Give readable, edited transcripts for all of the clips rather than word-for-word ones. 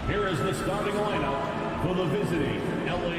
Here is the starting lineup for the visiting LA.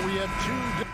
We have two.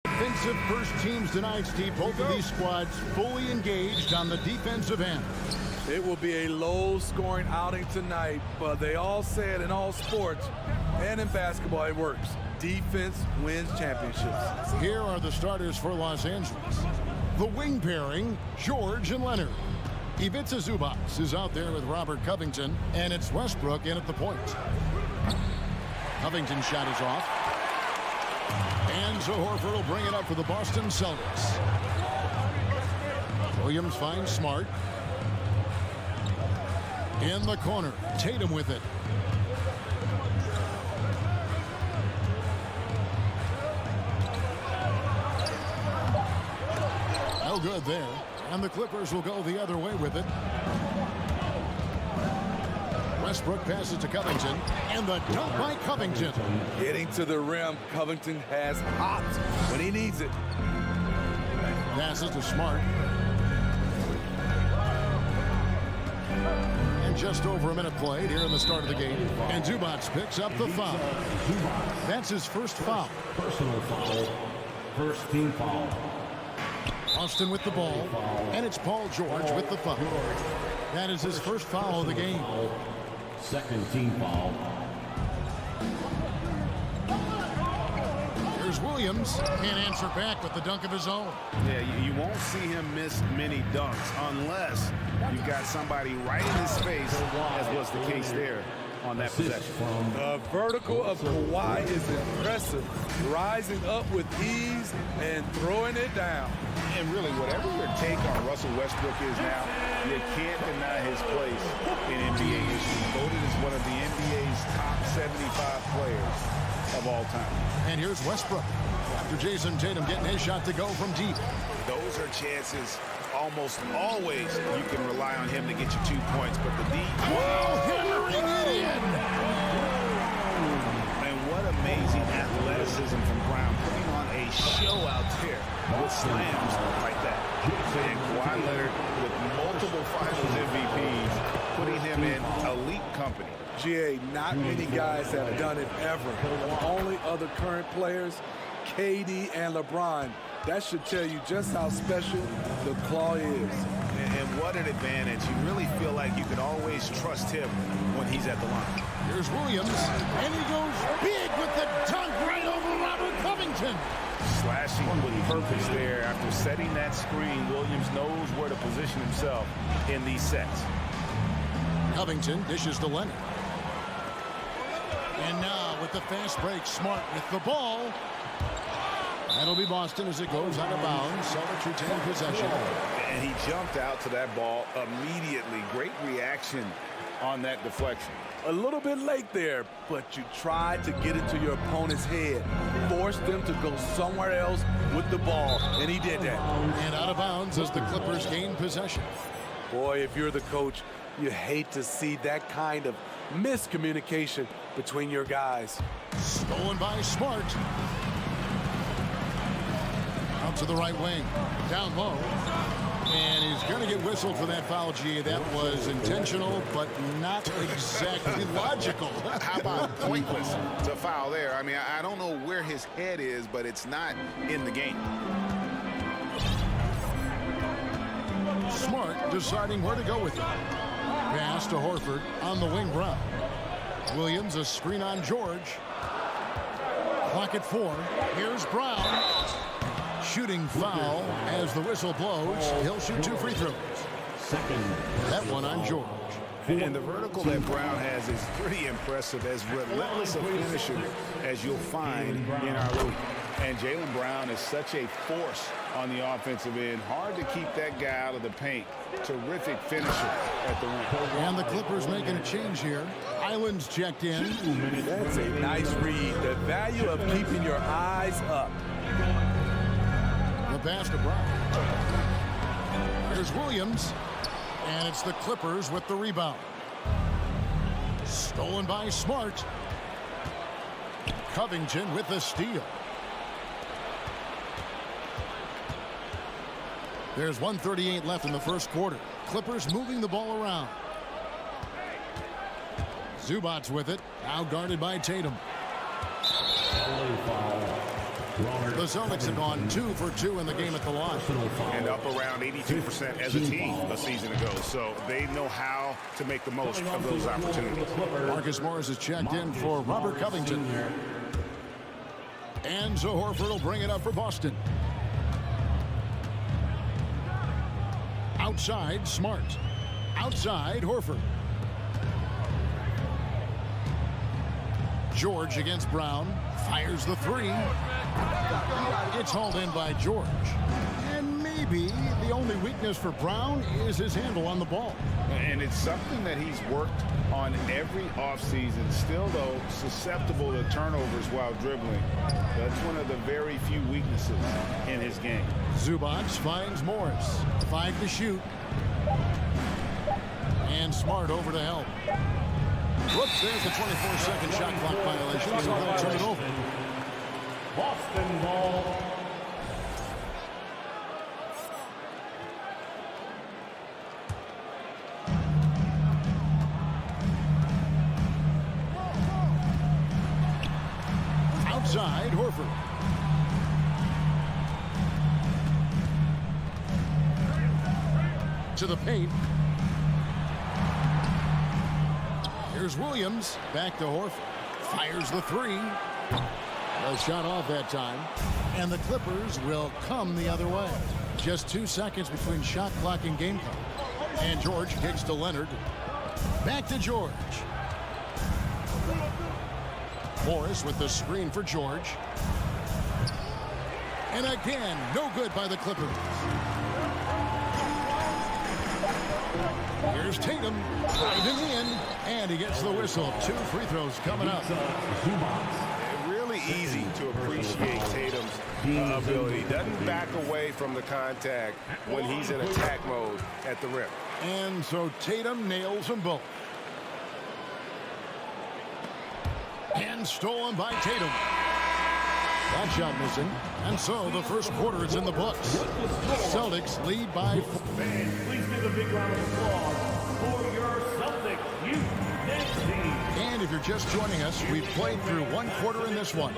Defensive first teams tonight, Steve. Both of these squads fully engaged on the defensive end. It will be a low-scoring outing tonight, but they all say it in all sports, and in basketball it works. Defense wins championships. Here are the starters for Los Angeles. The wing pairing, George and Leonard. Ivica Zubac is out there with Robert Covington, and it's Westbrook in at the point. Covington's shot is off. And Horford will bring it up for the Boston Celtics. Williams finds Smart. In the corner, Tatum with it. No good there. And the Clippers will go the other way with it. Westbrook passes to Covington, and the dunk by Covington. Getting to the rim, Covington has hops when he needs it. Passes to Smart. And just over a minute played here in the start of the game. And Zubac picks up the foul. That's his first foul. Personal foul. First team foul. Austin with the ball. And it's Paul George with the foul. That is his first foul of the game. Second team foul. Here's Williams. Can't answer back with the dunk of his own. Yeah, you won't see him miss many dunks unless you've got somebody right in his face, as was the case there on that possession. The vertical of Kawhi is impressive. Rising up with ease and throwing it down. And really, whatever your take on Russell Westbrook is now, you can't deny his place in NBA history. Voted as one of the NBA's top 75 players of all time. And here's Westbrook. After Jason Tatum getting his shot to go from deep. Those are chances almost always you can rely on him to get you 2 points, but the D. Whoa, hammering it in. And what amazing athleticism from Brown, putting on a show out there with slams like that. And Kawhi Leonard with multiple Finals MVPs, putting him in elite company. GA, not many guys have done it ever. The only other current players, KD and LeBron. That should tell you just how special the Claw is. And what an advantage. You really feel like you can always trust him when he's at the line. Here's Williams, and he goes big with the dunk right over Robert Covington. Slashing with purpose there. After setting that screen, Williams knows where to position himself in these sets. Covington dishes to Leonard. And now with the fast break, Smart with the ball. That'll be Boston as it goes out of bounds. Celtics retain possession. And he jumped out to that ball immediately. Great reaction on that deflection. A little bit late there, but you tried to get into your opponent's head. Forced them to go somewhere else with the ball, and he did that. And out of bounds as the Clippers gain possession. Boy, if you're the coach, you hate to see that kind of miscommunication between your guys. Stolen by Smart. Out to the right wing. Down low. And he's He's going to get whistled for that foul, G. That was intentional, but not exactly logical. How about pointless to foul there? I mean, I don't know where his head is, but it's not in the game. Smart deciding where to go with it. Pass to Horford on the wing. Brown. Williams, a screen on George. Clock at 4. Here's Brown. Shooting foul as the whistle blows. He'll shoot 2 free throws. That one on George. And the vertical that Brown has is pretty impressive, as relentless a finisher as you'll find in our league. And Jaylen Brown is such a force on the offensive end. Hard to keep that guy out of the paint. Terrific finisher at the rim. And the Clippers making a change here. Island's checked in. That's a nice read. The value of keeping your eyes up. The pass to Brown. There's Williams. And it's the Clippers with the rebound. Stolen by Smart. Covington with the steal. There's 1:38 left in the first quarter. Clippers moving the ball around. Zubac's with it. Now guarded by Tatum. The Celtics have gone 2 for 2 in the game at the line. And up around 82% as a team a season ago. So they know how to make the most of those opportunities. Marcus Morris is checked in for Robert Covington. And so Horford will bring it up for Boston. Outside, Smart. Outside, Horford. George against Brown. Fires the 3. It's hauled in by George. And maybe the only weakness for Brown is his handle on the ball. And it's something that he's worked on every offseason. Still, though, susceptible to turnovers while dribbling. That's one of the very few weaknesses in his game. Zubac finds Morris. 5 to shoot. And Smart over to help. Whoops, there's the 24-second shot clock violation. And they'll turn it over. Boston ball. Outside, Horford. To the paint. Here's Williams. Back to Horford. Fires the 3. No shot off that time. And the Clippers will come the other way. Just 2 seconds between shot clock and game clock. And George kicks to Leonard. Back to George. Morris with the screen for George. And again, no good by the Clippers. Here's Tatum, driving in, and he gets the whistle. 2 free throws coming up. Really easy to appreciate Tatum's ability. Doesn't back away from the contact when he's in attack mode at the rim. And so Tatum nails them both. And stolen by Tatum. That shot missing. And so the first quarter is in the books. Celtics lead by 4. Fans, please give a big round of applause for your Celtics youth dance team. And if you're just joining us, we've played through 1 quarter in this one.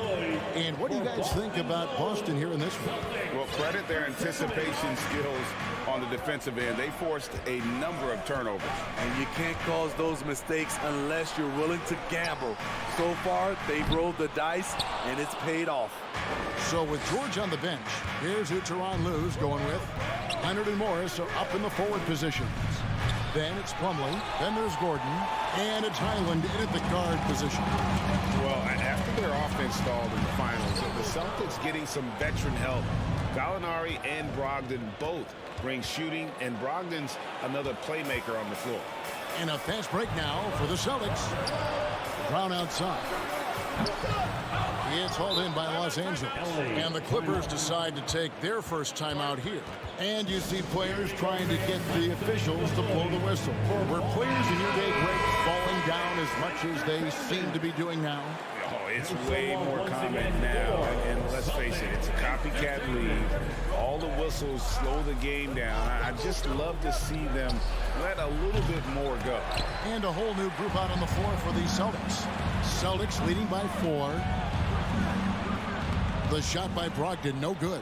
And what do you guys think about Boston here in this one? Well, credit their anticipation skills on the defensive end. They forced a number of turnovers. And you can't cause those mistakes unless you're willing to gamble. So far, they've rolled the dice, and it's paid off. So with George on the bench, here's who Tyronn Lue's going with. Leonard and Morris are up in the forward positions. Then it's Plumlee, then there's Gordon, and it's Highland in at the guard position. Well, after their offense stalled in the finals, the Celtics getting some veteran help. Gallinari and Brogdon both bring shooting, and Brogdon's another playmaker on the floor. And a fast break now for the Celtics. Brown outside. It's hauled in by Los Angeles. And the Clippers decide to take their first time out here. And you see players trying to get the officials to blow the whistle. Were players in your day, Greg, falling down as much as they seem to be doing now? Oh, it's way more common now, and let's face it, it's a copycat league. All the whistles slow the game down. I just love to see them let a little bit more go. And a whole new group out on the floor for the Celtics. Celtics leading by 4. The shot by Brogdon, no good.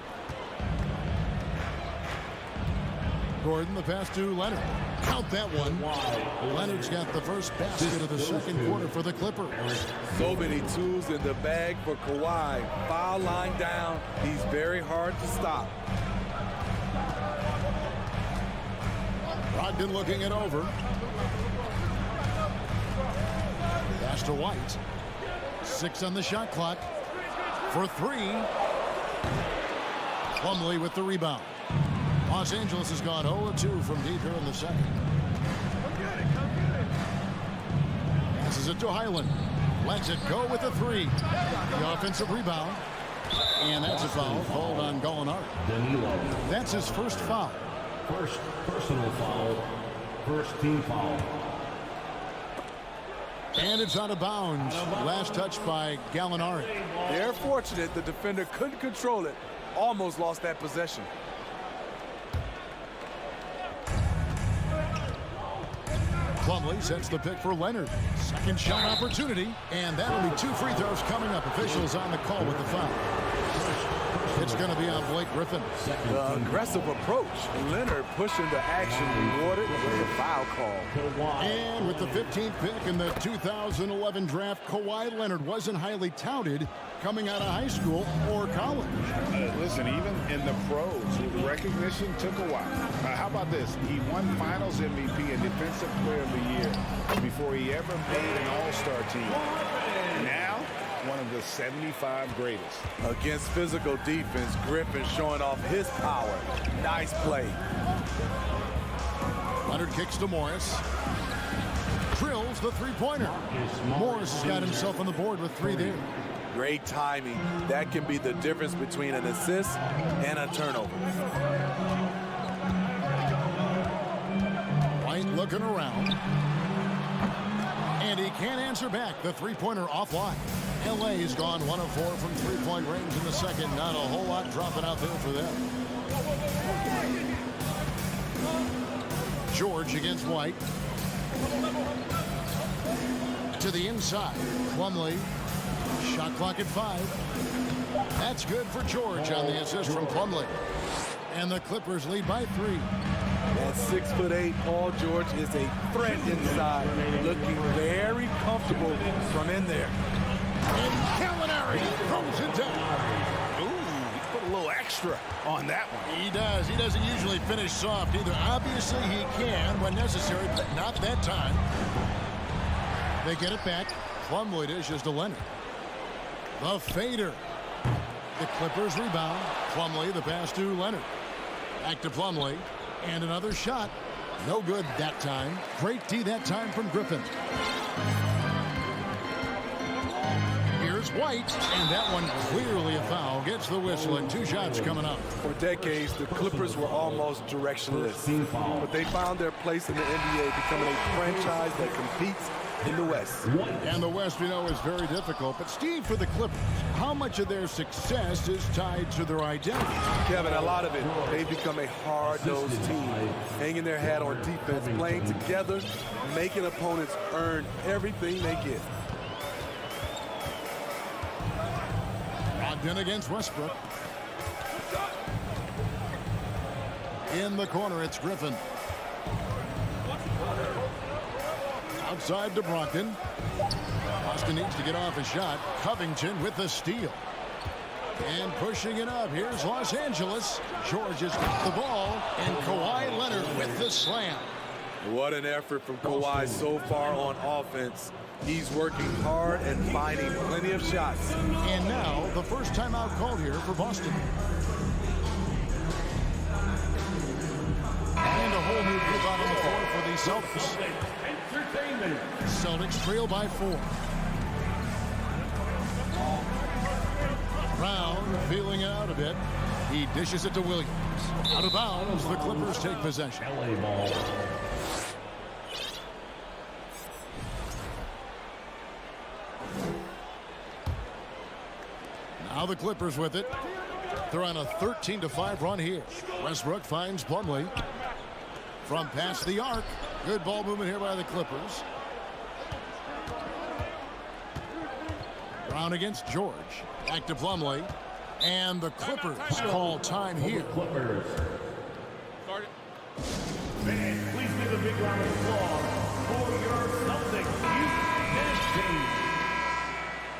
Gordon, the pass to Leonard. Count that one. Leonard's got the first basket of the second quarter for the Clippers. So many tools in the bag for Kawhi. Foul line down. He's very hard to stop. Brogdon looking it over. Pass to White. 6 on the shot clock. For 3. Plumlee with the rebound. Los Angeles has gone 0-2 from deep here in the second. Passes it to Highland. Lets it go with a 3. The offensive rebound. And that's a foul called on Gallinari. That's his first foul. First personal foul. First team foul. And it's out of bounds. Last touch by Gallinari. They're fortunate the defender couldn't control it. Almost lost that possession. Plumlee sets the pick for Leonard. Second shot opportunity. And that'll be 2 free throws coming up. Officials on the call with the foul. It's going to be on Blake Griffin. The aggressive approach. Leonard pushing the action, rewarded with a foul call. And with the 15th pick in the 2011 draft, Kawhi Leonard wasn't highly touted coming out of high school or college. Listen, even in the pros, recognition took a while. How about this? He won Finals MVP and Defensive Player of the Year before he ever made an All-Star team. Now, one of the 75 greatest. Against physical defense, Griffin showing off his power. Nice play. Leonard kicks to Morris. Drills the three-pointer. Morris has got himself on the board with 3 there. Great timing. That can be the difference between an assist and a turnover. White looking around. And he can't answer back. The three-pointer offline. LA's gone 1 of 4 from three-point range in the second. Not a whole lot dropping out there for them. George against White. To the inside. Plumlee. Shot clock at 5. That's good for George on the assist from Plumlee. And the Clippers lead by 3. At 6'8", Paul George is a threat inside, looking very comfortable from in there. And Gallinari throws it down. Ooh, he put a little extra on that one. He does. He doesn't usually finish soft either. Obviously, he can when necessary, but not that time. They get it back. Plumlee dishes to Leonard. The fader. The Clippers rebound. Plumlee, the pass to Leonard. Back to Plumlee. And another shot. No good that time. Great D that time from Griffin. Here's White. And that one clearly a foul. Gets the whistle and 2 shots coming up. For decades, the Clippers were almost directionless. But they found their place in the NBA, becoming a franchise that competes in the West. And the West, we know, is very difficult. But, Steve, for the Clippers, how much of their success is tied to their identity? Kevin, a lot of it. They've become a hard-nosed team, hanging their hat on defense, playing together, making opponents earn everything they get. Brogdon against Westbrook. In the corner, it's Griffin. Outside to Brogdon. Boston needs to get off a shot. Covington with the steal. And pushing it up. Here's Los Angeles. George has got the ball. And Kawhi Leonard with the slam. What an effort from Kawhi so far on offense. He's working hard and finding plenty of shots. And now the first timeout called here for Boston. And a whole new group out on the floor for the Celtics. Celtics trail by 4. Brown feeling it out a bit. He dishes it to Williams. Out of bounds, the Clippers take possession. LA ball. Now the Clippers with it. They're on a 13-5 run here. Westbrook finds Plumlee. From past the arc. Good ball movement here by the Clippers. Brown against George. Back to Plumlee. And the Clippers call time here. Clippers. Fans, please give a big round of applause for your Celtics youth team.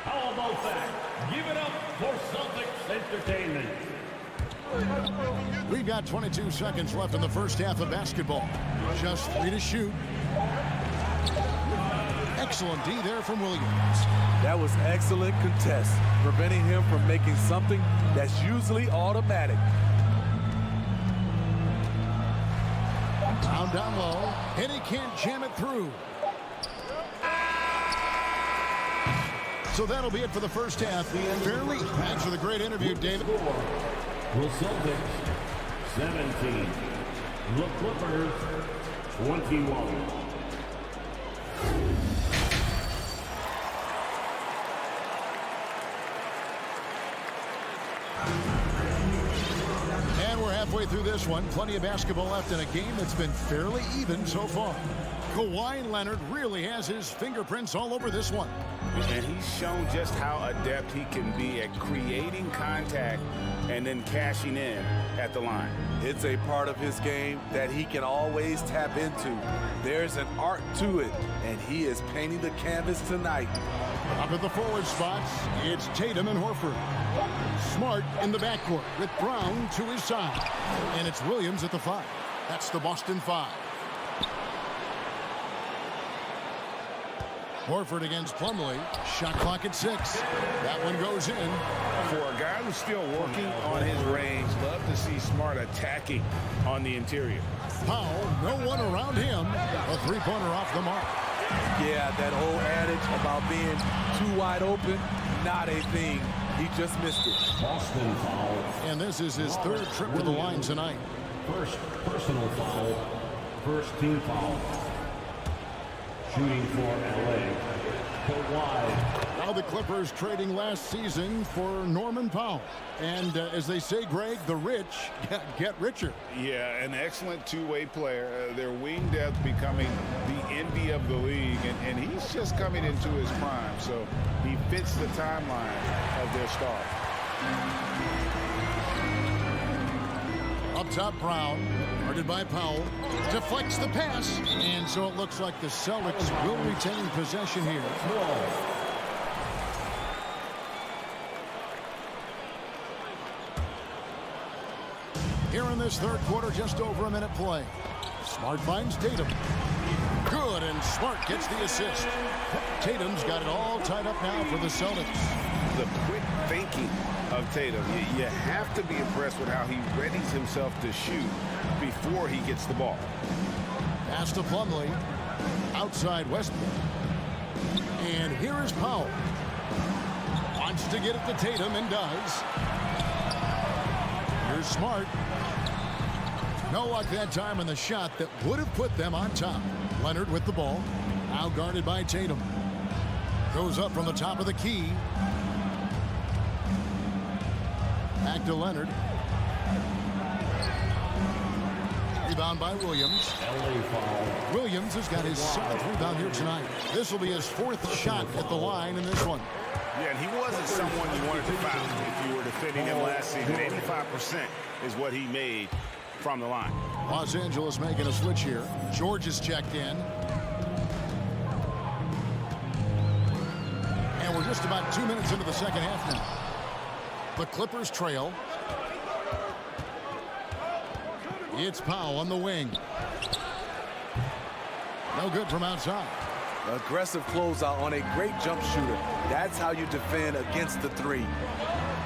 How about that? Give it up for Celtics Entertainment. We've got 22 seconds left in the first half of basketball. Just 3 to shoot. Excellent D there from Williams. That was excellent contest, preventing him from making something that's usually automatic. Brown down low, and he can't jam it through. So that'll be it for the first half. Fairly. Thanks for the great interview, David. The Celtics 17. The Clippers 21. Halfway through this one, plenty of basketball left in a game that's been fairly even so far. Kawhi Leonard really has his fingerprints all over this one. And he's shown just how adept he can be at creating contact and then cashing in at the line. It's a part of his game that he can always tap into. There's an art to it, and he is painting the canvas tonight. Up at the forward spots, it's Tatum and Horford. Smart in the backcourt with Brown to his side. And it's Williams at the 5. That's the Boston 5. Horford against Plumlee. Shot clock at 6. That one goes in. For a guy who's still working on his range, love to see Smart attacking on the interior. Powell, no one around him. A three-pointer off the mark. Yeah, that old adage about being too wide open, not a thing. He just missed it. Boston foul. And this is his third trip to the line tonight. First personal foul. First team foul. Shooting for LA. Kawhi. Now the Clippers trading last season for Norman Powell. And as they say, Greg, the rich get richer. Yeah, an excellent two-way player. Their wing depth becoming the envy of the league, and he's just coming into his prime, so he fits the timeline of their star. Up top, Brown, guarded by Powell, deflects the pass, and so it looks like the Celtics will retain possession here. Here in this third quarter, just over a minute play. Smart finds Tatum. Good, and Smart gets the assist. Tatum's got it all tied up now for the Celtics. The quick thinking of Tatum. You have to be impressed with how he readies himself to shoot before he gets the ball. Pass to Plumlee. Outside Westbrook. And here is Powell. Wants to get it to Tatum and does. Here's Smart. No luck that time in the shot that would have put them on top. Leonard with the ball. Now guarded by Tatum. Goes up from the top of the key. Back to Leonard. Rebound by Williams. Williams has got his 7th rebound here tonight. This will be his 4th shot at the line in this one. Yeah, and he wasn't someone you wanted to foul if you were defending him last season. 85% is what he made from the line. Los Angeles making a switch here. George is checked in. And we're just about 2 minutes into the second half now. The Clippers trail. It's Powell on the wing. No good from outside. Aggressive closeout on a great jump shooter. That's how you defend against the three.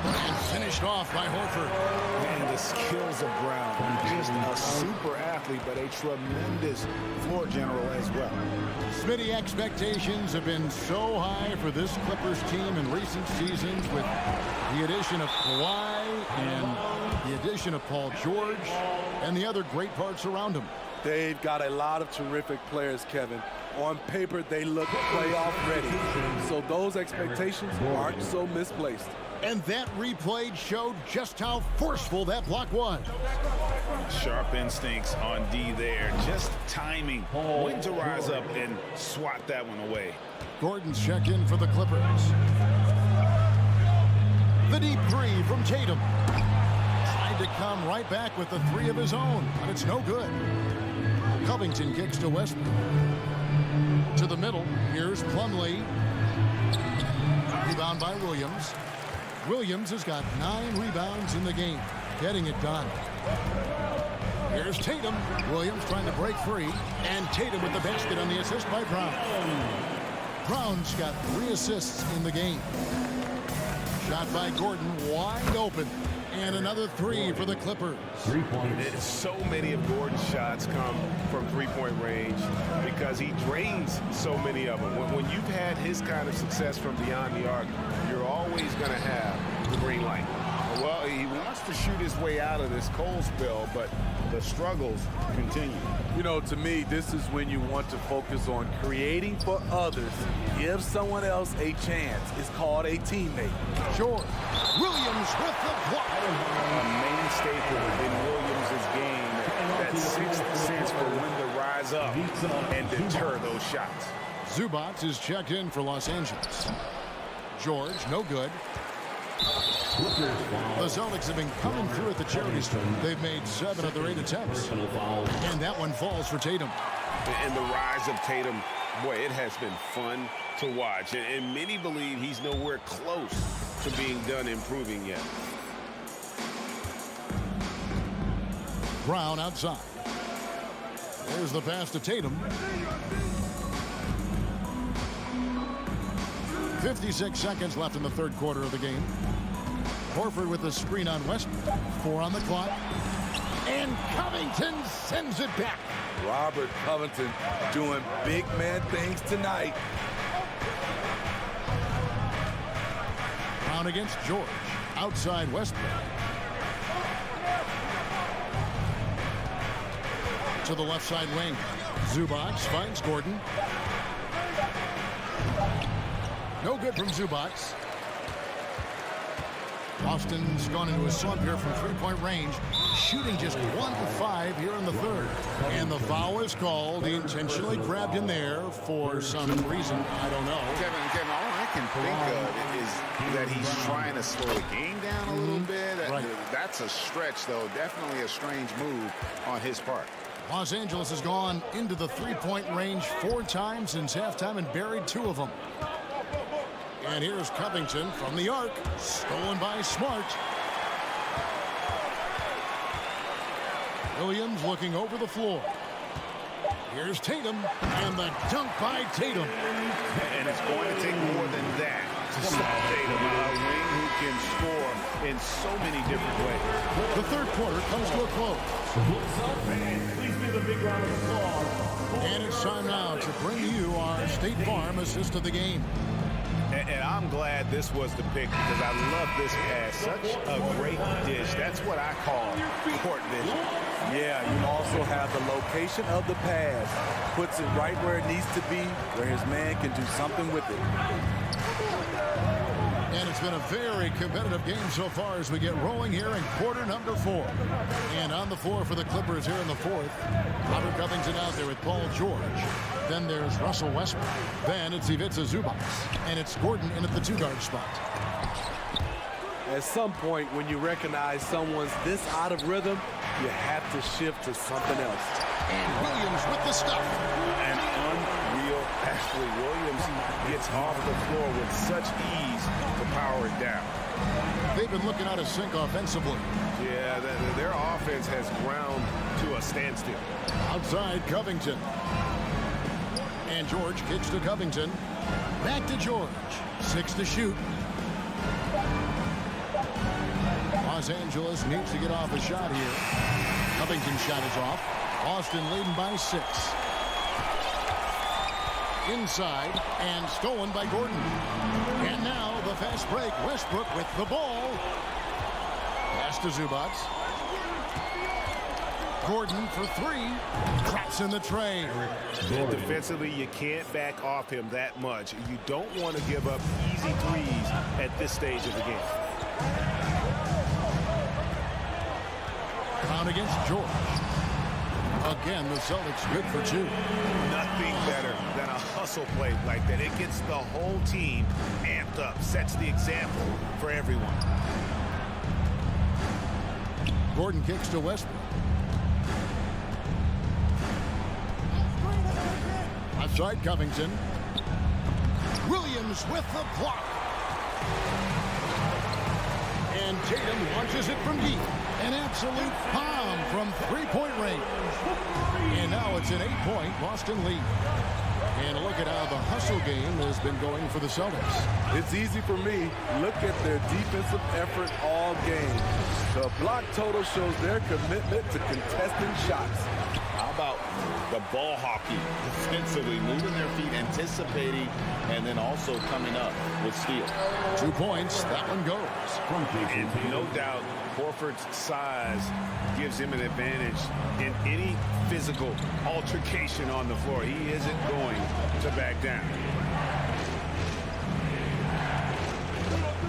And finished off by Horford. And the skills of Brown. Just a super athlete, but a tremendous floor general as well. Smitty, expectations have been so high for this Clippers team in recent seasons with the addition of Kawhi and the addition of Paul George and the other great parts around him. They've got a lot of terrific players, Kevin. On paper, they look playoff ready. So those expectations aren't so misplaced. And that replay showed just how forceful that block was. Sharp instincts on D there. Just timing when to rise up and swat that one away. Gordon's check in for the Clippers. The deep three from Tatum. Tried to come right back with the three of his own, but it's no good. Covington kicks to Westbrook. To the middle, here's Plumlee. Rebound by Williams. Williams has got 9 rebounds in the game, getting it done. Here's Tatum. Williams trying to break free, and Tatum with the basket on the assist by Brown. Brown's got 3 assists in the game. Shot by Gordon, wide open. And another 3 for the Clippers. 3 points. So many of Gordon's shots come from three-point range because he drains so many of them. When you've had his kind of success from beyond the arc, you're always going to have the green light. Well, he wants to shoot his way out of this cold spell, but the struggles continue. You know, to me, this is when you want to focus on creating for others. Give someone else a chance. It's called a teammate. George. Williams with the block. A main staple in Williams' game, that sixth sense for when to rise up and deter those shots. Zubac is checked in for Los Angeles. George, no good. The Celtics have been coming through at the charity stripe. They've made 7 of their 8 attempts. And that one falls for Tatum. And the rise of Tatum, boy, it has been fun to watch. And many believe he's nowhere close to being done improving yet. Brown outside. There's the pass to Tatum. 56 seconds left in the third quarter of the game. Horford with the screen on Westbrook. 4 on the clock. And Covington sends it back. Robert Covington doing big man things tonight. Brown against George. Outside Westbrook. To the left side wing. Zubac finds Gordon. No good from Zubac. Austin's gone into a slump here from three-point range, shooting just 1 of 5 here in the third. And the foul is called. He intentionally grabbed him there for some reason. I don't know. Kevin, all I can think of is that he's trying to slow the game down a little bit. That's a stretch, though. Definitely a strange move on his part. Los Angeles has gone into the three-point range 4 times since halftime and buried 2 of them. And here's Covington from the arc. Stolen by Smart. Williams looking over the floor. Here's Tatum. And the dunk by Tatum. And it's going to take more than that to stop Tatum. A wing who can score in so many different ways. The third quarter comes to a close. Please give a big round of applause. And it's time now to bring you our State Farm assist of the game. And I'm glad this was the pick because I love this pass. Such a great dish. That's what I call court vision. Yeah, you also have the location of the pass. Puts it right where it needs to be, where his man can do something with it. And it's been a very competitive game so far as we get rolling here in quarter number 4. And on the floor for the Clippers here in the fourth, Robert Covington out there with Paul George. Then there's Russell Westbrook. Then it's Ivica Zubac. And it's Gordon in at the 2-guard spot. At some point, when you recognize someone's this out of rhythm, you have to shift to something else. And Williams with the stuff. An unreal Ashley Williams gets off the floor with such ease to power it down. They've been looking out of sync offensively. Yeah, their offense has ground to a standstill. Outside Covington. And George kicks to Covington. Back to George. 6 to shoot. Los Angeles needs to get off a shot here. Covington's shot is off. Austin leading by 6. Inside and stolen by Gordon. And now the fast break. Westbrook with the ball. Pass to Zubac. Gordon for 3. Traps in the tray. Defensively, you can't back off him that much. You don't want to give up easy threes at this stage of the game. Brown against George. Again, the Celtics good for two. Nothing better than a hustle play like that. It gets the whole team amped up, sets the example for everyone. Gordon kicks to Westbrook. Outside Covington. Williams with the block. And Tatum launches it from deep. An absolute bomb from three-point range. And now it's an 8-point Boston lead. And look at how the hustle game has been going for the Celtics. It's easy for me. Look at their defensive effort all game. The block total shows their commitment to contesting shots. How about the ball hockey defensively, moving their feet, anticipating, and then also coming up with steal. 2 points. That one goes. And no doubt, Horford's size gives him an advantage in any physical altercation on the floor. He isn't going to back down.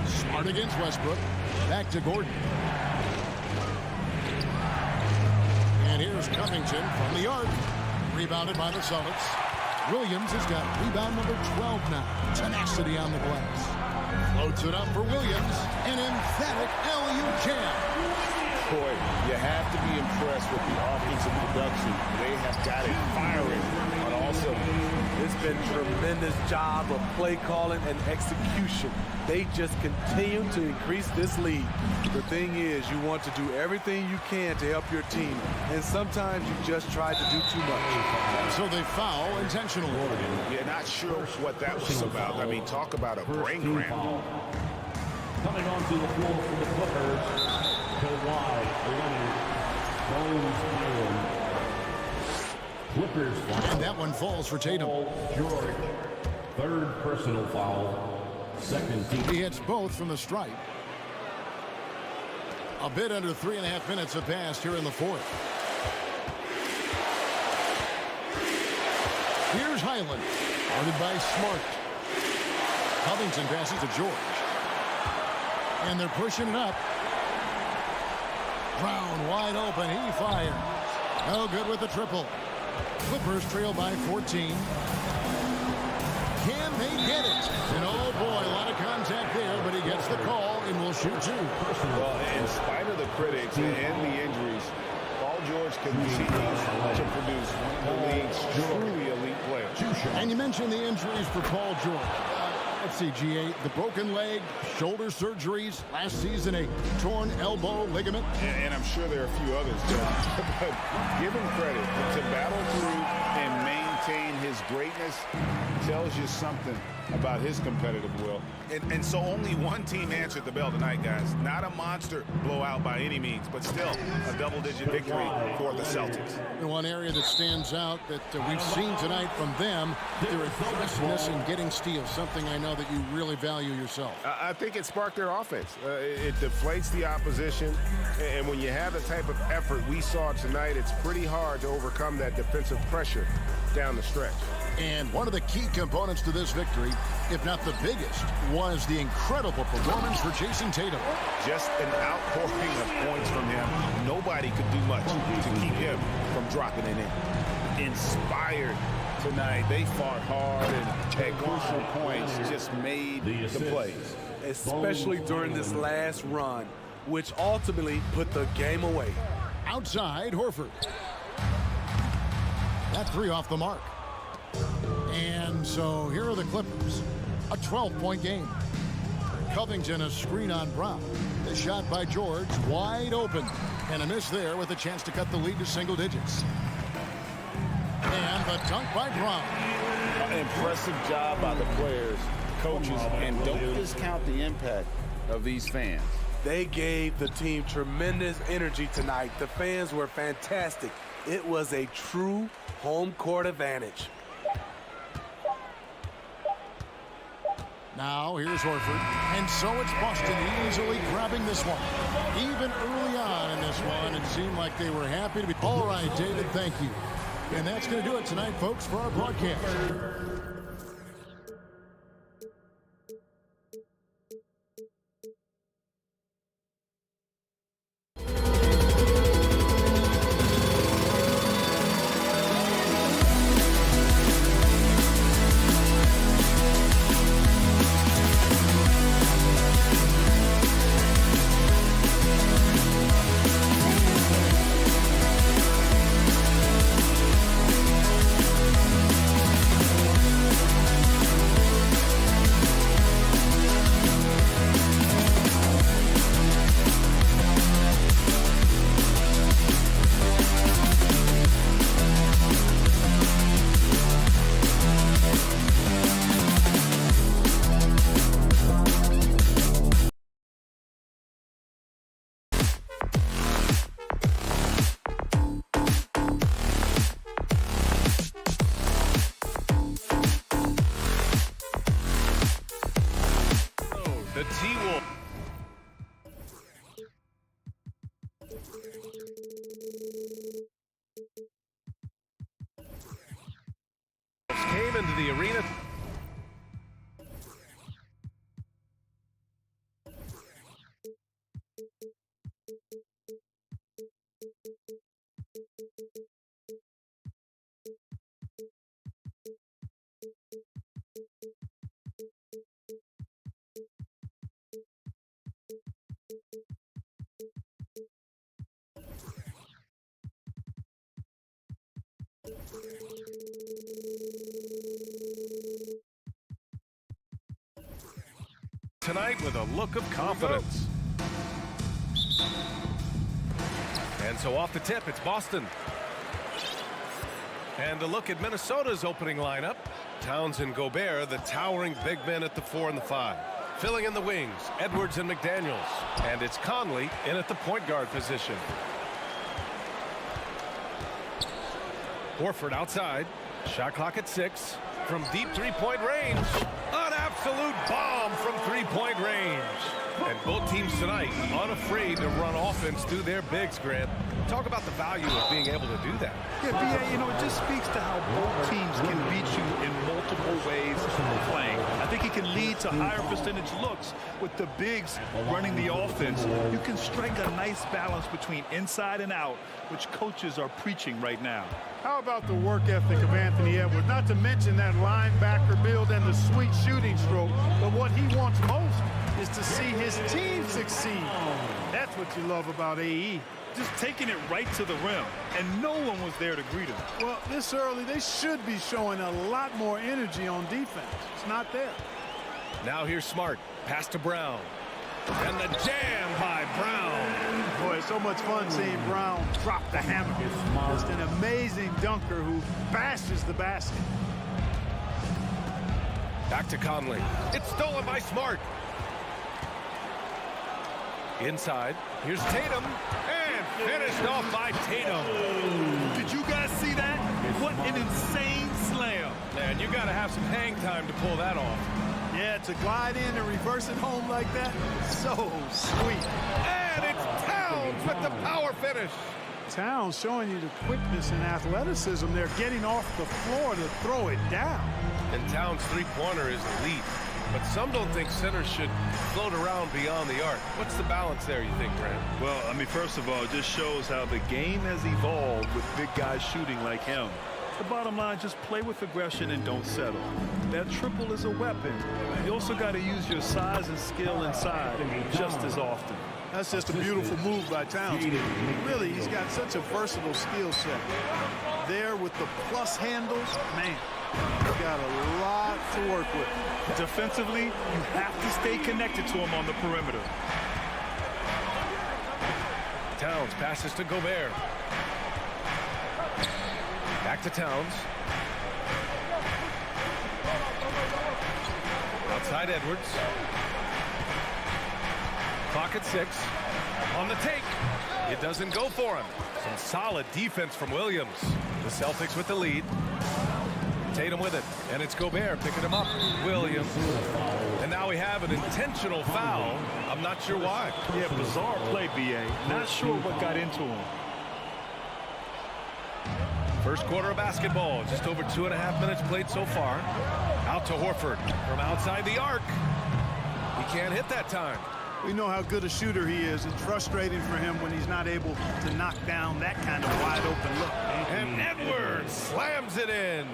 Smart against Westbrook. Back to Gordon. And here's Covington from the arc. Rebounded by the Celtics. Williams has got rebound number 12 now. Tenacity on the glass. Floats it up for Williams. An emphatic alley-oop jam. Boy, you have to be impressed with the offensive production. They have got it firing on all cylinders. It's been a tremendous job of play calling and execution. They just continue to increase this lead. The thing is, you want to do everything you can to help your team, and sometimes you just try to do too much. So they foul intentionally. You're not sure what that was about. I mean, talk about a brain cramp. Coming onto the floor for the Clippers. Kawhi Leonard. Clippers foul. And that one falls for Tatum. George. Third personal foul. Second team. He hits both from the stripe. A bit under 3.5 minutes have passed here in the fourth. Here's Highland. Guarded by Smart. Covington passes to George. And they're pushing it up. Brown wide open. He fires. No good with the triple. Clippers trail by 14. Can they get it? And oh boy, a lot of contact there, but he gets the call and will shoot two. Well, in spite of the critics and the injuries, Paul George continues to produce one of the league's truly elite players. And you mentioned the injuries for Paul George. Let's see, GA, the broken leg, shoulder surgeries, last season a torn elbow ligament. And I'm sure there are a few others, but give him credit to battle through and maintain his greatness tells you something about his competitive will. And so only one team answered the bell tonight, guys. Not a monster blowout by any means, but still a double-digit victory for the Celtics. The one area that stands out that we've seen tonight from them, their aggressiveness in getting steals, something I know that you really value yourself. I think it sparked their offense. It deflates the opposition, and when you have the type of effort we saw tonight, it's pretty hard to overcome that defensive pressure down the stretch. And one of the key components to this victory, if not the biggest, was the incredible performance for Jason Tatum. Just an outpouring of points from him. Nobody could do much to keep him from dropping it in. Inspired tonight. They fought hard and at crucial points just made the plays. Especially during this last run, which ultimately put the game away. Outside, Horford. That three off the mark. And so here are the Clippers. A 12-point game. Covington a screen on Brown. The shot by George wide open. And a miss there with a chance to cut the lead to single digits. And the dunk by Brown. An impressive job by the players, coaches, and don't discount the impact of these fans. They gave the team tremendous energy tonight. The fans were fantastic. It was a true home court advantage. Now here's Horford. And so it's Boston easily grabbing this one. Even early on in this one, it seemed like they were happy to be. All right, David, thank you. And that's going to do it tonight, folks, for our broadcast. into the arena. Tonight with a look of confidence. And so off the tip, it's Boston. And a look at Minnesota's opening lineup. Towns and Gobert, the towering big men at the 4 and the 5. Filling in the wings, Edwards and McDaniels. And it's Conley in at the point guard position. Horford outside. Shot clock at 6. From deep three-point range. An absolute bomb from three-point range. And both teams tonight unafraid to run offense through their bigs, Grant. Talk about the value of being able to do that. Yeah, B.A., you know, it just speaks to how both teams can beat you in multiple ways of playing. I think he can lead to higher percentage looks with the bigs running the offense. You can strike a nice balance between inside and out, which coaches are preaching right now. How about the work ethic of Anthony Edwards? Not to mention that linebacker build and the sweet shooting stroke. But what he wants most is to see his team succeed. That's what you love about AE. Just taking it right to the rim, and no one was there to greet him. Well, this early, they should be showing a lot more energy on defense. It's not there. Now here's Smart. Pass to Brown. And the jam by Brown. Boy, it's so much fun seeing Brown drop the hammer. Just an amazing dunker who bashes the basket. Back to Conley. It's stolen by Smart. Inside. Here's Tatum. And finished off by Tatum. Did you guys see that? What an insane slam. Man, you got to have some hang time to pull that off. Yeah, to glide in and reverse it home like that, so sweet. And it's Towns with the power finish. Towns showing you the quickness and athleticism. They're getting off the floor to throw it down. And Towns' three-pointer is elite. But some don't think centers should float around beyond the arc. What's the balance there, you think, Grant? Well, I mean, first of all, it just shows how the game has evolved with big guys shooting like him. The bottom line, just play with aggression and don't settle. That triple is a weapon. You also got to use your size and skill inside just as often. That's just a beautiful move by Towns. Really, he's got such a versatile skill set. There with the plus handles, man, he's got a lot to work with. Defensively, you have to stay connected to him on the perimeter. Towns passes to Gobert. Back to Towns. Outside Edwards. Clock at 6. On the take. It doesn't go for him. Some solid defense from Williams. The Celtics with the lead. Tatum with it. And it's Gobert picking him up. Williams. And now we have an intentional foul. I'm not sure why. Yeah, bizarre play, B.A. Not sure what got into him. First quarter of basketball, just over 2.5 minutes played so far. Out to Horford from outside the arc. He can't hit that time. We know how good a shooter he is. It's frustrating for him when he's not able to knock down that kind of wide open look. And Edwards slams it in.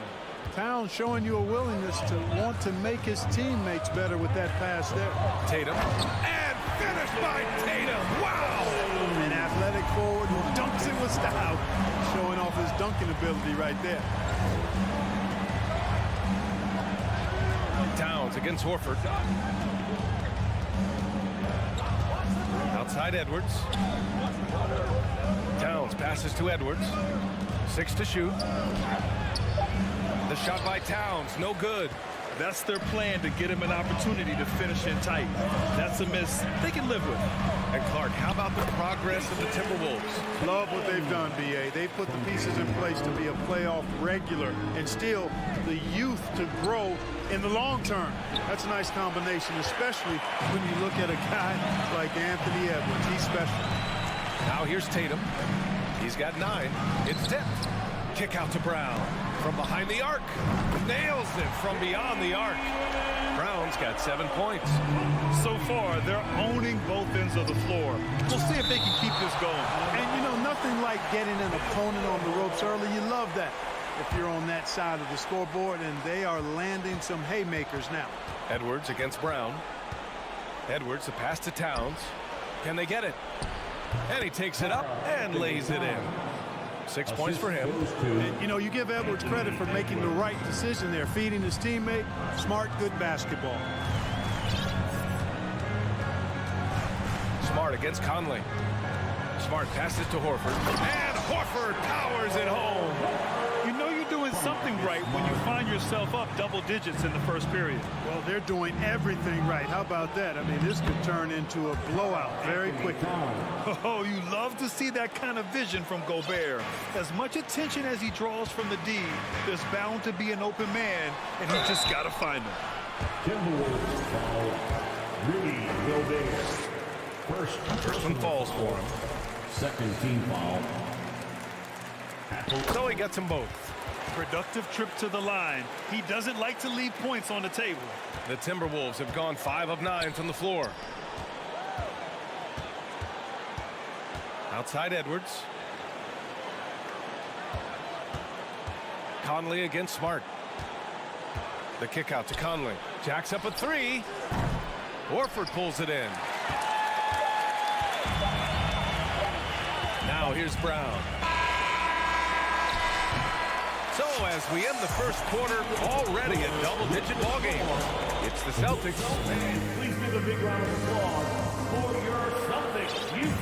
Towns showing you a willingness to want to make his teammates better with that pass there. Tatum. And finished by Tatum. Wow! An athletic forward who dunks it with style. Showing off his dunking ability right there. Towns against Horford. Outside Edwards. Towns passes to Edwards. 6 to shoot. The shot by Towns, no good. That's their plan, to get him an opportunity to finish in tight. That's a miss they can live with. And Clark, how about the progress of the Timberwolves? Love what they've done, B.A. They've put the pieces in place to be a playoff regular and still the youth to grow in the long term. That's a nice combination, especially when you look at a guy like Anthony Edwards. He's special. Now here's Tatum. He's got 9. It's tipped. Kick out to Brown. From behind the arc. Nails it from beyond the arc. Brown's got 7 points. So far, they're owning both ends of the floor. We'll see if they can keep this going. And, you know, nothing like getting an opponent on the ropes early. You love that if you're on that side of the scoreboard, and they are landing some haymakers now. Edwards against Brown. Edwards, the pass to Towns. Can they get it? And he takes it up and lays it in. 6 points for him. And, you know, you give Edwards credit for making the right decision there, feeding his teammate. Smart, good basketball. Smart against Conley. Smart passes to Horford. And Horford powers it home. You know you're doing something right when you find yourself up double digits in the first period. Well, they're doing everything right. How about that? I mean, this could turn into a blowout very quickly. Oh, you love to see that kind of vision from Gobert. As much attention as he draws from the D, there's bound to be an open man, and he just got to find him. Timberwolves foul. Rudy Gobert. First one falls for him. Second team foul. So he gets them both. Productive trip to the line. He doesn't like to leave points on the table. The Timberwolves have gone 5 of 9 from the floor. Outside Edwards. Conley against Smart. The kick out to Conley. Jacks up a 3. Horford pulls it in. Now here's Brown. So as we end the first quarter, already a double-digit ball game. It's the Celtics. And please give a big round of applause for your Celtics youth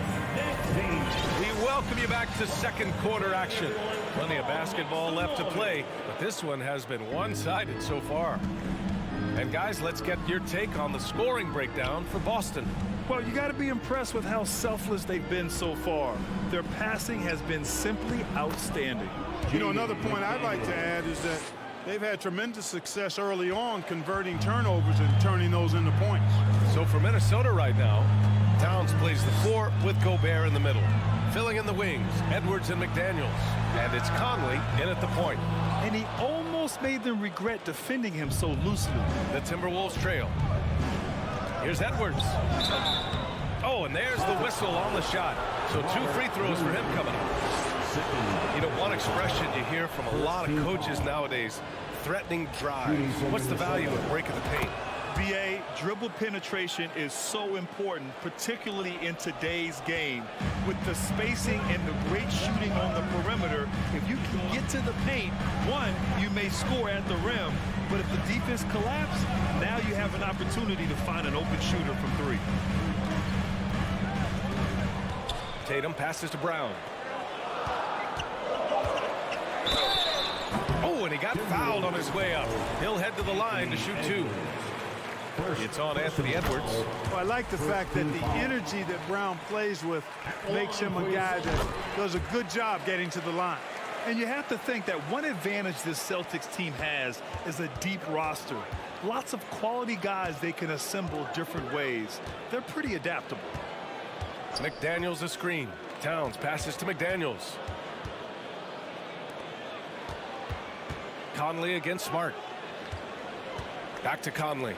team. We welcome you back to second quarter action. Plenty of basketball left to play, but this one has been one-sided so far. And guys, let's get your take on the scoring breakdown for Boston. Well, you got to be impressed with how selfless they've been so far. Their passing has been simply outstanding. You know, another point I'd like to add is that they've had tremendous success early on converting turnovers and turning those into points. So for Minnesota right now, Towns plays the 4 with Gobert in the middle. Filling in the wings, Edwards and McDaniels. And it's Conley in at the point. And he almost made them regret defending him so loosely. The Timberwolves trail. Here's Edwards. Oh, and there's the whistle on the shot. So 2 free throws for him coming up. You know, one expression you hear from a lot of coaches nowadays, threatening drives. What's the value of breaking the paint? BA, dribble penetration is so important, particularly in today's game. With the spacing and the great shooting on the perimeter, if you can get to the paint, one, you may score at the rim, but if the defense collapses, now you have an opportunity to find an open shooter from 3. Tatum passes to Brown. Oh, and he got fouled on his way up. He'll head to the line to shoot 2. It's on Anthony Edwards. Well, I like the fact that the energy that Brown plays with makes him a guy that does a good job getting to the line. And you have to think that one advantage this Celtics team has is a deep roster. Lots of quality guys they can assemble different ways. They're pretty adaptable. McDaniels a screen. Towns passes to McDaniels. Conley against Smart. Back to Conley.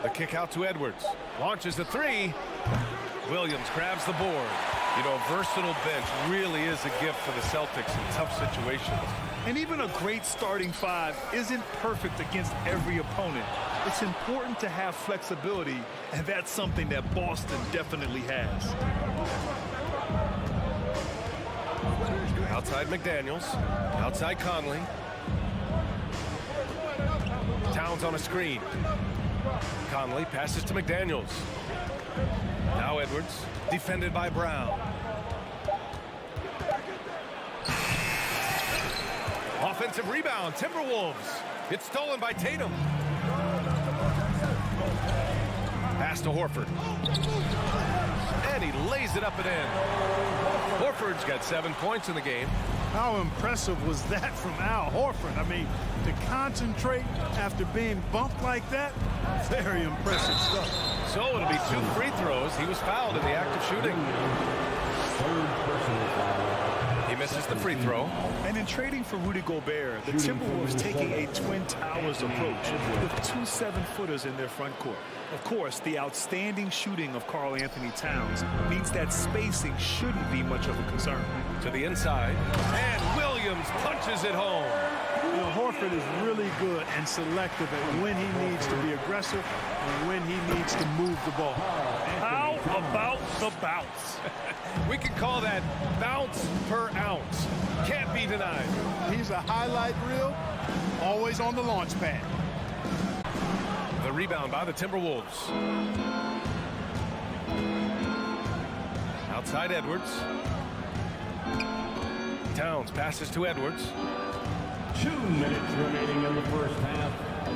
The kick out to Edwards. Launches the 3. Williams grabs the board. You know, a versatile bench really is a gift for the Celtics in tough situations. And even a great starting 5 isn't perfect against every opponent. It's important to have flexibility, and that's something that Boston definitely has. Outside McDaniels. Outside Conley. Towns on a screen. Conley passes to McDaniels. Now Edwards, defended by Brown. Offensive rebound, Timberwolves. It's stolen by Tatum. Pass to Horford. And he lays it up and in. Horford's got 7 points in the game. How impressive was that from Al Horford? I mean, to concentrate after being bumped like that, very impressive stuff. So it'll be 2 free throws. He was fouled in the act of shooting. Third personal foul. He misses the free throw. And in trading for Rudy Gobert, the Timberwolves taking a Twin Towers approach with 2 7-footers in their front court. Of course, the outstanding shooting of Karl Anthony Towns means that spacing shouldn't be much of a concern. To the inside, and Williams punches it home. You know, Horford is really good and selective at when he needs to be aggressive and when he needs to move the ball. How about the bounce? We can call that bounce per ounce. Can't be denied. He's a highlight reel, always on the launch pad. The rebound by the Timberwolves. Outside Edwards. Towns passes to Edwards. 2 minutes remaining in the first half.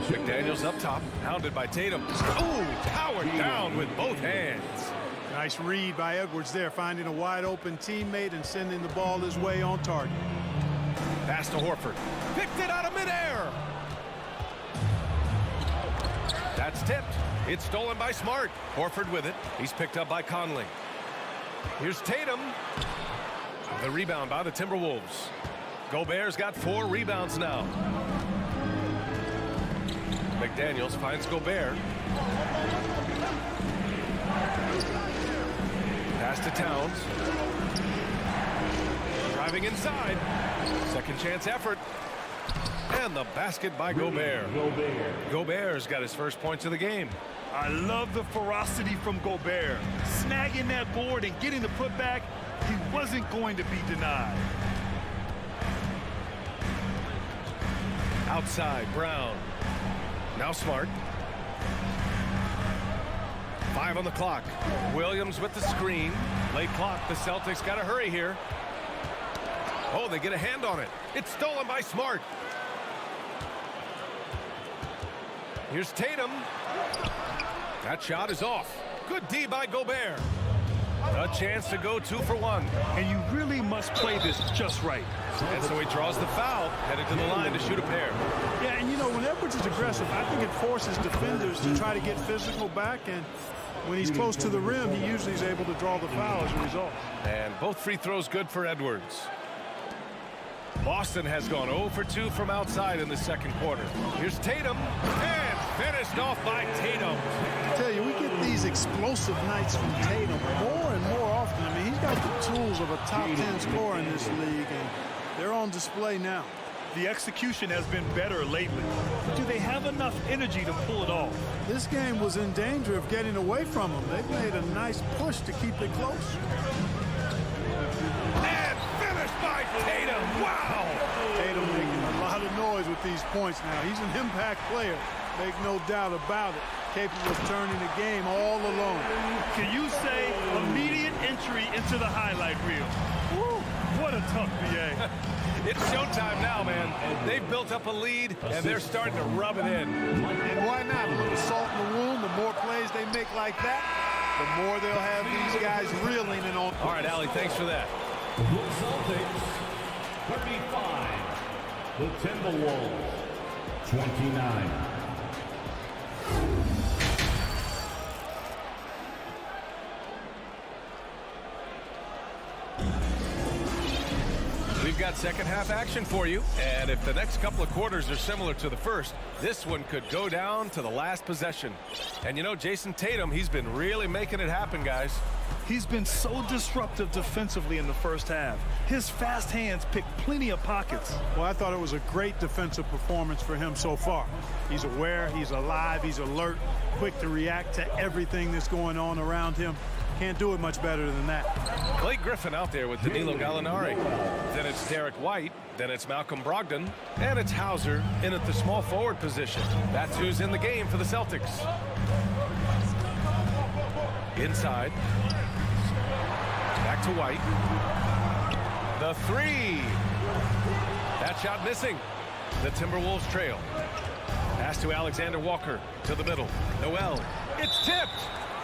McDaniels up top, hounded by Tatum. Ooh, powered down with both hands. Nice read by Edwards there, finding a wide open teammate and sending the ball his way on target. Pass to Horford. Picked it out of midair. That's tipped. It's stolen by Smart. Horford with it. He's picked up by Conley. Here's Tatum. The rebound by the Timberwolves. Gobert's got 4 rebounds now. McDaniels finds Gobert. Pass to Towns. Driving inside. Second chance effort. And the basket by Gobert. Gobert's got his first points of the game. I love the ferocity from Gobert. Snagging that board and getting the putback, he wasn't going to be denied. Outside, Brown. Now Smart. 5 on the clock. Williams with the screen. Late clock. The Celtics got to hurry here. Oh, they get a hand on it. It's stolen by Smart. Here's Tatum. That shot is off. Good D by Gobert. A chance to go 2 for 1. And you really must play this just right. And so he draws the foul, headed to the line to shoot a pair. Yeah, and you know, when Edwards is aggressive, I think it forces defenders to try to get physical back, and when he's close to the rim, he usually is able to draw the foul as a result. And both free throws good for Edwards. Boston has gone 0 for 2 from outside in the second quarter. Here's Tatum, and finished off by Tatum. I tell you, we get these explosive nights from Tatum more and more often. I mean, he's got the tools of a top 10 scorer in this league, and they're on display now. The execution has been better lately. Do they have enough energy to pull it off? This game was in danger of getting away from them. They've made a nice push to keep it close. And finished by Tatum. Wow! Tatum making a lot of noise with these points now. He's an impact player. Make no doubt about it. Capable of turning the game all alone. Can you say immediate entry into the highlight reel? Woo, what a tough BA. It's showtime now, man. They've built up a lead, and they're starting to rub it in. And why not? A little salt in the wound. The more plays they make like that, the more they'll have these guys reeling and on. All right, Allie, thanks for that. The Celtics, 35. The Timberwolves, 29. We've got second half action for you, and if the next couple of quarters are similar to the first, this one could go down to the last possession. And you know, Jason Tatum, he's been really making it happen, guys. He's been so disruptive defensively in the first half. His fast hands pick plenty of pockets. Well, I thought it was a great defensive performance for him so far. He's aware, he's alive, he's alert, quick to react to everything that's going on around him. Can't do it much better than that. Blake Griffin out there with Danilo Gallinari. Then it's Derek White. Then it's Malcolm Brogdon. And it's Hauser in at the small forward position. That's who's in the game for the Celtics. Inside. Back to White. The three. That shot missing. The Timberwolves trail. Pass to Alexander Walker to the middle. Noel. It's tipped.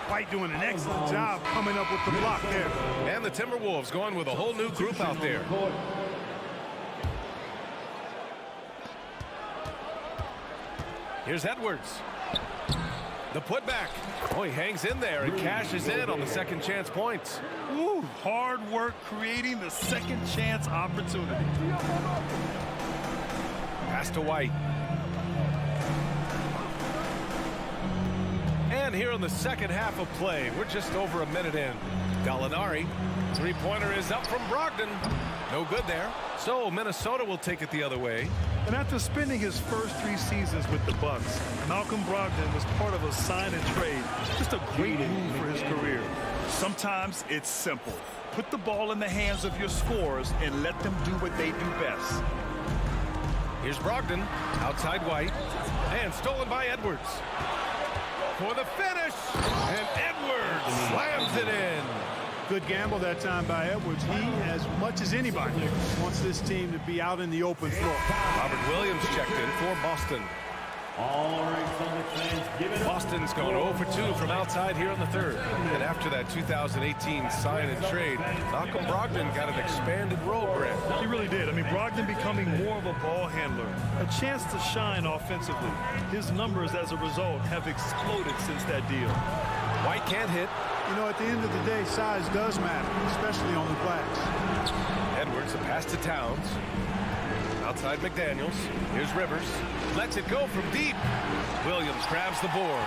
White doing an excellent job coming up with the block there. And the Timberwolves going with a whole new group out there. Here's Edwards. The putback. Oh, he hangs in there and cashes in on the second chance points. Ooh, hard work creating the second chance opportunity. Pass to White. And here in the second half of play, we're just over a minute in. Gallinari, three-pointer is up from Brogdon. No good there. So Minnesota will take it the other way. And after spending his first 3 seasons with the Bucks, Malcolm Brogdon was part of a sign and trade. Just a great move for his career. Sometimes it's simple. Put the ball in the hands of your scorers and let them do what they do best. Here's Brogdon, outside White, and stolen by Edwards. For the finish, and Edwards slams it in. Good gamble that time by Edwards. He, as much as anybody, wants this team to be out in the open floor. Robert Williams checked in for Boston. All right, Celtics fans, give it up. Boston's gone 0 for 2 from outside here in the third. And after that 2018 sign and trade, Malcolm Brogdon got an expanded role, Grant. He really did. I mean, Brogdon becoming more of a ball handler, a chance to shine offensively. His numbers as a result have exploded since that deal. White can't hit. You know, at the end of the day, size does matter, especially on the glass. Edwards, a pass to Towns. Outside McDaniels. Here's Rivers. Lets it go from deep. Williams grabs the board.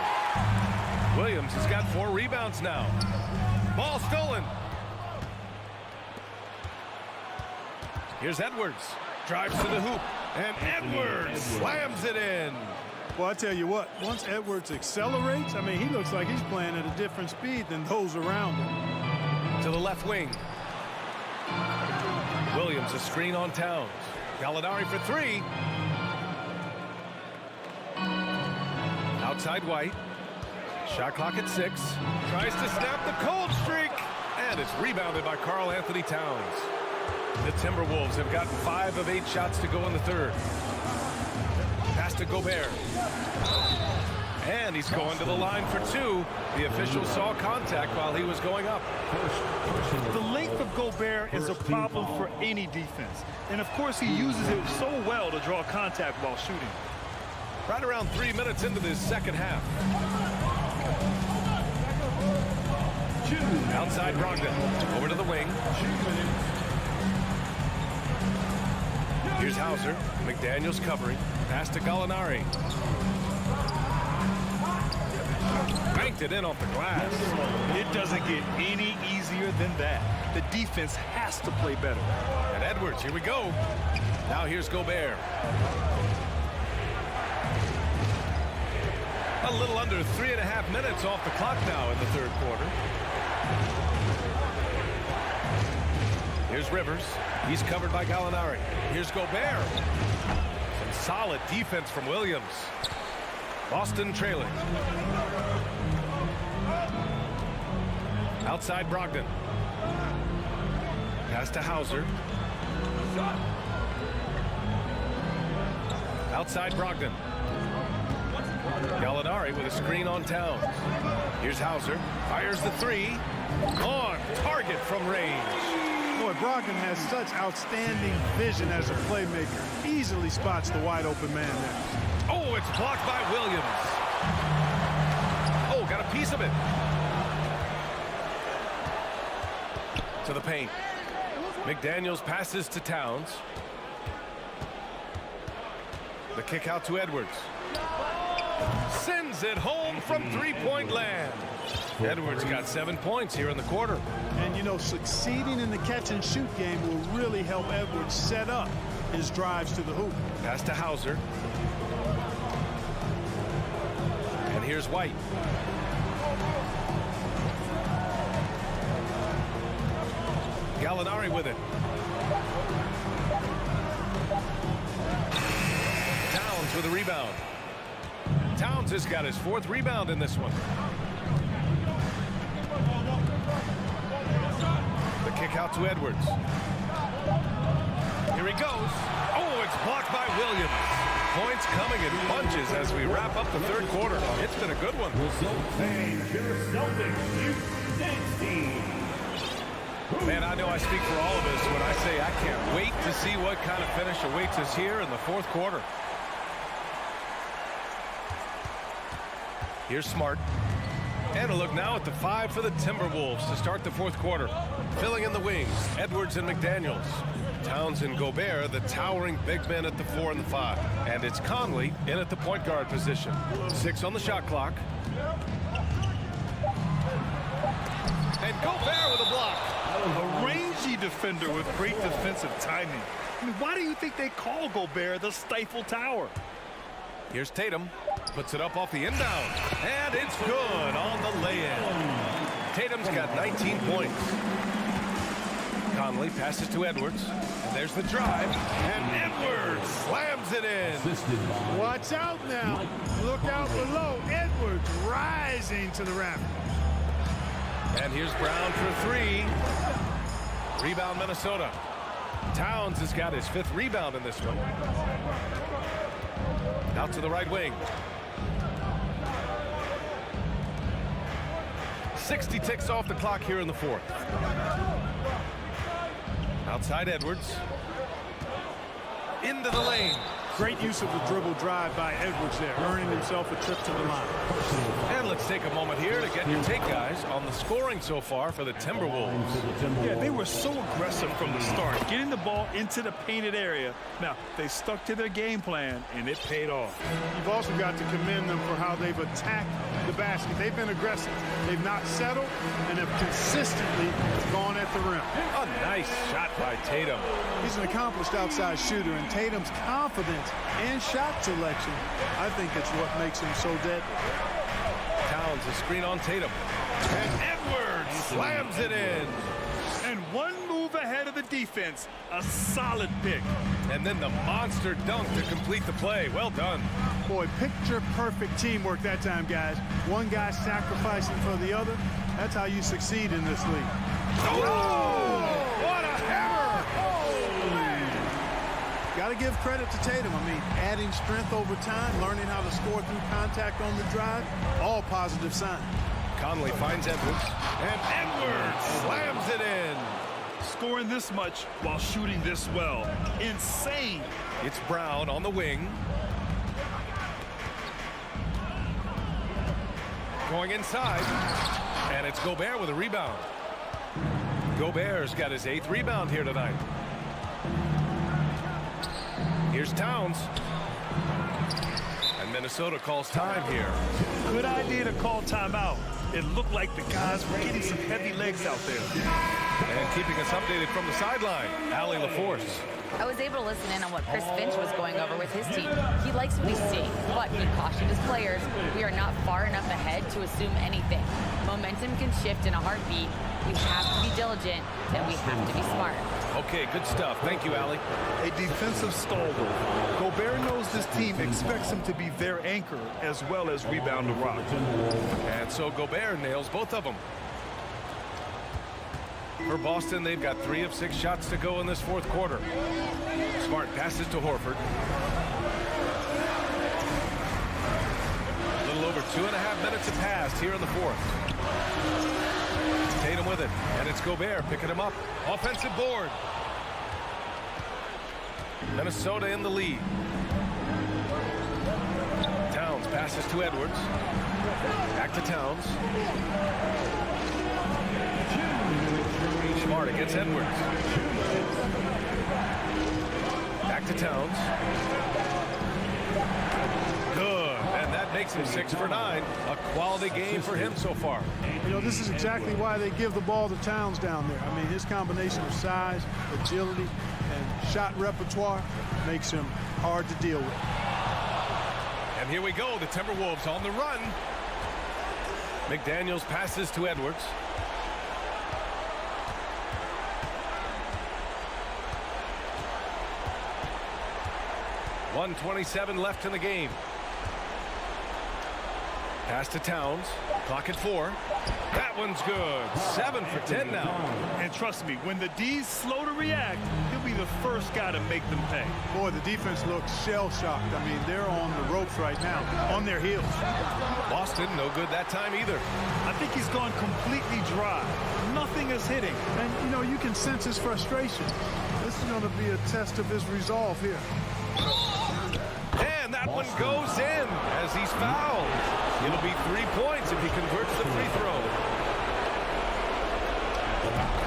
Williams has got 4 rebounds now. Ball stolen. Here's Edwards. Drives to the hoop. And Edwards slams it in. Well, I tell you what, once Edwards accelerates, I mean, he looks like he's playing at a different speed than those around him. To the left wing. Williams, a screen on Towns. Gallinari for 3. Outside White. Shot clock at 6. Tries to snap the cold streak. And it's rebounded by Karl Anthony Towns. The Timberwolves have gotten 5 of 8 shots to go in the third. Pass to Gobert. And he's going to the line for 2. The official saw contact while he was going up. The length of Gobert is a problem for any defense. And of course, he uses it so well to draw contact while shooting. Right around 3 minutes into this second half. Outside Brogdon. Over to the wing. Here's Hauser. McDaniels covering. Pass to Gallinari. Banked it in off the glass. It doesn't get any easier than that. The defense has to play better. And Edwards, here we go. Now here's Gobert. A little under 3.5 minutes off the clock now in the third quarter. Here's Rivers. He's covered by Gallinari. Here's Gobert. Some solid defense from Williams. Boston trailing. Outside Brogdon. Pass to Hauser. Outside Brogdon. Gallinari with a screen on Towns. Here's Hauser. Fires the 3. On target from range. Boy, Brogdon has such outstanding vision as a playmaker. Easily spots the wide open man there. Oh, it's blocked by Williams. Oh, got a piece of it. To the paint. McDaniels passes to Towns. The kick out to Edwards. Sends it home from three-point land. Edwards got 7 points here in the quarter. And, you know, succeeding in the catch-and-shoot game will really help Edwards set up his drives to the hoop. Pass to Hauser. And here's White. Gallinari with it. Towns with a rebound. Towns has got his 4th rebound in this one. The kick out to Edwards. Here he goes. Oh, it's blocked by Williams. Points coming in bunches as we wrap up the third quarter. It's been a good one. Man, I know I speak for all of us when I say I can't wait to see what kind of finish awaits us here in the fourth quarter. Here's Smart. And a look now at the 5 for the Timberwolves to start the fourth quarter. Filling in the wings, Edwards and McDaniels. Towns and Gobert, the towering big men at the 4 and the 5. And it's Conley in at the point guard position. 6 on the shot clock. And Gobert with a block. A rangy defender with great defensive timing. I mean, why do you think they call Gobert the Stifle Tower? Here's Tatum. Puts it up off the inbound. And it's good on the lay-in. Tatum's got 19 points. Conley passes to Edwards. And there's the drive. And Edwards slams it in. Watch out now. Look out below. Edwards rising to the rafters. And here's Brown for 3. Rebound, Minnesota. Towns has got his 5th rebound in this one. Out to the right wing. 60 ticks off the clock here in the 4th. Outside Edwards. Into the lane. Great use of the dribble drive by Edwards there, earning himself a trip to the line. And let's take a moment here to get your take, guys, on the scoring so far for the Timberwolves. Yeah, they were so aggressive from the start, getting the ball into the painted area. Now, they stuck to their game plan, and it paid off. You've also got to commend them for how they've attacked the basket. They've been aggressive. They've not settled and have consistently gone at the rim. A nice shot by Tatum. He's an accomplished outside shooter, and Tatum's confidence and shot selection, I think it's what makes him so deadly. Towns a screen on Tatum. And Edwards slams it in. And one move ahead of the defense. A solid pick. And then the monster dunk to complete the play. Well done. Boy, picture-perfect teamwork that time, guys. One guy sacrificing for the other. That's how you succeed in this league. Oh! What a hammer! Got to give credit to Tatum. I mean, adding strength over time, learning how to score through contact on the drive, all positive signs. Conley finds Edwards, and Edwards slams it in. Scoring this much while shooting this well. Insane. It's Brown on the wing. Going inside, and it's Gobert with a rebound. Gobert's got his 8th rebound here tonight. Here's Towns. And Minnesota calls time here. Good idea to call timeout. It looked like the guys were getting some heavy legs out there. And keeping us updated from the sideline, Allie LaForce. I was able to listen in on what Chris Finch was going over with his team. He likes what he's seeing, but he cautioned his players, we are not far enough ahead to assume anything. Momentum can shift in a heartbeat. We have to be diligent, and we have to be smart. Okay, good stuff. Thank you, Allie. A defensive stalwart. Gobert knows this team expects him to be their anchor as well as rebound the rock. And so Gobert nails both of them. For Boston, they've got 3 of 6 shots to go in this 4th quarter. Smart passes to Horford. A little over 2.5 minutes have passed here in the 4th. Tatum with it, and it's Gobert picking him up. Offensive board. Minnesota in the lead. Towns passes to Edwards. Back to Towns. Smart against Edwards. Back to Towns. Good. And that makes him 6 for 9. A quality game for him so far. You know, this is exactly why they give the ball to Towns down there. I mean, his combination of size, agility, and shot repertoire makes him hard to deal with. And here we go. The Timberwolves on the run. McDaniels passes to Edwards. .127 left in the game. Pass to Towns. Clock at 4. That one's good. 7 for 10 now. And trust me, when the D's slow to react, he'll be the first guy to make them pay. Boy, the defense looks shell-shocked. I mean, they're on the ropes right now, on their heels. Boston, no good that time either. I think he's gone completely dry. Nothing is hitting. And, you know, you can sense his frustration. This is going to be a test of his resolve here. And that one goes in as he's fouled. It'll be 3 points if he converts the free throw.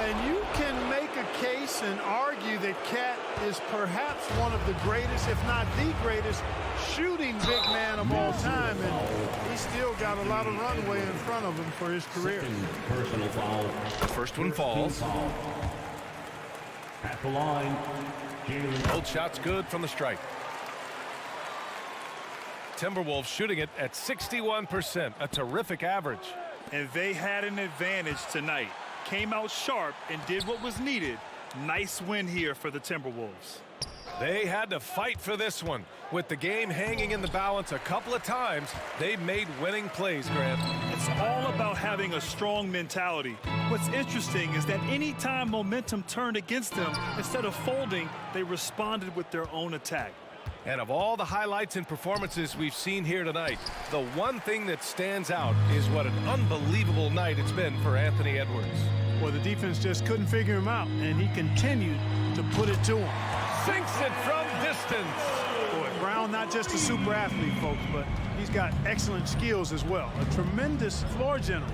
And you can make a case and argue that Cat is perhaps one of the greatest, if not the greatest, shooting big man of all time. And he's still got a lot of runway in front of him for his career. Personal foul. The first one falls. At the line, Both shots good from the stripe. Timberwolves shooting it at 61%, a terrific average. And they had an advantage tonight. Came out sharp and did what was needed. Nice win here for the Timberwolves. They had to fight for this one. With the game hanging in the balance a couple of times, they made winning plays, Grant. It's all about having a strong mentality. What's interesting is that anytime momentum turned against them, instead of folding, they responded with their own attack. And of all the highlights and performances we've seen here tonight, the one thing that stands out is what an unbelievable night it's been for Anthony Edwards. Well, the defense just couldn't figure him out, and he continued to put it to him. Sinks it from distance. Boy, Brown, not just a super athlete, folks, but he's got excellent skills as well. A tremendous floor general.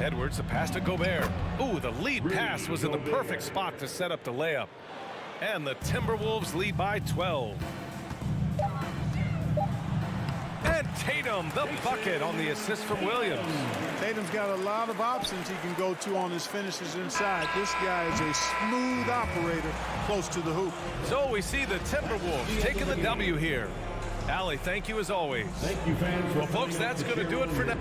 Edwards, the pass to Gobert. Ooh, the lead pass was in the perfect spot to set up the layup. And the Timberwolves lead by 12. And Tatum, the bucket on the assist from Williams. Tatum's got a lot of options he can go to on his finishes inside. This guy is a smooth operator close to the hoop. So we see the Timberwolves taking the W here. Allie, thank you as always. Thank you, fans. Well, folks, that's going to do it for now.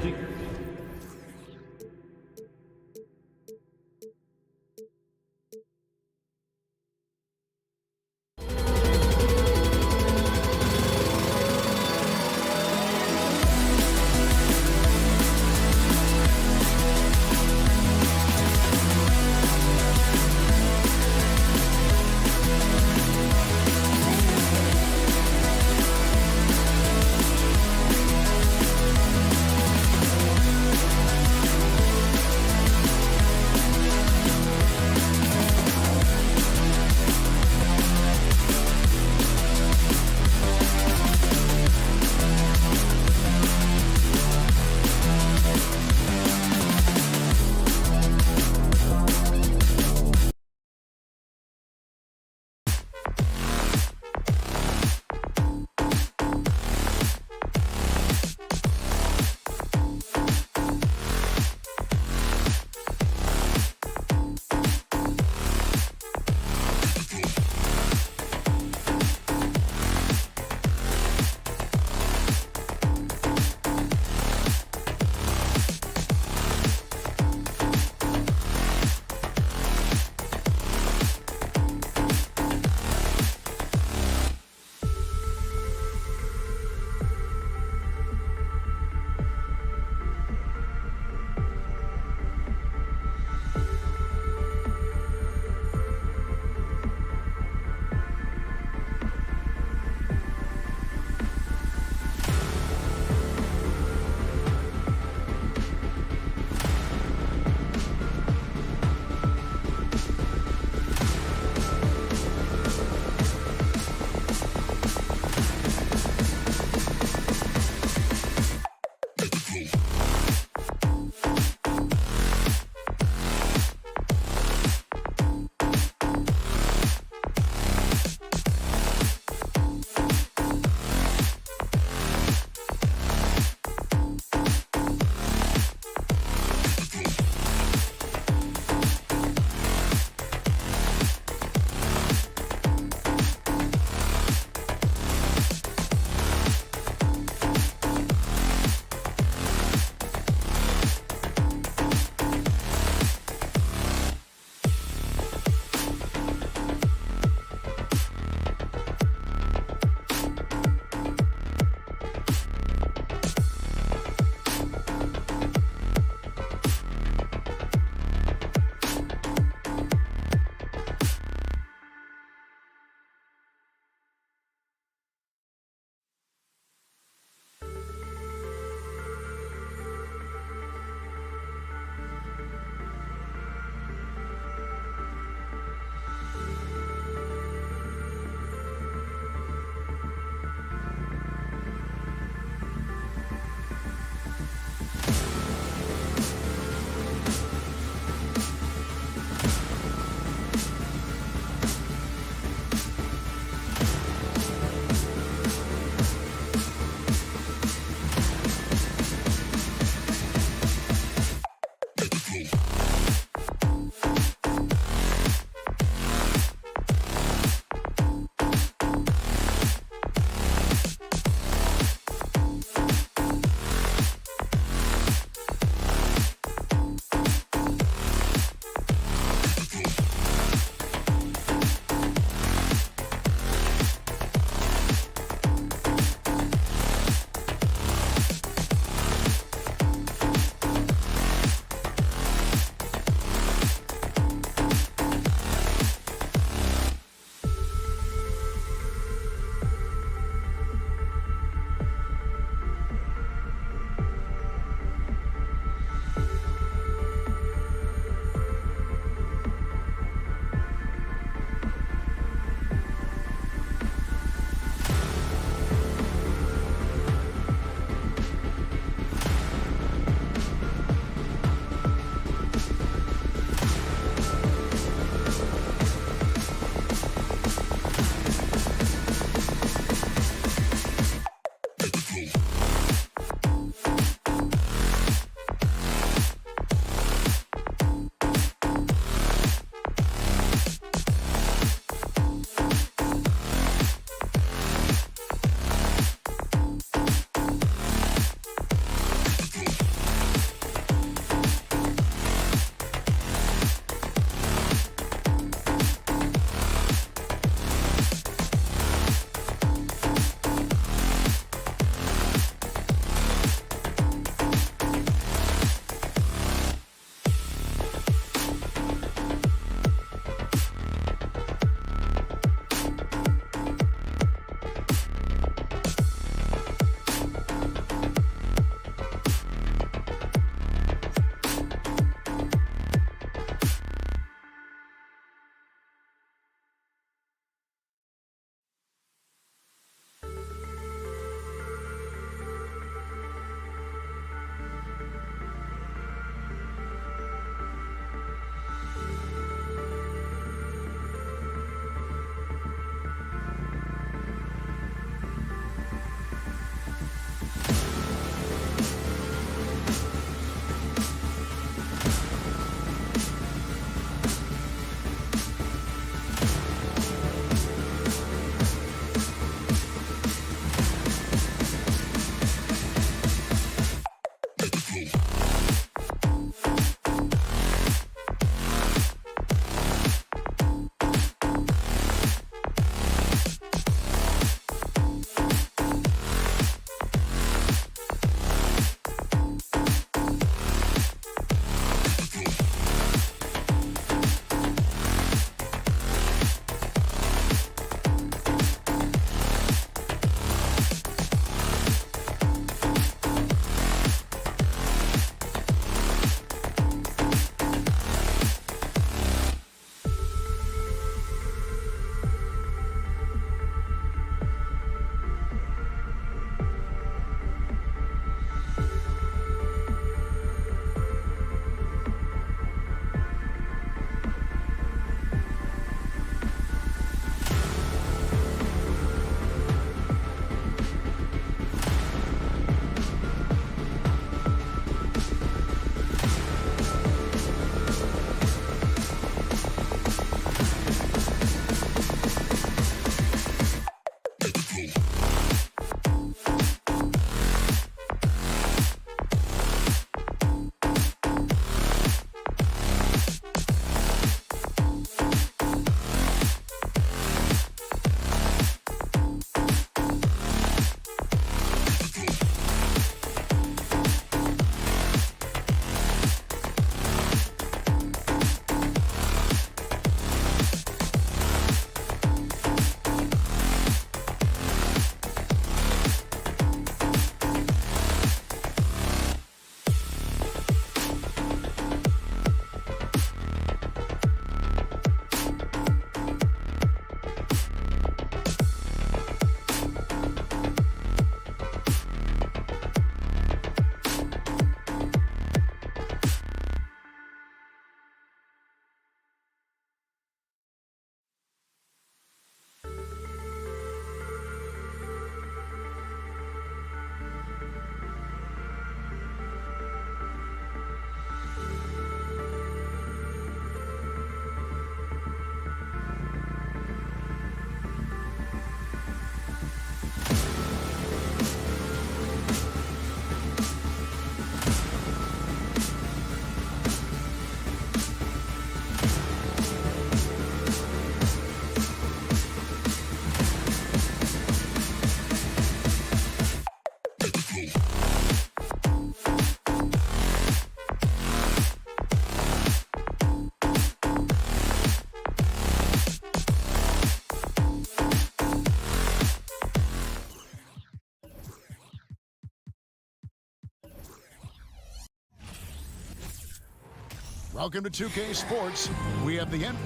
Welcome to 2K Sports. We have the end.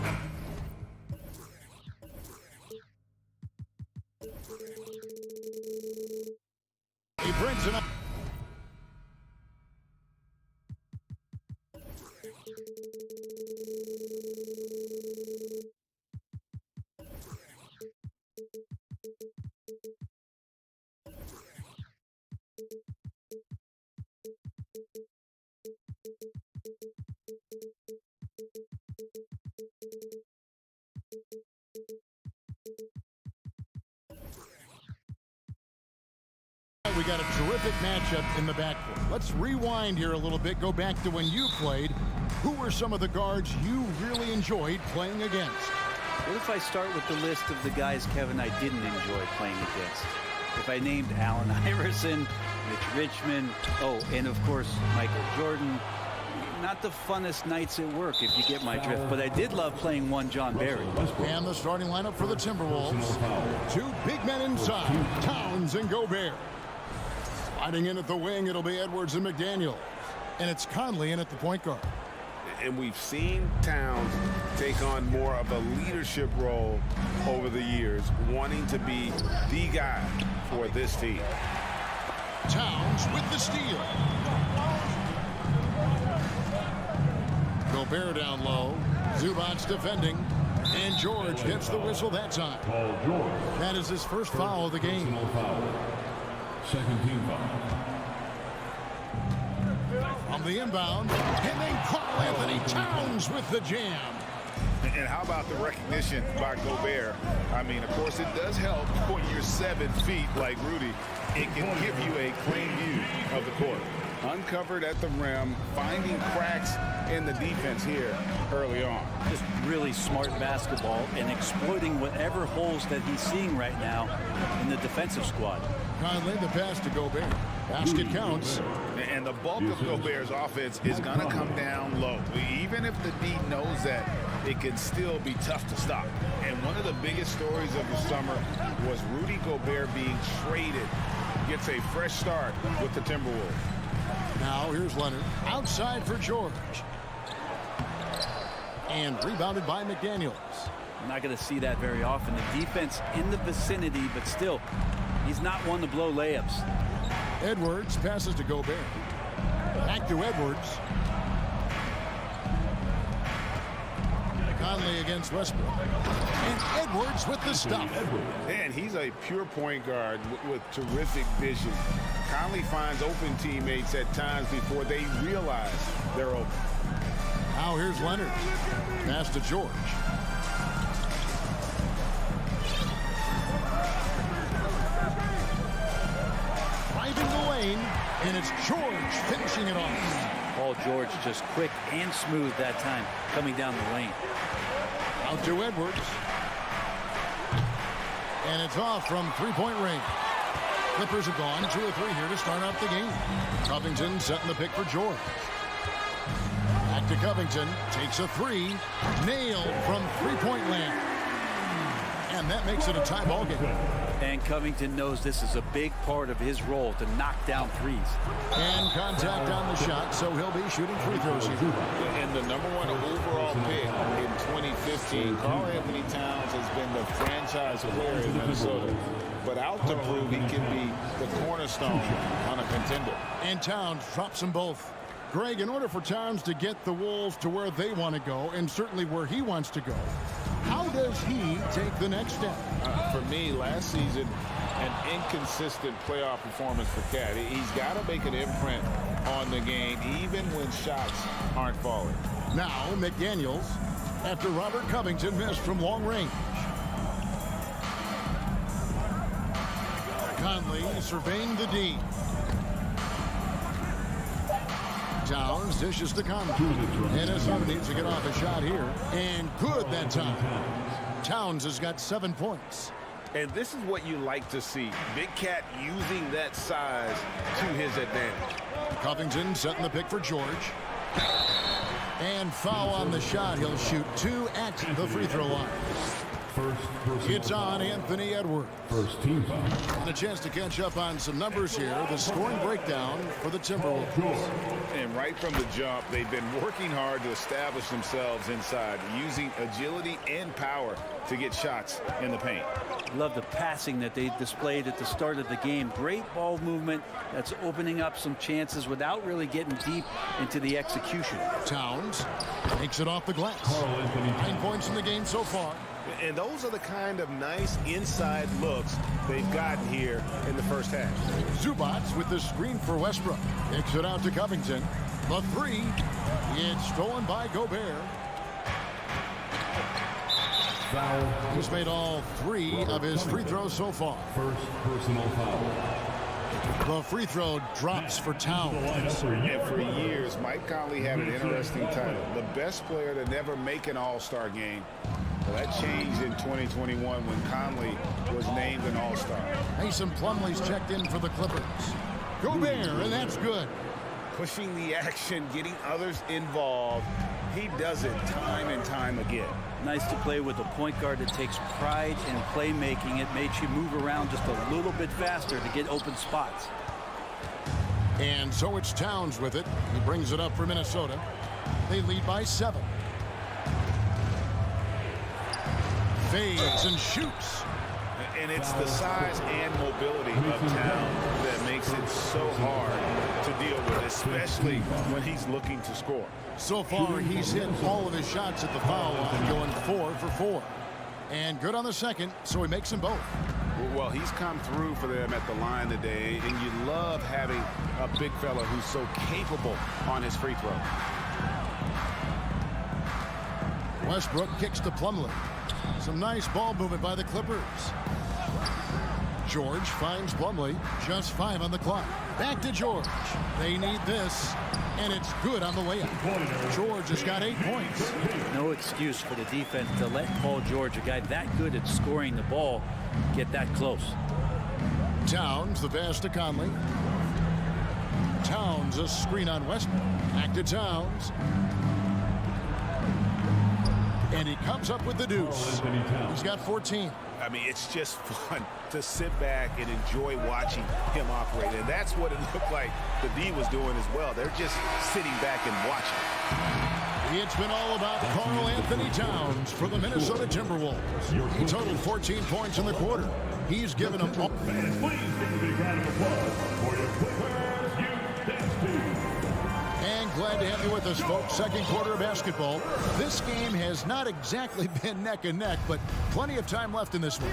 He brings it up. We got a terrific matchup in the backcourt. Let's rewind here a little bit. Go back to when you played. Who were some of the guards you really enjoyed playing against? What if I start with the list of the guys, Kevin, I didn't enjoy playing against? If I named Allen Iverson, Mitch Richmond, and of course, Michael Jordan. Not the funnest nights at work, if you get my drift, but I did love playing one John Barry. And the starting lineup for the Timberwolves. Two big men inside, Towns and Gobert. Sliding in at the wing, it'll be Edwards and McDaniel. And it's Conley in at the point guard. And we've seen Towns take on more of a leadership role over the years, wanting to be the guy for this team. Towns with the steal. Gobert down low. Zubac's defending. And George gets the whistle that time. That is his first foul of the game. Second team foul. On the inbound, and then Karl Anthony Towns with the jam. And how about the recognition by Gobert? I mean, of course, it does help when you're 7 feet like Rudy. It can give you a clean view of the court. Uncovered at the rim, finding cracks in the defense here early on. Just really smart basketball and exploiting whatever holes that he's seeing right now in the defensive squad. Conley, the pass to Gobert. Basket counts. And the bulk of Gobert's offense is going to come down low. Even if the D knows that, it can still be tough to stop. And one of the biggest stories of the summer was Rudy Gobert being traded. Gets a fresh start with the Timberwolves. Now here's Leonard. Outside for George. And rebounded by McDaniels. I'm not going to see that very often. The defense in the vicinity, but still, he's not one to blow layups. Edwards passes to Gobert. Back to Edwards. Conley against Westbrook. And Edwards with the stop. Man, he's a pure point guard with terrific vision. Conley finds open teammates at times before they realize they're open. Now here's Leonard. Pass to George. Driving the lane, and it's George finishing it off. Paul George just quick and smooth that time coming down the lane. Out to Edwards. And it's off from three-point range. Clippers have gone 2 of 3 here to start off the game. Covington setting the pick for George. Back to Covington. Takes a 3. Nailed from three-point land. And that makes it a tie ball game. And Covington knows this is a big part of his role to knock down threes. And contact on the shot, so he'll be shooting free throws here. And the #1 overall pick in 2015, Karl Anthony Towns has been the franchise player in Minnesota. But out to prove he can be the cornerstone on a contender. And Towns drops them both. Greg, in order for Towns to get the Wolves to where they want to go, and certainly where he wants to go, how does he take the next step? For me, last season, an inconsistent playoff performance for Cat. He's got to make an imprint on the game, even when shots aren't falling. Now, McDaniels, after Robert Covington missed from long range. Conley surveying the D. Towns dishes to Conley. Minnesota needs to get off a shot here. And good that time. Towns has got 7 points. And this is what you like to see. Big Cat using that size to his advantage. Covington setting the pick for George. And foul on the shot. He'll shoot 2 at the free throw line. It's on Anthony Edwards. First team foul. And a chance to catch up on some numbers here. The scoring breakdown for the Timberwolves. And right from the jump, they've been working hard to establish themselves inside, using agility and power to get shots in the paint. Love the passing that they displayed at the start of the game. Great ball movement that's opening up some chances without really getting deep into the execution. Towns takes it off the glass. 9 points in the game so far. And those are the kind of nice inside looks they've gotten here in the first half. Zubac with the screen for Westbrook. Kicks it out to Covington. The three. It's stolen by Gobert. Foul. He's made all 3 of his free throws so far. First personal foul. The free throw drops for Towns. And for years, Mike Conley had an interesting title. The best player to never make an all-star game. Well, that changed in 2021 when Conley was named an all-star. Mason Plumlee's checked in for the Clippers. Gobert, and that's good. Pushing the action, getting others involved. He does it time and time again. Nice to play with a point guard that takes pride in playmaking. It makes you move around just a little bit faster to get open spots. And so it's Towns with it. He brings it up for Minnesota. They lead by 7. Fades and shoots. And it's the size and mobility of Town that makes it so hard to deal with, especially when he's looking to score. So far, he's hit all of his shots at the foul line, going 4 for 4. And good on the second, so he makes them both. Well, he's come through for them at the line today, and you love having a big fella who's so capable on his free throw. Westbrook kicks to Plumlee. Some nice ball movement by the Clippers. George finds Plumlee. Just 5 on the clock. Back to George. They need this, and it's good on the way up. George has got 8 points. No excuse for the defense to let Paul George, a guy that good at scoring the ball, get that close. Towns, the pass to Conley. Towns, a screen on Westbrook. Back to Towns. And he comes up with the deuce. He's got 14. I mean, it's just fun to sit back and enjoy watching him operate. And that's what it looked like the D was doing as well. They're just sitting back and watching. It's been all about Karl Anthony Towns for the Minnesota Timberwolves. He totaled 14 points in the quarter. He's given them all. Fans, please give a big round of applause for your Clippers Youth Dance Team. And glad to have you with us, folks. Second quarter of basketball. This game has not exactly been neck and neck, but plenty of time left in this one.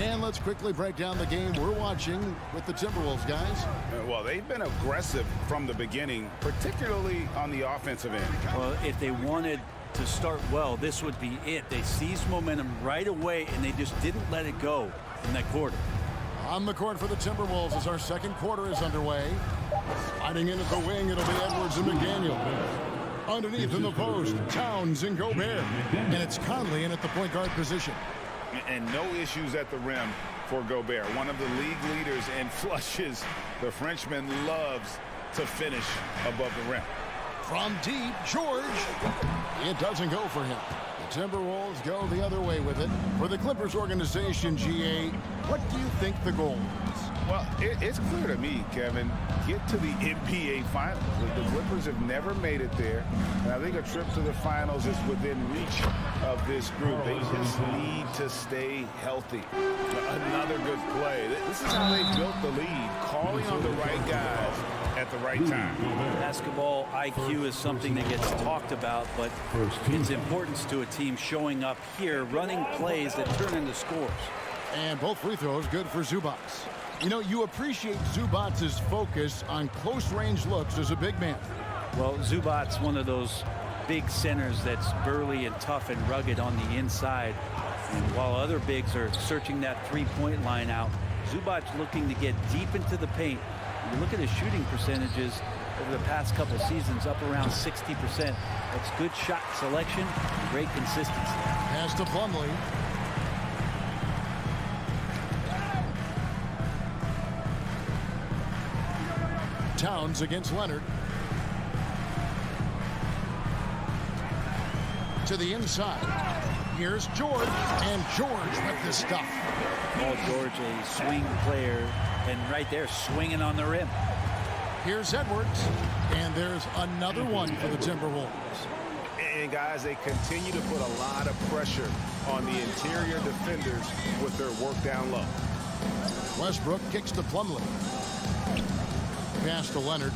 And let's quickly break down the game we're watching with the Timberwolves, guys. Well, they've been aggressive from the beginning, particularly on the offensive end. Well, if they wanted to start well, this would be it. They seized momentum right away, and they just didn't let it go in that quarter. On the court for the Timberwolves as our second quarter is underway. Sliding into the wing, it'll be Edwards and McDaniel. Underneath in the post, Towns and Gobert. And it's Conley in at the point guard position. And no issues at the rim for Gobert. One of the league leaders in flushes. The Frenchman loves to finish above the rim. From deep, George. It doesn't go for him. The Timberwolves go the other way with it. For the Clippers organization, GA, what do you think the goal is? Well, it's clear to me, Kevin, get to the NBA Finals. The Clippers have never made it there, and I think a trip to the Finals is within reach of this group. They just need to stay healthy. Another good play. This is how they built the lead, calling on the right guys at the right time. Basketball IQ is something that gets talked about, but its importance to a team showing up here, running plays that turn into scores. And both free throws good for Zubac. You know, you appreciate Zubac's focus on close-range looks as a big man. Well, Zubac's one of those big centers that's burly and tough and rugged on the inside. And while other bigs are searching that three-point line out, Zubac's looking to get deep into the paint. You look at his shooting percentages over the past couple seasons, up around 60%. That's good shot selection, great consistency. Pass to Plumlee. Towns against Leonard. To the inside. Here's George, and George with the stuff. Paul George, a swing player, and right there, swinging on the rim. Here's Edwards, and there's another one for the Timberwolves. And guys, they continue to put a lot of pressure on the interior defenders with their work down low. Westbrook kicks to Plumlee. Pass to Leonard.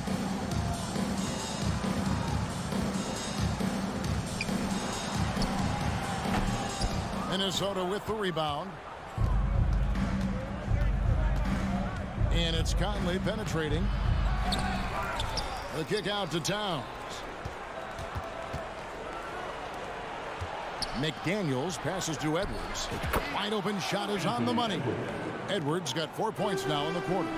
Minnesota with the rebound. And it's Conley penetrating. The kick out to Towns. McDaniels passes to Edwards. Wide open shot is on the money. Edwards got 4 points now in the quarter.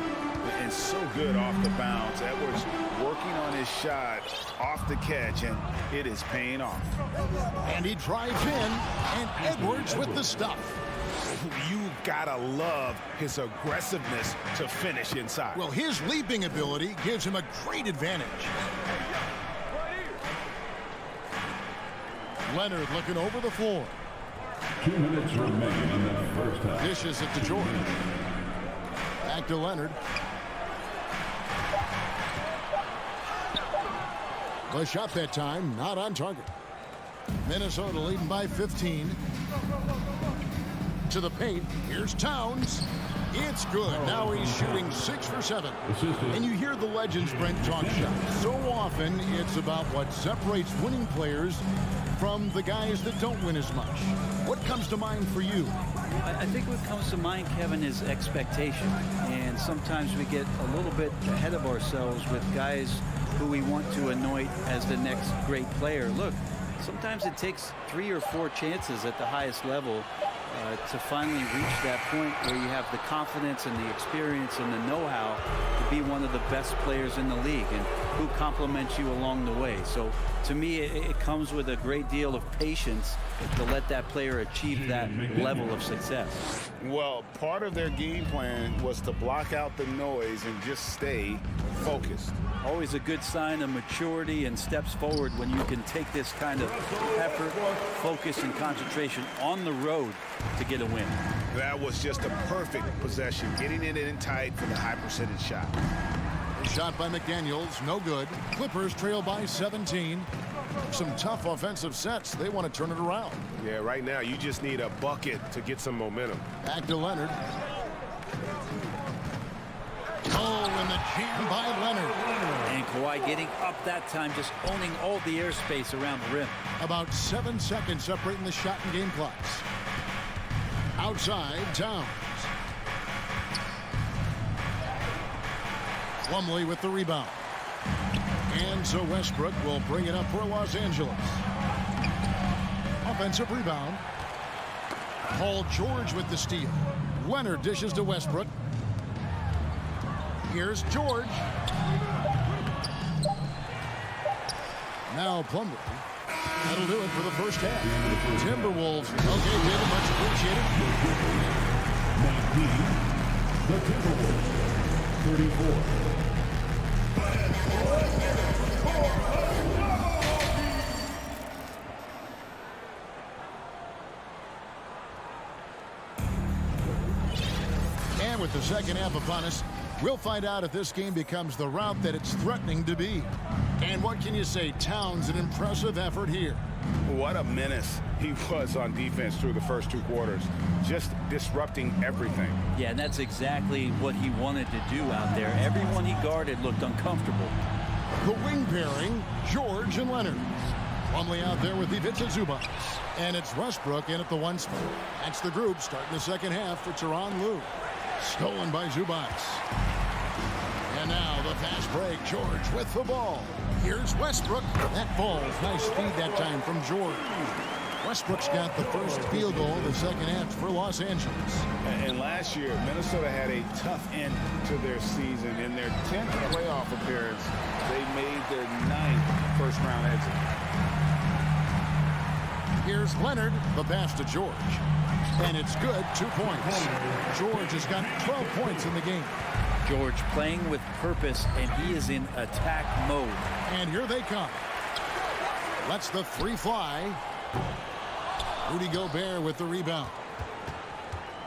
And so good off the bounce. Edwards working on his shot off the catch, and it is paying off. And he drives in, and Edwards with the stuff. You gotta love his aggressiveness to finish inside. Well, his leaping ability gives him a great advantage. Leonard looking over the floor. 2 minutes remain in the first half. Dishes it to George. Back to Leonard. The shot that time, not on target. Minnesota leading by 15. To the paint, here's Towns. It's good. Now he's shooting 6 for 7. And you hear the legends, Brent, talk shots. So often, it's about what separates winning players from the guys that don't win as much. What comes to mind for you? I think what comes to mind, Kevin, is expectation. And sometimes we get a little bit ahead of ourselves with guys who we want to anoint as the next great player. Look, sometimes it takes 3 or 4 chances at the highest level to finally reach that point where you have the confidence and the experience and the know-how to be one of the best players in the league, and who compliments you along the way. So to me, it comes with a great deal of patience to let that player achieve that level of success. Well, part of their game plan was to block out the noise and just stay focused. Always a good sign of maturity and steps forward when you can take this kind of effort, focus, and concentration on the road to get a win. That was just a perfect possession, getting it in tight for the high percentage shot. Shot by McDaniels, no good. Clippers trail by 17. Some tough offensive sets. They want to turn it around. Yeah, right now you just need a bucket to get some momentum. Back to Leonard. Oh, and the jam by Leonard. And Kawhi getting up that time, just owning all the airspace around the rim. About 7 seconds separating the shot and game clocks. Outside, Towns. Plumlee with the rebound. And so Westbrook will bring it up for Los Angeles. Offensive rebound. Paul George with the steal. Leonard dishes to Westbrook. Here's George. Now Plumlee. That'll do it for the first half. Timberwolves. Okay, David, much appreciated. The Timberwolves, 34. And with the second half upon us, we'll find out if this game becomes the route that it's threatening to be. And what can you say? Towns, an impressive effort here. What a menace he was on defense through the first 2 quarters, just disrupting everything. Yeah, and that's exactly what he wanted to do out there. Everyone he guarded looked uncomfortable. The wing pairing, George and Leonard. Plumlee out there with Ivica Zubac. And it's Westbrook in at the 1 spot. That's the group starting the second half for Tyronn Lue. Stolen by Zubac. And now the fast break. George with the ball. Here's Westbrook. That falls. Nice feed that time from George. Westbrook's got the first field goal of the second half for Los Angeles. And last year, Minnesota had a tough end to their season. In their 10th playoff appearance, they made their 9th first-round exit. Here's Leonard. The pass to George. And it's good. 2 points. George has got 12 points in the game. George playing with purpose, and he is in attack mode. And here they come. Lets the 3 fly. Rudy Gobert with the rebound.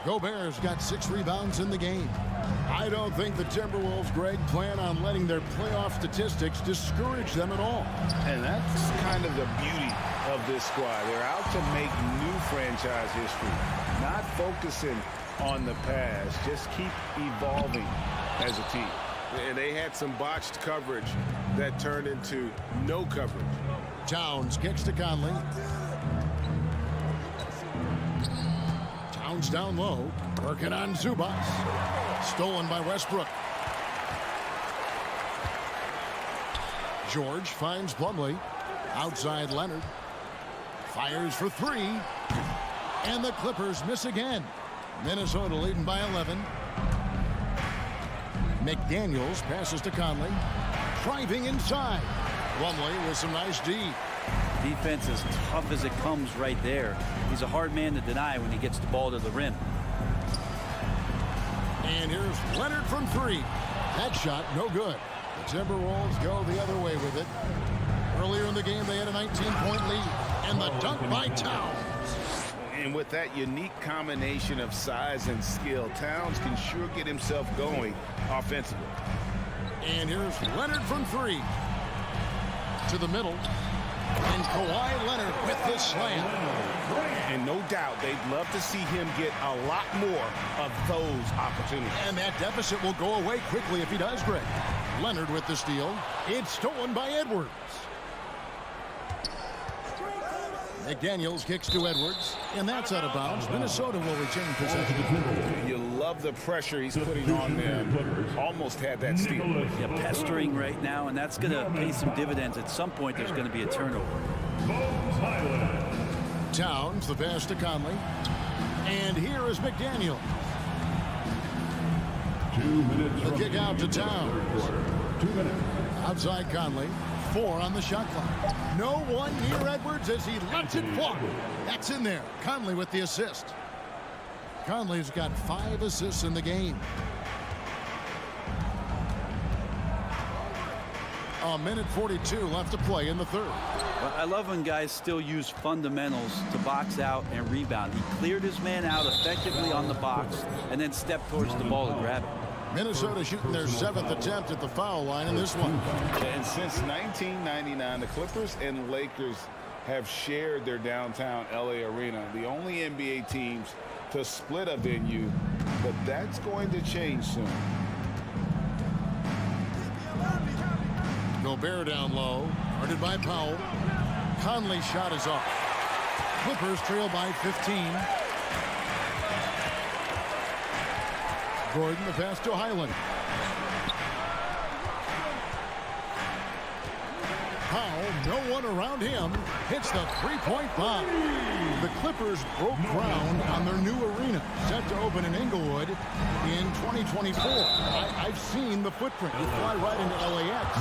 Gobert's got 6 rebounds in the game. I don't think the Timberwolves, Greg, plan on letting their playoff statistics discourage them at all. And that's kind of the beauty of this squad. They're out to make new franchise history, not focusing on the past. Just keep evolving as a team. And they had some botched coverage that turned into no coverage. Towns kicks to Conley. Towns down low, working on Zubats. Stolen by Westbrook. George finds Plumlee. Outside Leonard. Fires for 3. And the Clippers miss again. Minnesota leading by 11. McDaniels passes to Conley. Driving inside. Plumlee with some nice D. Defense as tough as it comes right there. He's a hard man to deny when he gets the ball to the rim. And here's Leonard from 3. That shot, no good. The Timberwolves go the other way with it. Earlier in the game, they had a 19-point lead. And the dunk by Towns. And with that unique combination of size and skill, Towns can sure get himself going offensively. And here's Leonard from 3. To the middle. And Kawhi Leonard with the slam. And no doubt they'd love to see him get a lot more of those opportunities. And that deficit will go away quickly if he does, Greg. Leonard with the steal. It's stolen by Edwards. McDaniels kicks to Edwards, and that's out of bounds. Minnesota will retain possession. You love the pressure he's putting on them. Almost had that steal. Yeah, pestering right now, and that's going to pay some dividends. At some point, there's going to be a turnover. Towns, the pass to Conley. And here is McDaniel. 2 minutes. The kick out to Towns. 2 minutes. Outside Conley. 4 on the shot clock. No one near Edwards as he lets it fly. That's in there. Conley with the assist. Conley's got 5 assists in the game. A minute 42 left to play in the third. Well, I love when guys still use fundamentals to box out and rebound. He cleared his man out effectively on the box and then stepped towards the ball to grab it. Minnesota shooting their 7th attempt at the foul line in this one. And since 1999, the Clippers and Lakers have shared their downtown LA arena. The only NBA teams to split a venue, but that's going to change soon. Gobert down low, guarded by Powell. Conley's shot is off. Clippers trail by 15. Gordon, the pass to Highland. Powell, no one around him, hits the 3-point bomb. The Clippers broke ground on their new arena, set to open in Inglewood in 2024. I've seen the footprint. You fly right into LAX,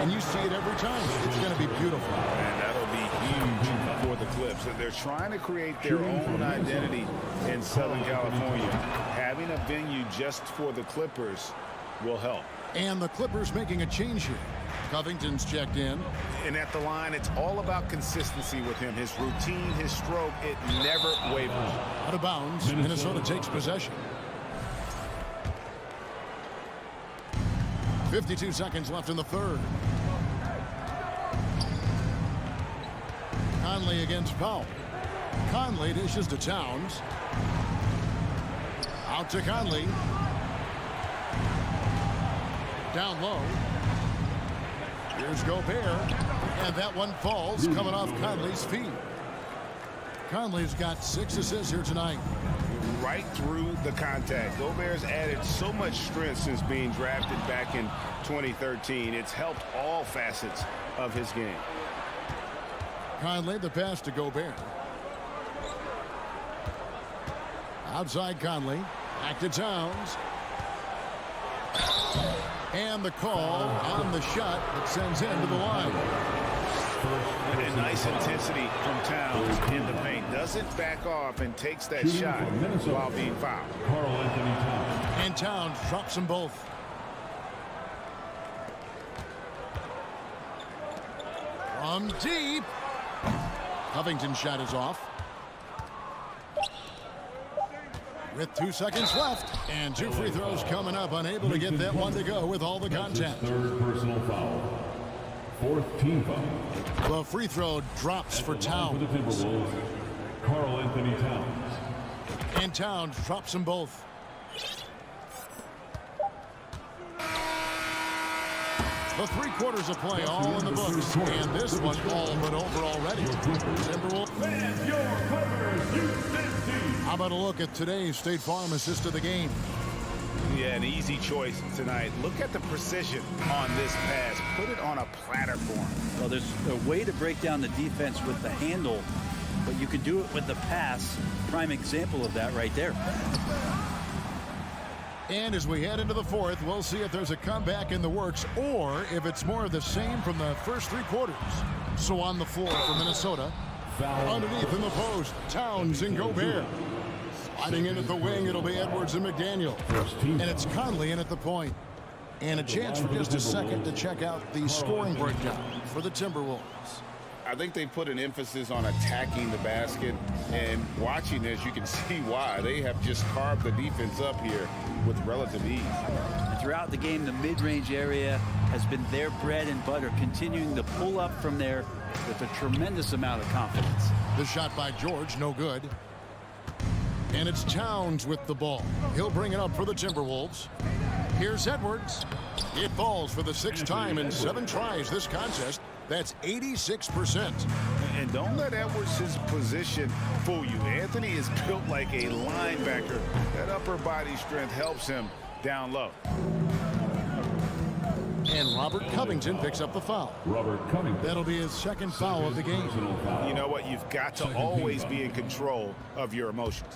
and you see it every time. It's going to be beautiful. And that'll be huge for the Clips. They're trying to create their own identity in Southern California. Having a venue just for the Clippers will help. And the Clippers making a change here. Covington's checked in. And at the line, it's all about consistency with him. His routine, his stroke, it never wavers. Out of bounds, Minnesota takes possession. 52 seconds left in the third. Conley against Powell. Conley dishes to Towns. Out to Conley. Down low. Here's Gobert. And that one falls, coming off Conley's feet. Conley's got 6 assists here tonight. Right through the contact. Gobert's added so much strength since being drafted back in 2013. It's helped all facets of his game. Conley, the pass to Gobert. Outside Conley. Back to Towns. And the call on the shot that sends him to the line. And nice intensity from Towns in the paint. Doesn't back off and takes that shot while being fouled. And Towns drops them both. From deep. Covington's shot is off. with 2 seconds left. And 2 free throws coming up. Unable to get that one to go with all the contact. Third personal foul. 4th team foul. The free throw drops for For the Towns. Timberwolves, Karl Anthony Towns. And Towns drops them both. The 3 quarters of play all in the books. And this one all but over already. Timberwolves. And your Clippers, Houston team. How about a look at today's State Farm assist of the game? Yeah, an easy choice tonight. Look at the precision on this pass. Put it on a platter for him. Well, there's a way to break down the defense with the handle, but you can do it with the pass. Prime example of that right there. And as we head into the 4th, we'll see if there's a comeback in the works or if it's more of the same from the first 3 quarters. So on the floor for Minnesota, underneath in the post, Towns and Gobert. Sliding in at the wing, it'll be Edwards and McDaniel. And it's Conley in at the point. And a chance for just a second to check out the scoring breakdown for the Timberwolves. I think they put an emphasis on attacking the basket, and watching this, you can see why. They have just carved the defense up here with relative ease. And throughout the game, the mid-range area has been their bread and butter, continuing to pull up from there with a tremendous amount of confidence. The shot by George, no good. And it's Towns with the ball. He'll bring it up for the Timberwolves. Here's Edwards. It falls for the 6th time in 7 tries this contest. That's 86%. And don't let Edwards' position fool you. Anthony is built like a linebacker. That upper body strength helps him down low. And Robert Covington picks up the foul. Robert Covington. That'll be his 2nd foul of the game. You know what? You've got to always be in control of your emotions.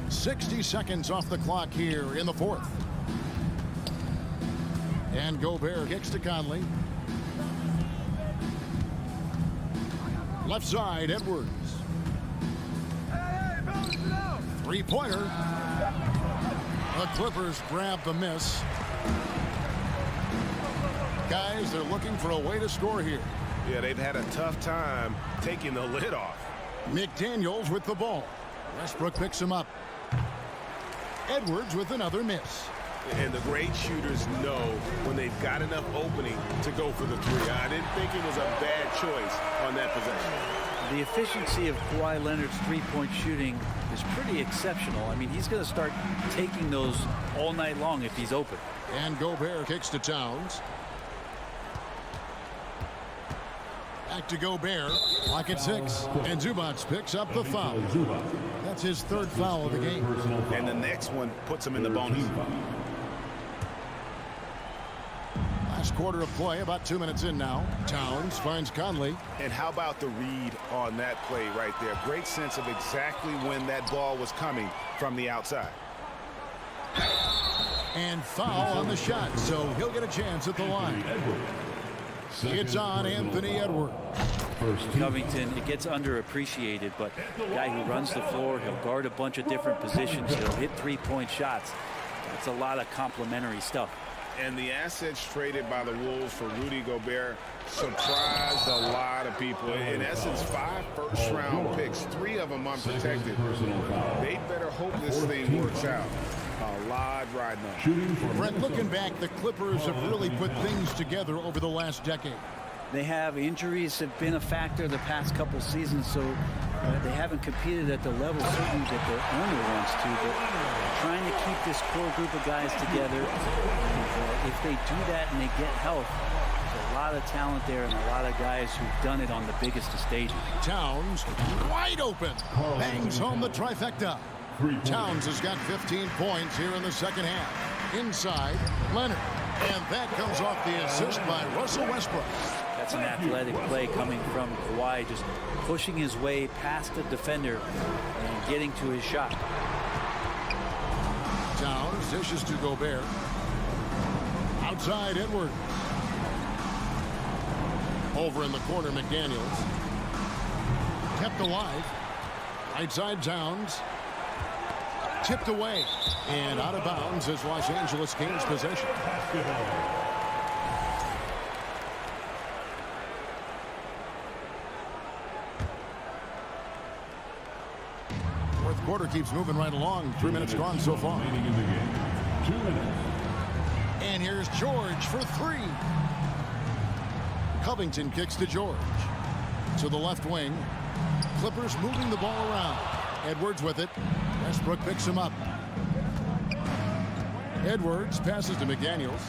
60 seconds off the clock here in the 4th. And Gobert kicks to Conley. Left side, Edwards. 3-pointer. The Clippers grab the miss. Guys, they're looking for a way to score here. Yeah, they've had a tough time taking the lid off. McDaniels with the ball. Westbrook picks him up. Edwards with another miss. And the great shooters know when they've got enough opening to go for the 3. I didn't think it was a bad choice on that possession. The efficiency of Kawhi Leonard's 3-point shooting is pretty exceptional. I mean, he's going to start taking those all night long if he's open. And Gobert kicks to Towns. Back to Gobert. Clock at 6. And Zubac picks up the foul. That's his 3rd foul of the game. And the next one puts him in the bonus. Last quarter of play, about 2 minutes in now. Towns finds Conley. And how about the read on that play right there? Great sense of exactly when that ball was coming from the outside. And foul on the shot, so he'll get a chance at the line. It's on Anthony Edwards. Covington, it gets underappreciated, but a guy who runs the floor, he'll guard a bunch of different positions, he'll hit 3-point shots. That's a lot of complimentary stuff. And the assets traded by the Wolves for Rudy Gobert surprised a lot of people. In essence, 5 first-round picks, 3 of them unprotected. They better hope this thing works out. A lot riding on. Brett, looking back, the Clippers have really put things together over the last decade. They have injuries have been a factor the past couple seasons, so they haven't competed at the level certainly that the owner wants to, but trying to keep this core group of guys together. If they do that and they get health, there's a lot of talent there and a lot of guys who've done it on the biggest of stages. Towns wide open, bangs home the trifecta. Towns has got 15 points here in the 2nd half. Inside, Leonard. And that comes off the assist by Russell Westbrook. That's an athletic play coming from Kawhi, just pushing his way past the defender and getting to his shot. Towns dishes to Gobert. Outside, Edwards. Over in the corner, McDaniels. Kept alive. Right side, Towns. Tipped away. And out of bounds as Los Angeles gains possession. quarter keeps moving right along. 3 minutes gone so far. 2 minutes. And here's George for three. Covington kicks to George. To the left wing. Clippers moving the ball around. Edwards with it. Westbrook picks him up. Edwards passes to McDaniels.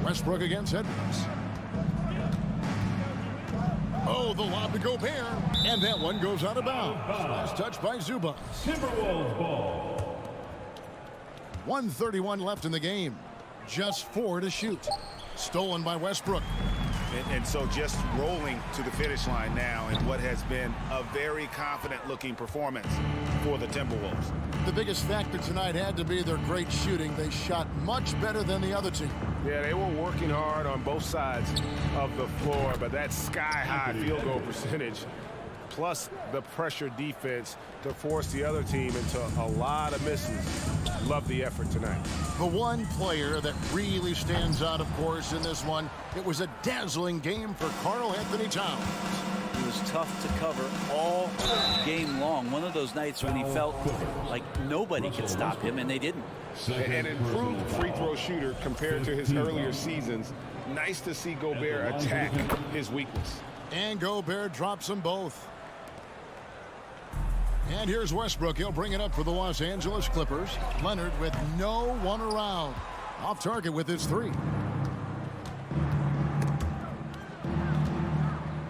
Westbrook against Edwards. Oh, the lob to Gobert. And that one goes out of bounds. Last touch by Zubac. Timberwolves ball. 1:31 left in the game. Just 4 to shoot. Stolen by Westbrook. And so just rolling to the finish line now in what has been a very confident-looking performance for the Timberwolves. The biggest factor tonight had to be their great shooting. They shot much better than the other team. Yeah, they were working hard on both sides of the floor, but that sky-high field goal percentage plus the pressure defense to force the other team into a lot of misses. Love the effort tonight. The one player that really stands out, of course, in this one, it was a dazzling game for Karl Anthony Towns. It was tough to cover all game long. One of those nights when he felt like nobody could stop him, and they didn't. An improved free throw shooter compared to his earlier seasons. Nice to see Gobert attack his weakness. And Gobert drops them both. And here's Westbrook. He'll bring it up for the Los Angeles Clippers. Leonard with no one around. Off target with his three.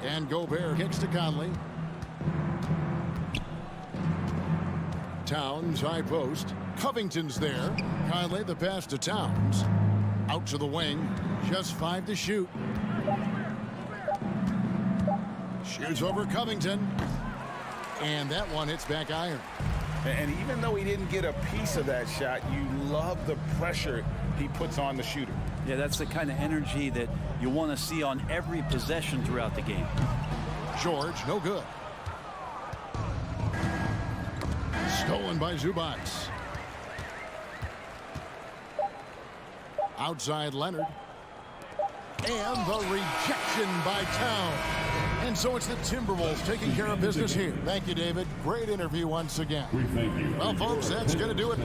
And Gobert kicks to Conley. Towns high post. Covington's there. Conley the pass to Towns. Out to the wing. Just 5 to shoot. Shoots over Covington. And that one hits back iron. And even though he didn't get a piece of that shot, you love the pressure he puts on the shooter. Yeah, that's the kind of energy that you want to see on every possession throughout the game. George, no good. Stolen by Zubac. Outside Leonard. And the rejection by Town. And so it's the Timberwolves taking care of business here. Thank you, David. Great interview once again. We thank you. Well, folks, that's going to do it.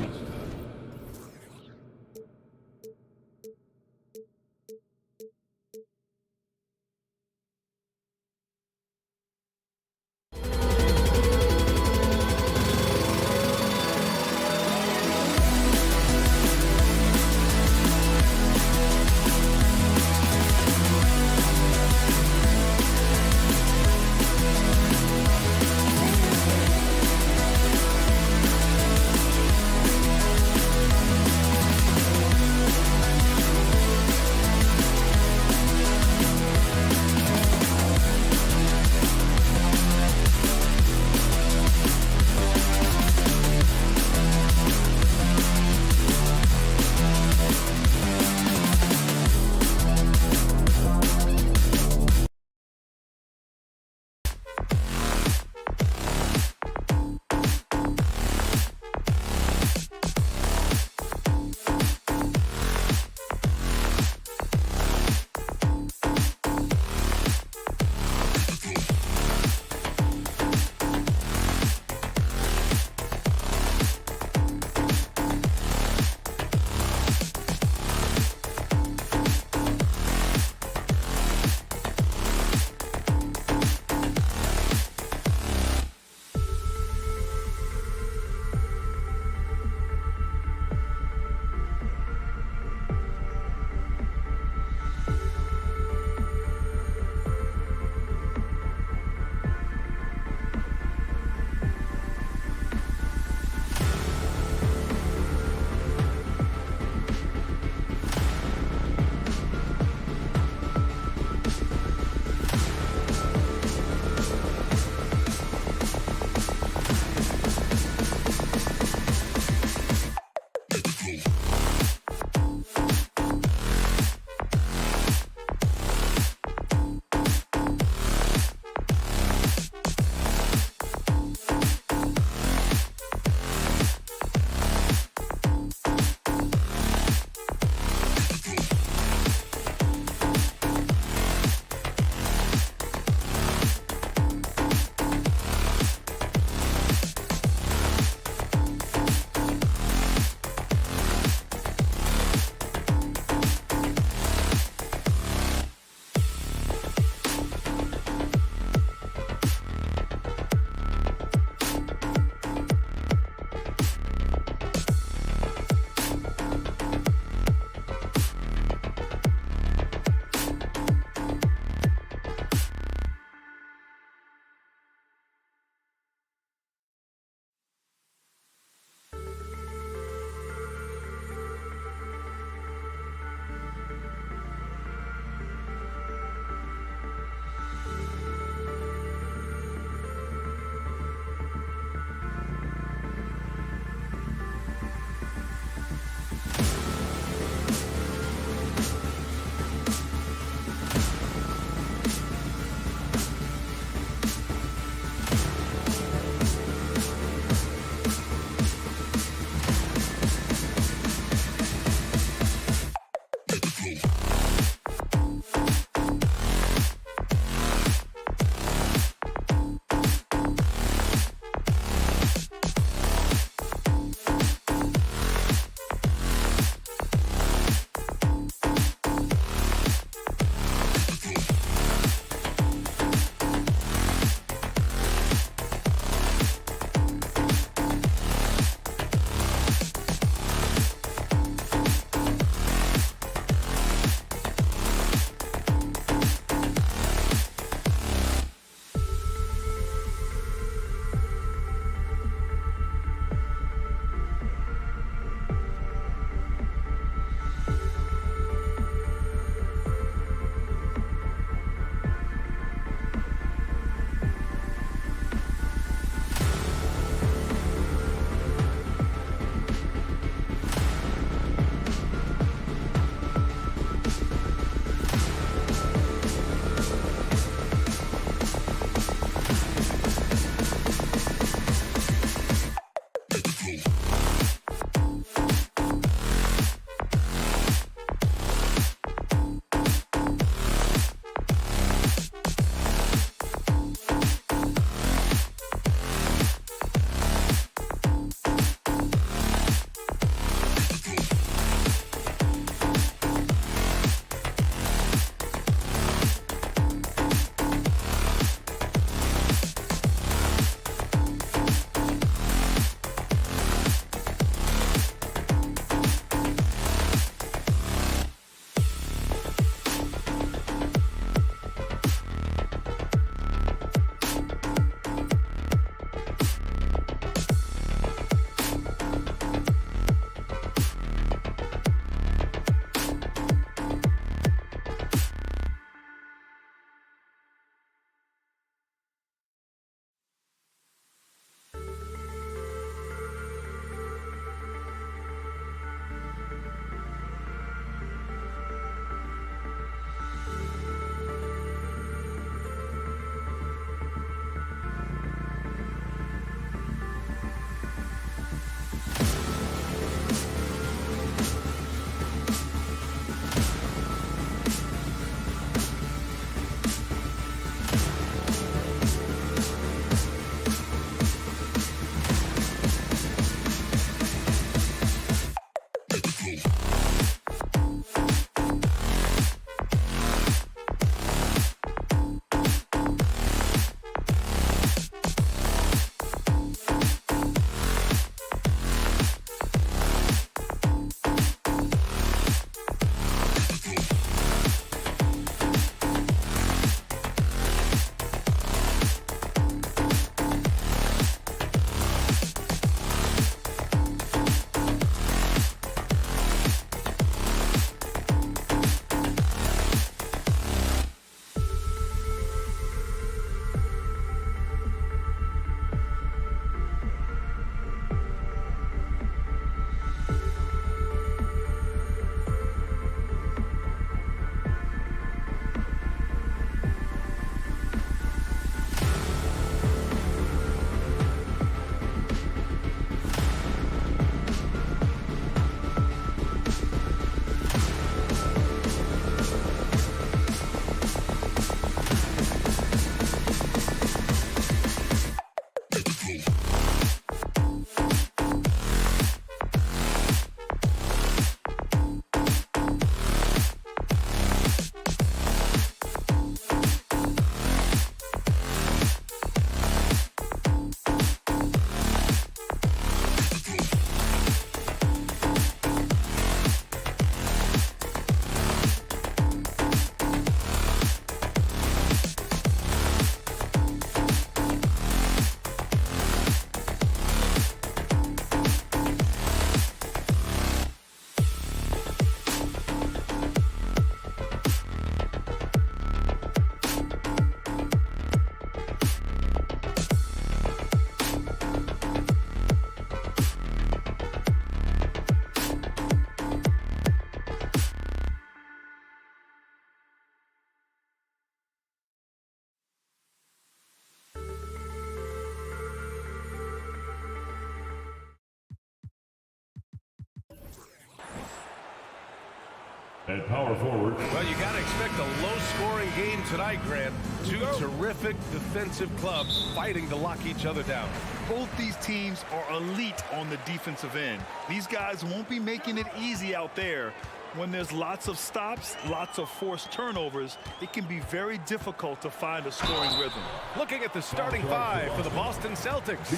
At power forward. Well, you got to expect a low-scoring game tonight, Grant. Two terrific defensive clubs fighting to lock each other down. Both these teams are elite on the defensive end. These guys won't be making it easy out there. When there's lots of stops, lots of forced turnovers, it can be very difficult to find a scoring rhythm. Looking at the starting five for the Boston Celtics.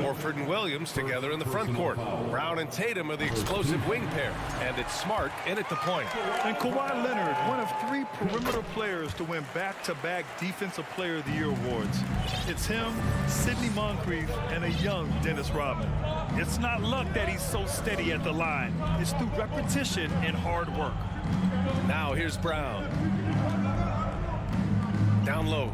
Horford and Williams together in the front court. Brown and Tatum are the explosive wing pair. And it's Smart in at the point. And Kawhi Leonard, one of 3 perimeter players to win back-to-back Defensive Player of the Year awards. It's him, Sidney Moncrief, and a young Dennis Rodman. It's not luck that he's so steady at the line. It's through repetition and hard work. Now here's Brown. Down low.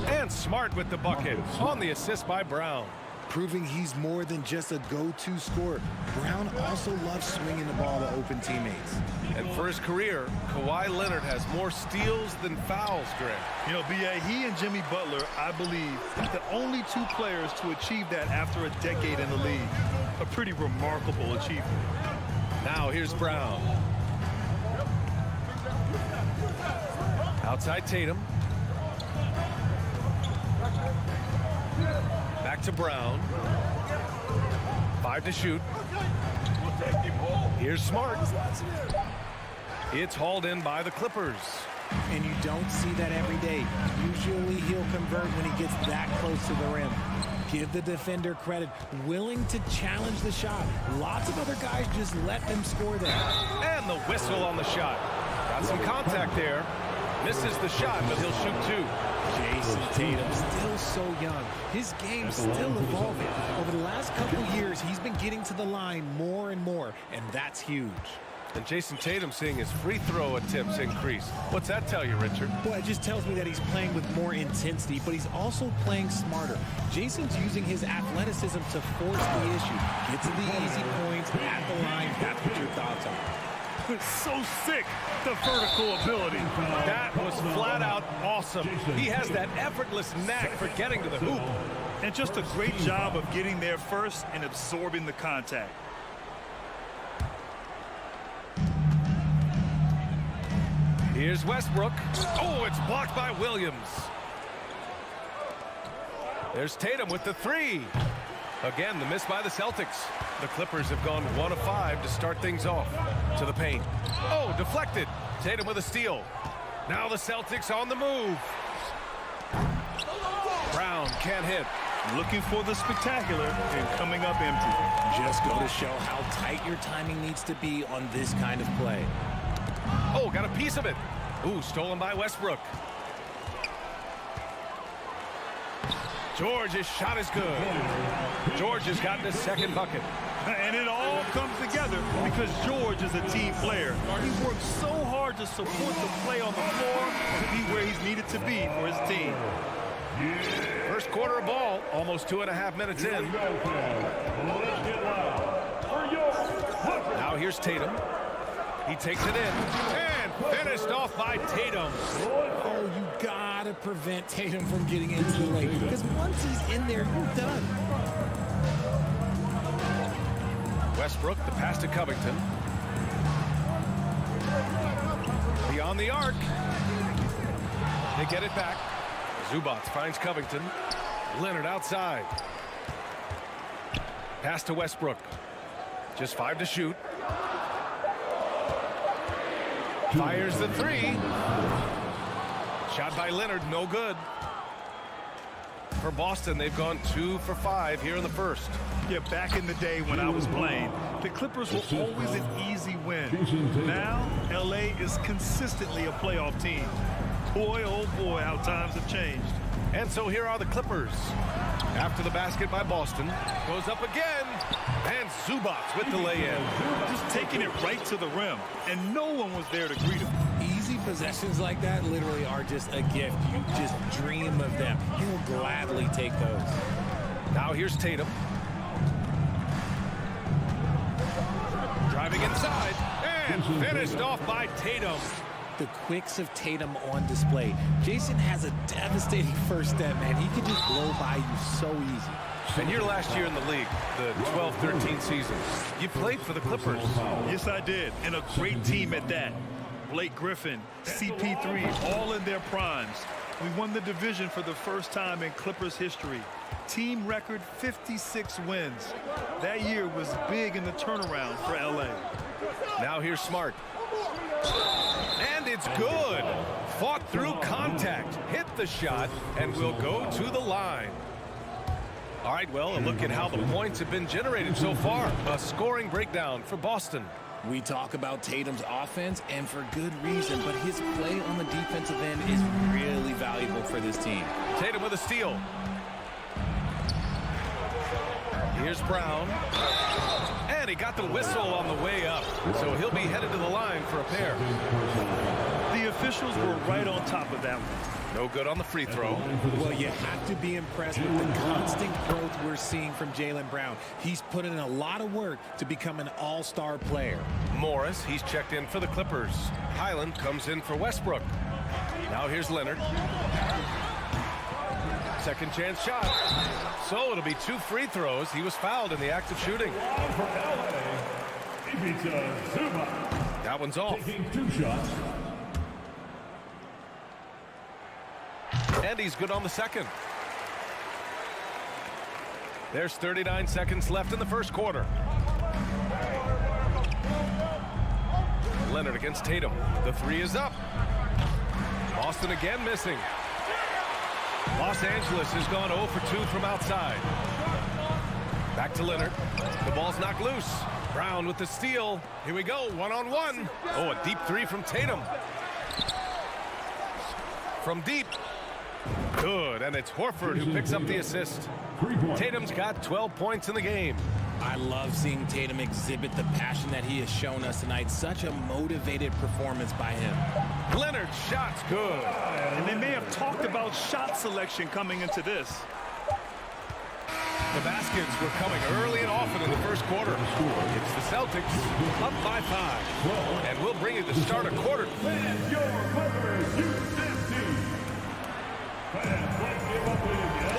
And Smart with the bucket on the assist by Brown. Proving he's more than just a go-to scorer. Brown also loves swinging the ball to open teammates. And for his career, Kawhi Leonard has more steals than fouls, Greg. You know, B.A., he and Jimmy Butler, I believe, the only 2 players to achieve that after a decade in the league. A pretty remarkable achievement. Now here's Brown. Outside Tatum. Back to Brown. 5 to shoot. Here's Smart. It's hauled in by the Clippers. And you don't see that every day. Usually he'll convert when he gets that close to the rim. Give the defender credit, willing to challenge the shot. Lots of other guys just let them score there. And the whistle on the shot. Got some contact there. Misses the shot, but he'll shoot 2. Jason Tatum, still so young. His game's still evolving. Over the last couple years, he's been getting to the line more and more, and that's huge. And Jason Tatum seeing his free throw attempts increase. What's that tell you, Richard? Well, it just tells me that he's playing with more intensity, but he's also playing smarter. Jason's using his athleticism to force the issue. Get to the easy points at the line. That's what your thoughts are. So sick, the vertical ability. That was flat out awesome. He has that effortless knack for getting to the hoop. And just a great job of getting there first and absorbing the contact. Here's Westbrook. Oh, it's blocked by Williams. There's Tatum with the 3. Again, the miss by the Celtics. The Clippers have gone 1 of 5 to start things off. To the paint. Oh, deflected. Tatum with a steal. Now the Celtics on the move. Brown can't hit. Looking for the spectacular and coming up empty. Just go to show how tight your timing needs to be on this kind of play. Oh, got a piece of it. Ooh, stolen by Westbrook. George's shot is good. George has gotten his 2nd bucket. And it all comes together because George is a team player. He works so hard to support the play on the floor and be where he's needed to be for his team. First quarter of ball, almost 2.5 minutes in. Now here's Tatum. He takes it in and finished off by Tatum. Oh, you gotta prevent Tatum from getting into the lane because once he's in there, you're done. Westbrook, the pass to Covington. Beyond the arc. They get it back. Zubac finds Covington. Leonard outside. Pass to Westbrook. Just 5 to shoot. Fires the 3. Shot by Leonard, no good. For Boston, they've gone 2 for 5 here in the first. Yeah, back in the day when I was playing, the Clippers were always an easy win. Now, LA is consistently a playoff team. Boy, oh boy, how times have changed. And so here are the Clippers. After the basket by Boston. Goes up again. And Zubac with the lay-in. Just taking it right to the rim. And no one was there to greet him. Easy possessions like that literally are just a gift. You just dream of them. He will gladly take those. Now here's Tatum. Driving inside. And finished off by Tatum. The quicks of Tatum on display. Jason has a devastating first step, man. He can just blow by you so easy. And your last year in the league, the 12-13 season, you played for the Clippers. Yes, I did, and a great team at that. Blake Griffin, CP3, all in their primes. We won the division for the first time in Clippers history. Team record 56 wins. That year was big in the turnaround for LA. Now here's Smart. And it's good. Fought through contact, hit the shot, and will go to the line. All right, well, a look at how the points have been generated so far. A scoring breakdown for Boston. We talk about Tatum's offense, and for good reason, but his play on the defensive end is really valuable for this team. Tatum with a steal. Here's Brown. And he got the whistle on the way up, so he'll be headed to the line for a pair. The officials were right on top of that one. No good on the free throw. Well, you have to be impressed with the constant growth we're seeing from Jaylen Brown. He's put in a lot of work to become an all-star player. Morris, he's checked in for the Clippers. Highland comes in for Westbrook. Now here's Leonard. Second chance shot. So it'll be 2 free throws. He was fouled in the act of shooting. That one's off. Taking 2 shots. And he's good on the second. There's 39 seconds left in the first quarter. Leonard against Tatum. The 3 is up. Boston again missing. Los Angeles has gone 0 for 2 from outside. Back to Leonard. The ball's knocked loose. Brown with the steal. Here we go, 1-on-1. Oh, a deep 3 from Tatum. From deep. Good, and it's Horford who picks up the assist. Tatum's got 12 points in the game. I love seeing Tatum exhibit the passion that he has shown us tonight. Such a motivated performance by him. Leonard's shot's good. And they may have talked about shot selection coming into this. The baskets were coming early and often in the first quarter. It's the Celtics up by 5. And we'll bring you the start of quarter. And your Clippers,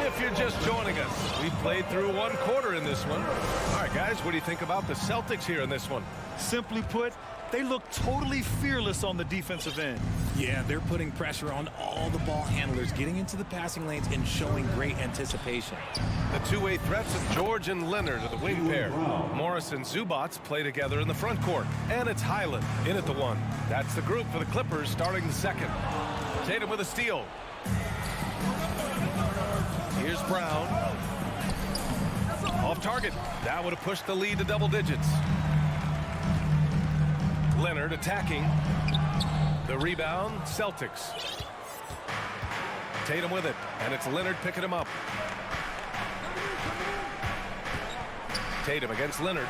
If you're just joining us, we played through 1 quarter in this one. All right, guys, what do you think about the Celtics here in this one? Simply put, they look totally fearless on the defensive end. Yeah, they're putting pressure on all the ball handlers, getting into the passing lanes and showing great anticipation. The two-way threats of George and Leonard are the wing pair. Morris and Zubats play together in the front court. And it's Highland in at the 1. That's the group for the Clippers starting the second. Tatum with a steal. Here's Brown. Off target. That would have pushed the lead to double digits. Leonard attacking. The rebound, Celtics. Tatum with it, and it's Leonard picking him up. Tatum against Leonard.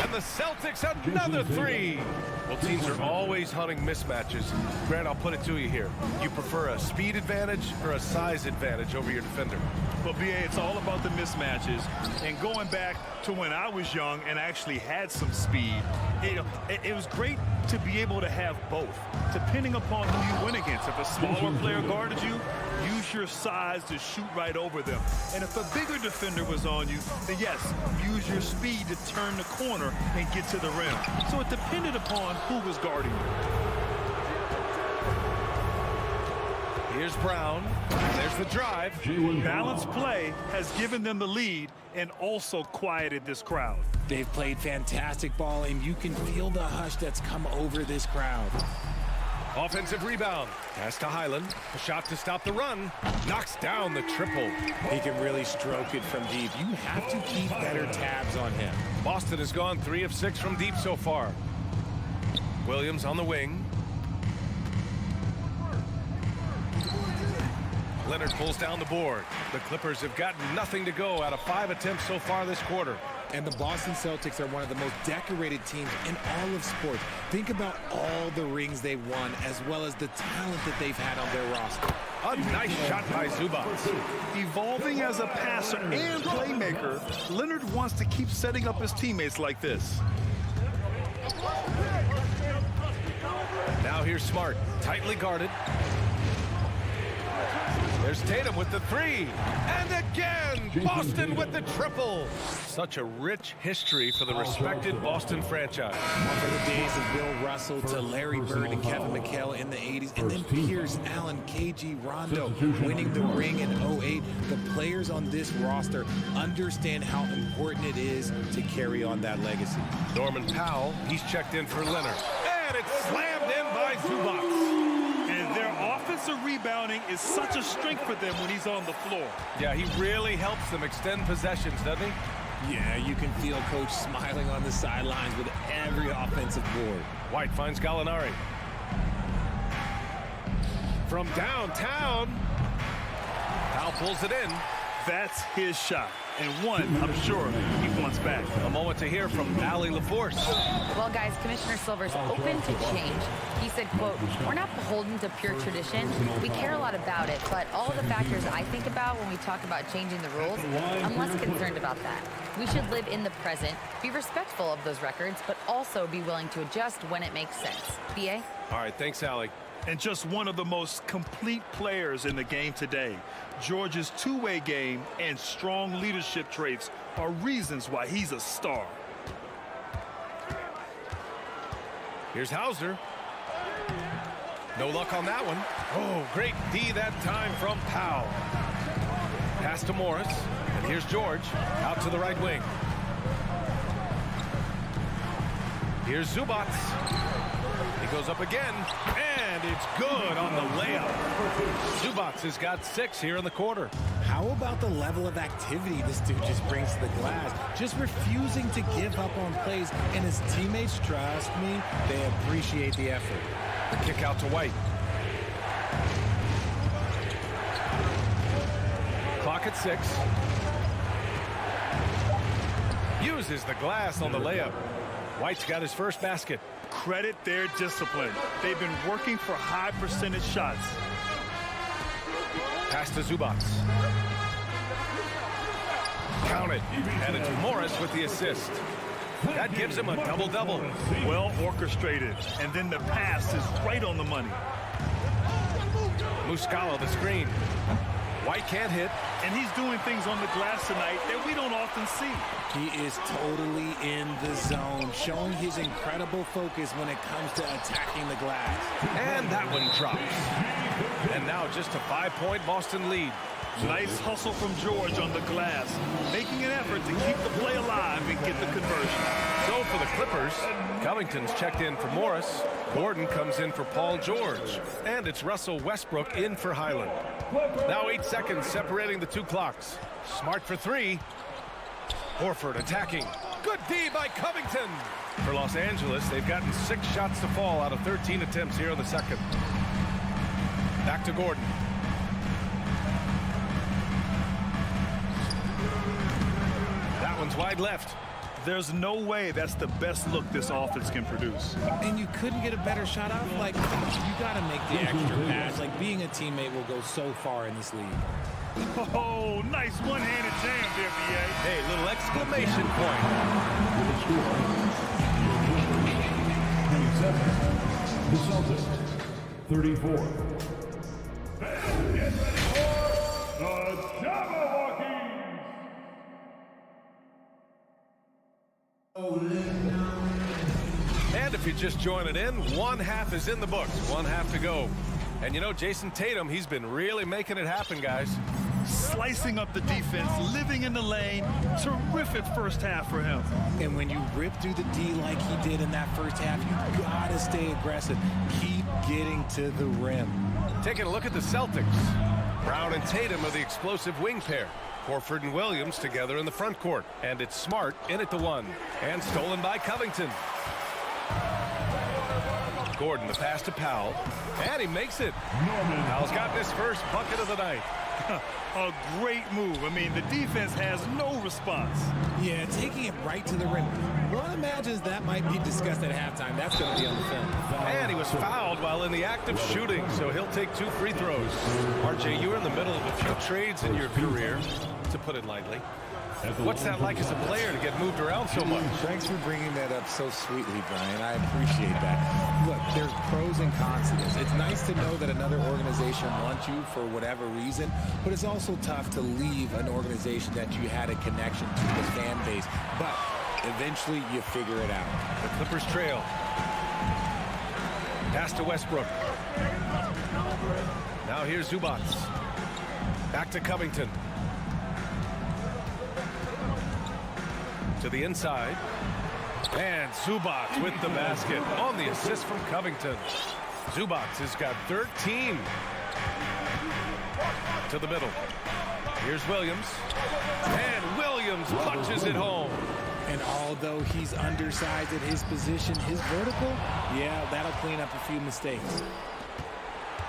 And the Celtics, another 3. Well, teams are always hunting mismatches. Grant, I'll put it to you here. You prefer a speed advantage or a size advantage over your defender? But, B.A., it's all about the mismatches. And going back to when I was young and actually had some speed, it was great to be able to have both, depending upon who you went against. If a smaller player guarded you, use your size to shoot right over them. And if a bigger defender was on you, then yes, use your speed to turn the corner and get to the rim. So it depended upon who was guarding you. Here's Brown. There's the drive. Balanced play has given them the lead and also quieted this crowd. They've played fantastic ball, and you can feel the hush that's come over this crowd. Offensive rebound. Pass to Highland. A shot to stop the run. Knocks down the triple. He can really stroke it from deep. You have to keep better tabs on him. Boston has gone 3 of 6 from deep so far. Williams on the wing. Leonard pulls down the board. The Clippers have gotten nothing to go out of 5 attempts so far this quarter. And the Boston Celtics are one of the most decorated teams in all of sports. Think about all the rings they've won, as well as the talent that they've had on their roster. A nice shot by Zubats. Evolving as a passer and playmaker, Leonard wants to keep setting up his teammates like this. Now here's Smart, tightly guarded. There's Tatum with the three. And again, Boston with the triple. Such a rich history for the respected Boston franchise. From the days of Bill Russell to Larry Bird and Kevin McHale in the 80s, and then Pierce, Allen, KG, Rondo winning the ring in 08. The players on this roster understand how important it is to carry on that legacy. Norman Powell, he's checked in for Leonard. And it's slammed in by Zubac. And their offensive rebounding is such a strength for them when he's on the floor. Yeah, he really helps them extend possessions, doesn't he? Yeah, you can feel Coach smiling on the sidelines with every offensive board. White finds Gallinari. From downtown, Powell pulls it in. That's his shot. And one, I'm sure, he wants back. A moment to hear from Allie LaForce. Well, guys, Commissioner Silver's open to change. He said, quote, "We're not beholden to pure tradition. We care a lot about it, but all the factors I think about when we talk about changing the rules, I'm less concerned about that. We should live in the present, be respectful of those records, but also be willing to adjust when it makes sense." BA? All right, thanks, Allie. And just one of the most complete players in the game today. George's two-way game and strong leadership traits are reasons why he's a star. Here's Hauser. No luck on that one. Oh, great D that time from Powell. Pass to Morris. And here's George out to the right wing. Here's Zubac. He goes up again, and it's good on the layup. Zubac has got 6 here in the quarter. How about the level of activity this dude just brings to the glass? Just refusing to give up on plays, and his teammates, trust me, they appreciate the effort. The kick out to White. Clock at 6. Uses the glass on the layup. White's got his first basket. Credit their discipline. They've been working for high percentage shots. Pass to Zubac. Count it. And it's Morris with the assist. That gives him a double-double. Well orchestrated. And then the pass is right on the money. Muscala the screen. White can't hit. And he's doing things on the glass tonight that we don't often see. He is totally in the zone, showing his incredible focus when it comes to attacking the glass. And that one drops. And now just a 5-point Boston lead. Nice hustle from George on the glass, making an effort to keep the play alive and get the conversion. So for the Clippers, Covington's checked in for Morris. Gordon comes in for Paul George. And it's Russell Westbrook in for Highland. Now 8 seconds separating the two clocks. Smart for 3. Horford attacking. Good D by Covington. For Los Angeles, they've gotten 6 shots to fall out of 13 attempts here in the second. Back to Gordon. That one's wide left. There's no way that's the best look this offense can produce. And you couldn't get a better shot out? Like, you got to make the extra pass. Like, being a teammate will go so far in this league. Oh, nice one-handed jam there, BA. Hey, little exclamation point. 27. The Celtics. 34. Get ready for the Jabberwockies. And if you're just joining in, 1/2 is in the books. 1/2 to go. And you know, Jason Tatum, he's been really making it happen, guys. Slicing up the defense, living in the lane. Terrific first half for him. And when you rip through the D like he did in that first half, you got to stay aggressive. Keep getting to the rim. Taking a look at the Celtics. Brown and Tatum are the explosive wing pair. Horford and Williams together in the front court. And it's Smart in at the 1. And stolen by Covington. Gordon, the pass to Powell. And he makes it. Powell's got his first bucket of the night. A great move. I mean, the defense has no response. Yeah, taking it right to the rim. One imagines that might be discussed at halftime. That's going to be on the film. And he was fouled while in the act of shooting, so he'll take 2 free throws. RJ, you were in the middle of a few trades in your career, to put it lightly. What's that like as a player to get moved around so much? Thanks for bringing that up so sweetly, Brian. I appreciate that. Look, there's pros and cons to this. It's nice to know that another organization wants you for whatever reason, but it's also tough to leave an organization that you had a connection to the fan base. But eventually you figure it out. The Clippers trail. Pass to Westbrook. Now here's Zubac. Back to Covington. To the inside. And Zubac with the basket on the assist from Covington. Zubac has got 13. To the middle. Here's Williams. And Williams punches it home. And although he's undersized at his position, his vertical, yeah, that'll clean up a few mistakes.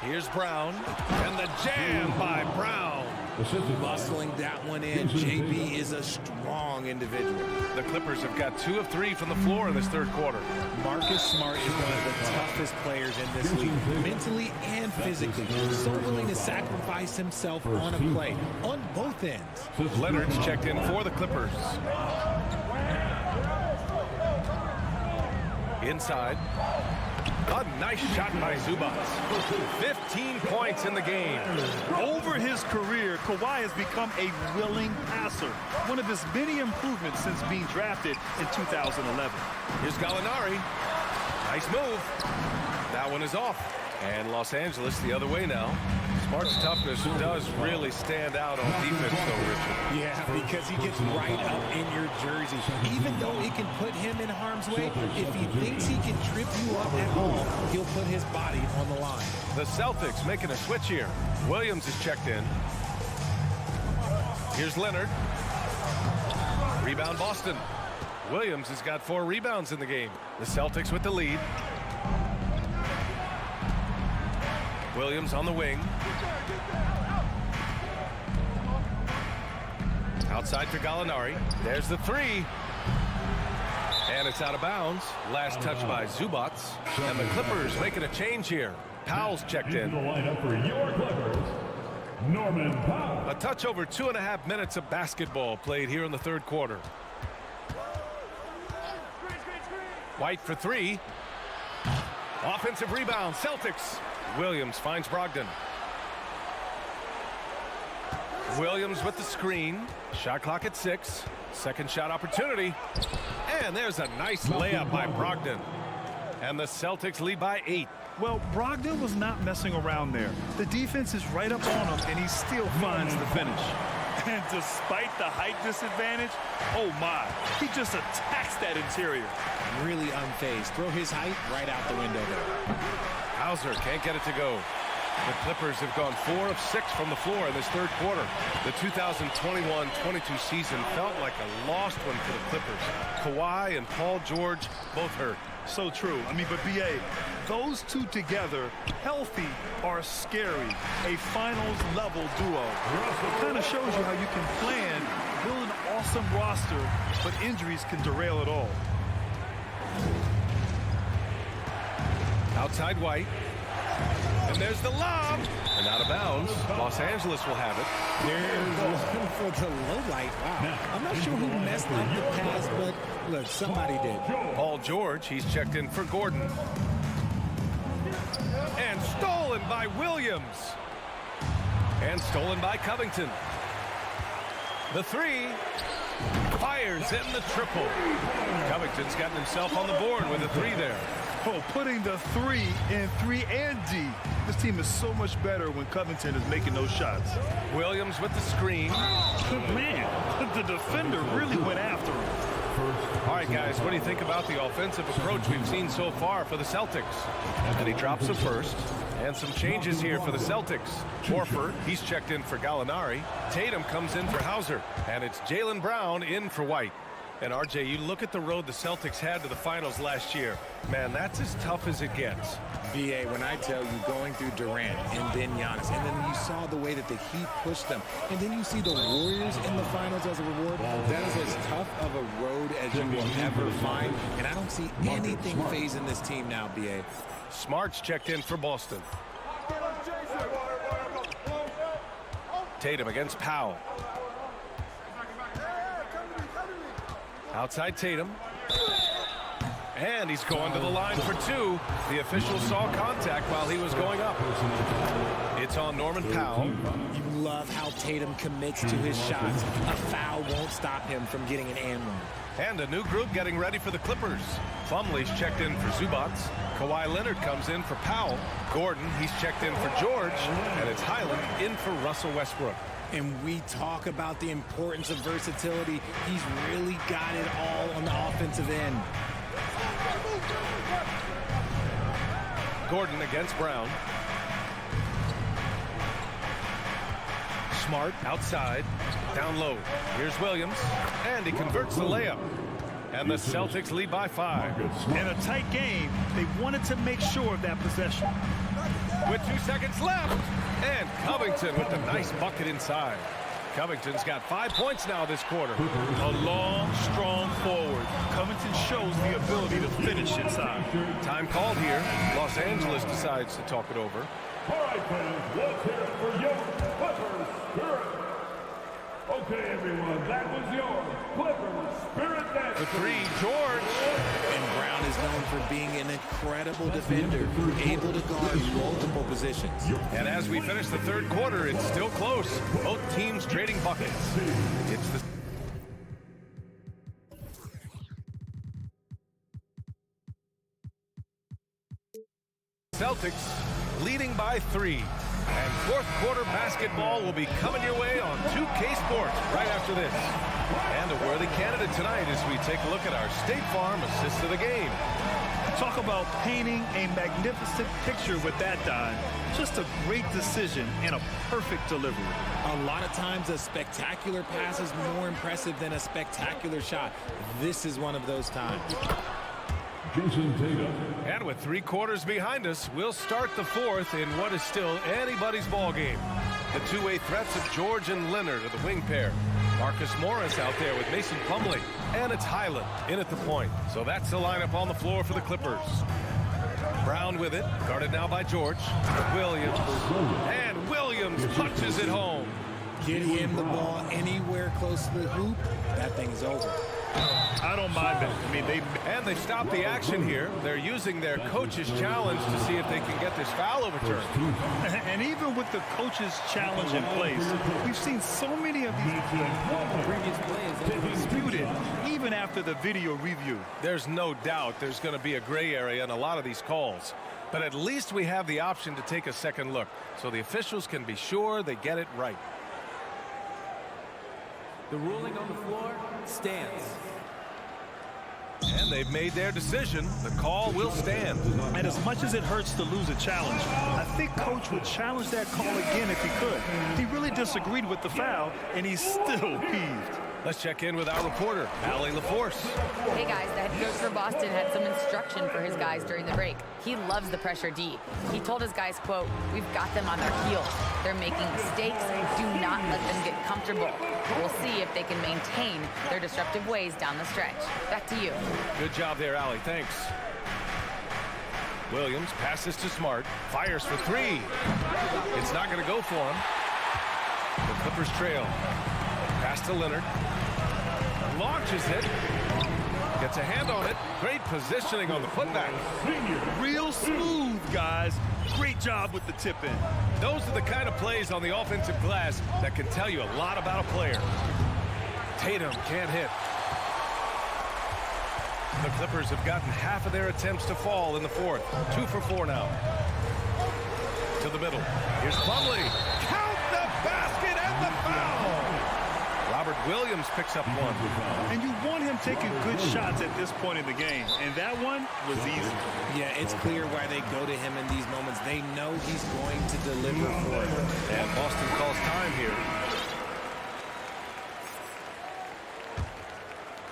Here's Brown. And the jam by Brown. Muscling that one in. JB is a strong individual. The Clippers have got 2 of 3 from the floor in this third quarter. Marcus Smart is one of the toughest players in this league, mentally and physically. So willing to sacrifice himself on a play, on both ends. Leonard's checked in for the Clippers. Inside. A nice shot by Zubac. 15 points in the game. Over his career, Kawhi has become a willing passer. One of his many improvements since being drafted in 2011. Here's Gallinari. Nice move. That one is off. And Los Angeles the other way now. Smart's toughness does really stand out on defense, though, Richard. Yeah, because he gets right up in your jersey. Even though it can put him in harm's way, if he thinks he can trip you up at all, he'll put his body on the line. The Celtics making a switch here. Williams is checked in. Here's Leonard. Rebound Boston. Williams has got 4 rebounds in the game. The Celtics with the lead. Williams on the wing. Outside for Gallinari. There's the 3. And it's out of bounds. Last touch by Zubac. And the Clippers making a change here. Powell's checked in. The lineup for your Clippers, Norman Powell. A touch over 2.5 minutes of basketball played here in the third quarter. White for 3. Offensive rebound, Celtics. Williams finds Brogdon. Williams with the screen. Shot clock at 6. Second shot opportunity. And there's a nice layup by Brogdon. And the Celtics lead by 8. Well, Brogdon was not messing around there. The defense is right up on him, and he still finds the finish. And despite the height disadvantage, oh my, he just attacks that interior. Really unfazed. Throw his height right out the window there. Hauser can't get it to go. The Clippers have gone 4 of 6 from the floor in this third quarter. The 2021-22 season felt like a lost one for the Clippers. Kawhi and Paul George both hurt. So true. I mean, but B.A., those two together, healthy, are scary. A finals-level duo. It kind of shows you how you can plan, build an awesome roster, but injuries can derail it all. Outside White. And there's the lob. And out of bounds. Los Angeles will have it. There's one for the low light. Wow. I'm not sure who messed up the pass, but look, somebody did. Paul George, he's checked in for Gordon. And stolen by Williams. And stolen by Covington. The 3. Fires in the triple. Covington's gotten himself on the board with a 3 there. Oh, putting the 3 in 3 and D. This team is so much better when Covington is making those shots. Williams with the screen. Man, the defender really went after him. All right, guys, what do you think about the offensive approach we've seen so far for the Celtics? And he drops the first. And some changes here for the Celtics. Horford, he's checked in for Gallinari. Tatum comes in for Hauser. And it's Jaylen Brown in for White. And RJ, you look at the road the Celtics had to the finals last year. Man, that's as tough as it gets. BA, when I tell you going through Durant and then Giannis, and then you saw the way that the Heat pushed them, and then you see the Warriors in the finals as a reward, that is as tough of a road as you will ever find. And I don't see anything phasing this team now, BA. Smart's checked in for Boston. Tatum against Powell. Outside Tatum. And he's going to the line for two. The official saw contact while he was going up. It's on Norman Powell. You love how Tatum commits to his shots. A foul won't stop him from getting an and one. And a new group getting ready for the Clippers. Plumlee's checked in for Zubats. Kawhi Leonard comes in for Powell. Gordon, he's checked in for George. And it's Highland in for Russell Westbrook. And we talk about the importance of versatility. He's really got it all on the offensive end. Gordon against Brown. Smart outside, down low. Here's Williams, and he converts the layup. And the Celtics lead by 5. In a tight game, they wanted to make sure of that possession. With 2 seconds left, and Covington with the nice bucket inside. Covington's got 5 points now this quarter. A long, strong forward. Covington shows the ability to finish inside. Time called here. Los Angeles decides to talk it over. All right, fans, let's hear it for your Clippers Spirit. Okay, everyone, that was your Clippers Spirit dance. The three, George. And Brown is known for being an incredible defender, able to guard multiple positions. And as we finish the third quarter, it's still close. Both teams trading buckets. It's the Celtics leading by 3. And fourth quarter basketball will be coming your way on 2K Sports right after this. And a worthy candidate tonight as we take a look at our State Farm assist of the game. Talk about painting a magnificent picture with that dive. Just a great decision and a perfect delivery. A lot of times a spectacular pass is more impressive than a spectacular shot. This is one of those times. Jason Tatum. And with 3 quarters behind us, we'll start the fourth in what is still anybody's ball game. The two-way threats of George and Leonard are the wing pair. Marcus Morris out there with Mason Plumlee. And it's Highland in at the point. So that's the lineup on the floor for the Clippers. Brown with it, guarded now by George. Williams. And Williams punches it home. Get him the ball anywhere close to the hoop, that thing's over. I don't mind that. I mean, they stop the action here. They're using their coach's challenge to see if they can get this foul overturned. And even with the coach's challenge in place, we've seen so many of these previous plays disputed even after the video review. There's no doubt there's going to be a gray area in a lot of these calls. But at least we have the option to take a second look so the officials can be sure they get it right. The ruling on the floor stands. And they've made their decision. The call will stand. And as much as it hurts to lose a challenge, I think Coach would challenge that call again if he could. He really disagreed with the foul, and he's still peeved. Let's check in with our reporter, Allie LaForce. Hey guys, the head coach for Boston had some instruction for his guys during the break. He loves the pressure D. He told his guys, quote, "We've got them on their heels. They're making mistakes. Do not let them get comfortable. We'll see if they can maintain their disruptive ways down the stretch." Back to you. Good job there, Allie. Thanks. Williams passes to Smart. Fires for 3. It's not going to go for him. The Clippers trail. Pass to Leonard. Launches it. Gets a hand on it. Great positioning on the putback. Real smooth, guys. Great job with the tip in. Those are the kind of plays on the offensive glass that can tell you a lot about a player. Tatum can't hit. The Clippers have gotten half of their attempts to fall in the fourth. 2 for 4 now. To the middle. Here's Plumlee. Count the basket and the foul. Robert Williams picks up 1. And you want him taking good shots at this point in the game. And that one was easy. Yeah, it's clear why they go to him in these moments. They know he's going to deliver for them. And Boston calls time here.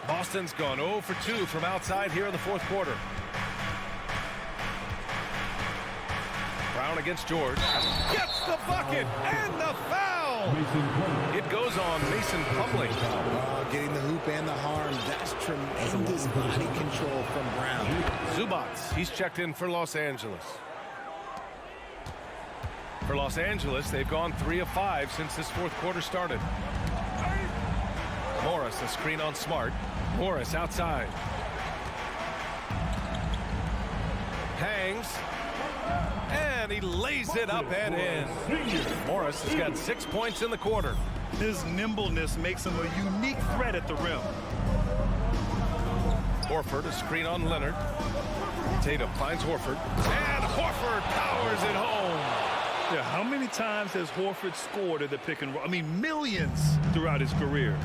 Boston's gone 0 for 2 from outside here in the fourth quarter. Brown against George. Gets the bucket and the foul. It goes on Mason Plumlee. Getting the hoop and the harm. That's tremendous body control from Brown. Zubats, he's checked in for Los Angeles. For Los Angeles, they've gone 3 of 5 since this fourth quarter started. Morris, the screen on Smart. Morris outside. Hangs. And he lays it up and in. Morris has got 6 points in the quarter. His nimbleness makes him a unique threat at the rim. Horford, a screen on Leonard. Tatum finds Horford. And Horford powers it home. Yeah, how many times has Horford scored at the pick and roll? I mean, millions throughout his career.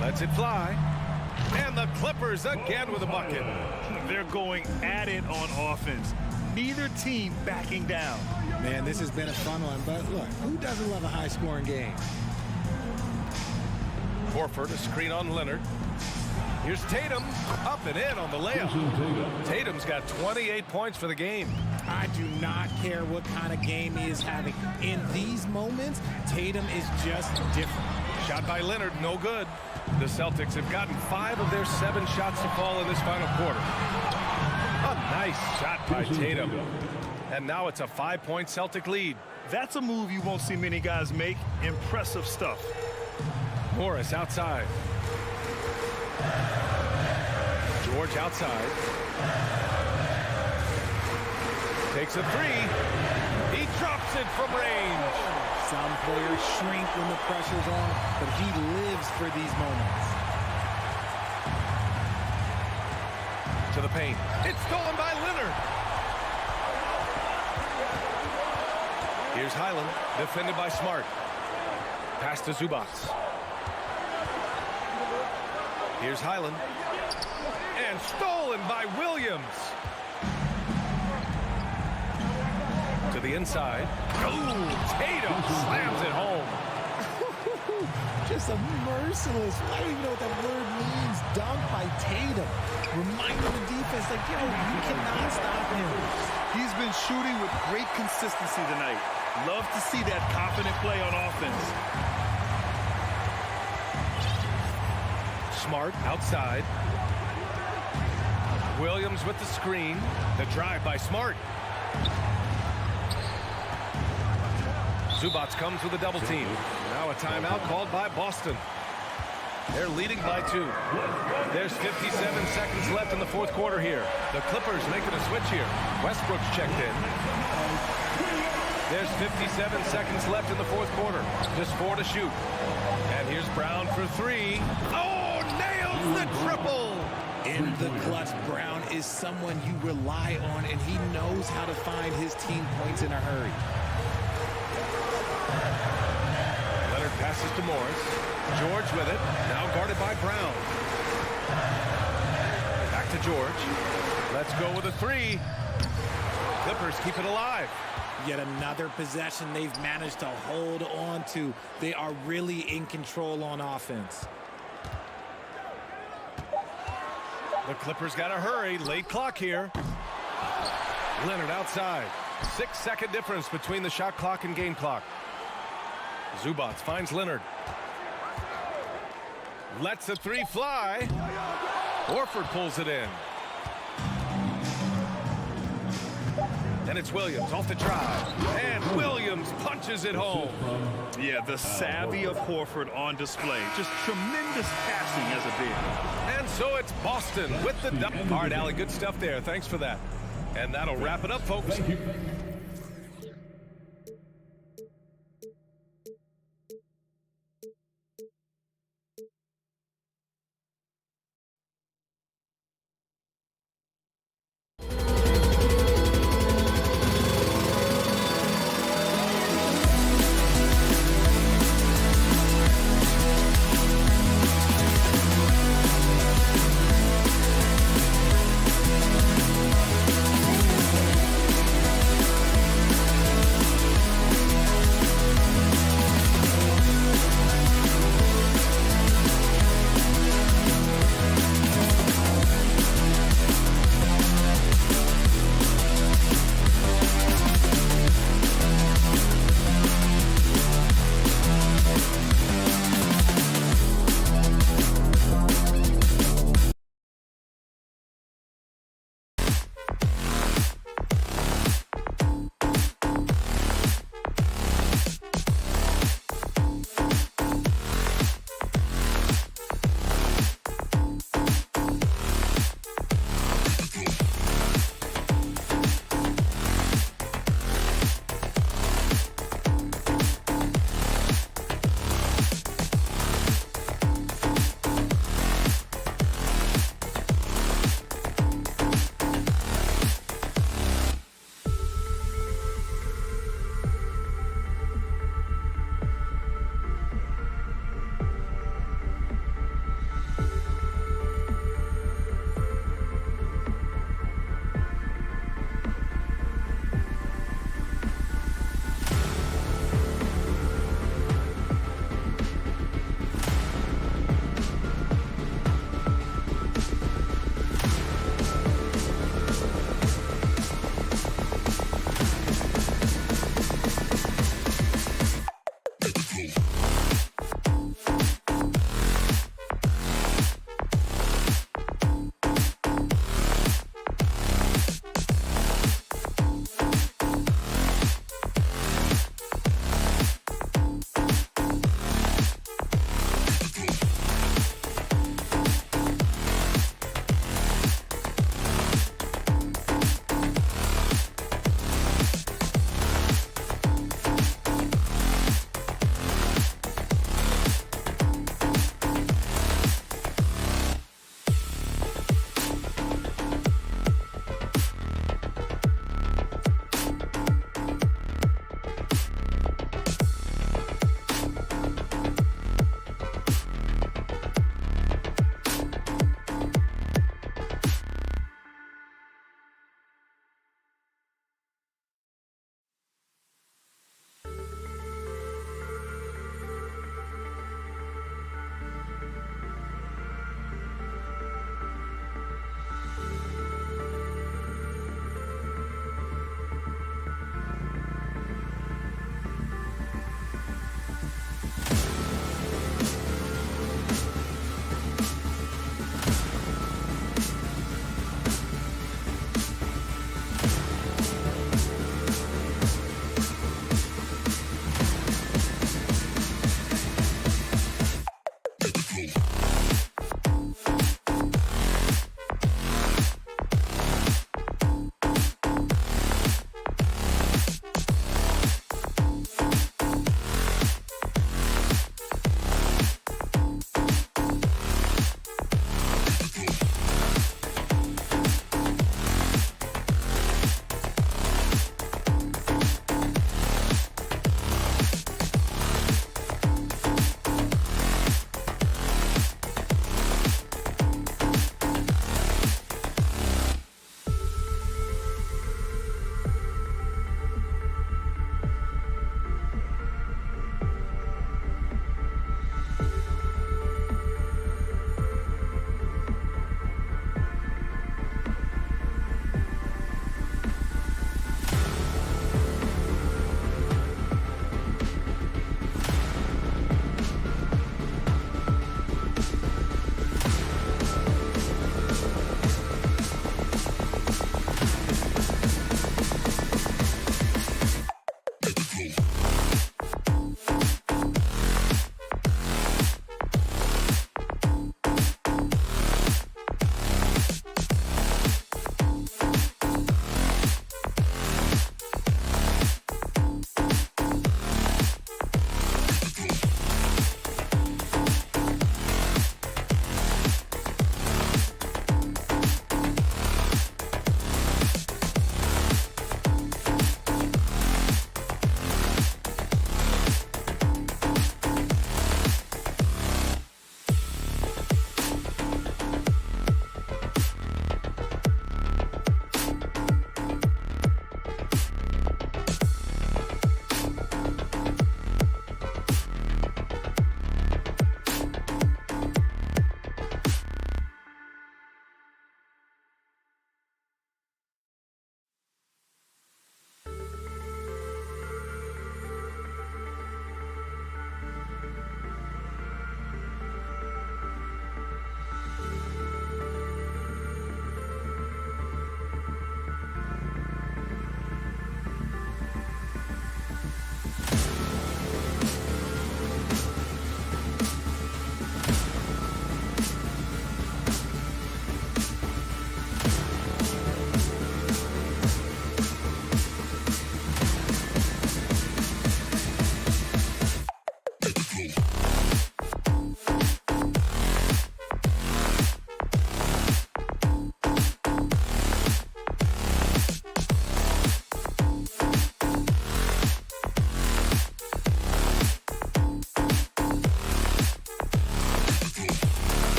Lets it fly. And the Clippers again with a bucket. They're going at it on offense. Neither team backing down. Man, this has been a fun one, but look, who doesn't love a high-scoring game? Horford, a screen on Leonard. Here's Tatum, up and in on the layup. Tatum's got 28 points for the game. I do not care what kind of game he is having. In these moments, Tatum is just different. Shot by Leonard, no good. The Celtics have gotten 5 of their 7 shots to fall in this final quarter. A nice shot by Tatum. And now it's a 5-point Celtic lead. That's a move you won't see many guys make. Impressive stuff. Morris outside. George outside. Takes a 3. He drops it from range. Some players shrink when the pressure's on, but he lives for these moments. To the paint. It's stolen by Leonard. Here's Highland, defended by Smart. Pass to Zubac. Here's Highland. And stolen by Williams. To the inside. Ooh, Tatum slams it home. Just a merciless, I don't even know what that word means, dunk by Tatum. Reminding the defense, like, yo, you cannot stop him. He's been shooting with great consistency tonight. Love to see that confident play on offense. Smart outside. Williams with the screen. The drive by Smart. Zubac comes with a double team. Now a timeout called by Boston. They're leading by 2. There's 57 seconds left in the fourth quarter here. The Clippers making a switch here. Westbrook's checked in. There's 57 seconds left in the fourth quarter. Just 4 to shoot. And here's Brown for 3. Oh, nails the triple! In the clutch, Brown is someone you rely on, and he knows how to find his team points in a hurry. Leonard passes to Morris. George with it. Now guarded by Brown. Back to George. Let's go with a 3. Clippers keep it alive. Yet another possession they've managed to hold on to. They are really in control on offense. The Clippers got to hurry. Late clock here. Leonard outside. 6-second difference between the shot clock and game clock. Zubac finds Leonard. Lets the 3 fly. Horford pulls it in. And it's Williams off the drive. And Williams punches it home. Yeah, the savvy of Horford on display. Just tremendous passing as a big. And so it's Boston with the double. All right, Allie, good stuff there. Thanks for that. And that'll wrap it up, folks.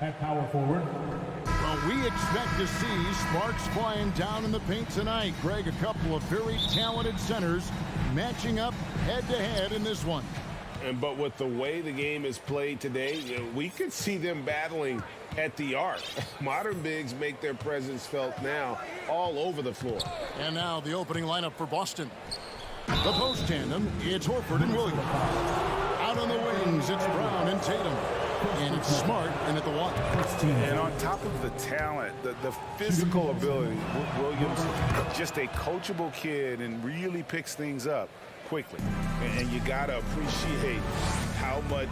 At power forward. Well, we expect to see sparks flying down in the paint tonight. Greg, a couple of very talented centers matching up head-to-head in this one. But with the way the game is played today, we could see them battling at the arc. Modern bigs make their presence felt now all over the floor. And now the opening lineup for Boston. The post tandem, it's Horford and Williams. Out on the wings, it's Brown and Tatum. And it's Smart in at the one. And on top of the talent, the physical ability, Williams, just a coachable kid and really picks things up quickly. And you got to appreciate how much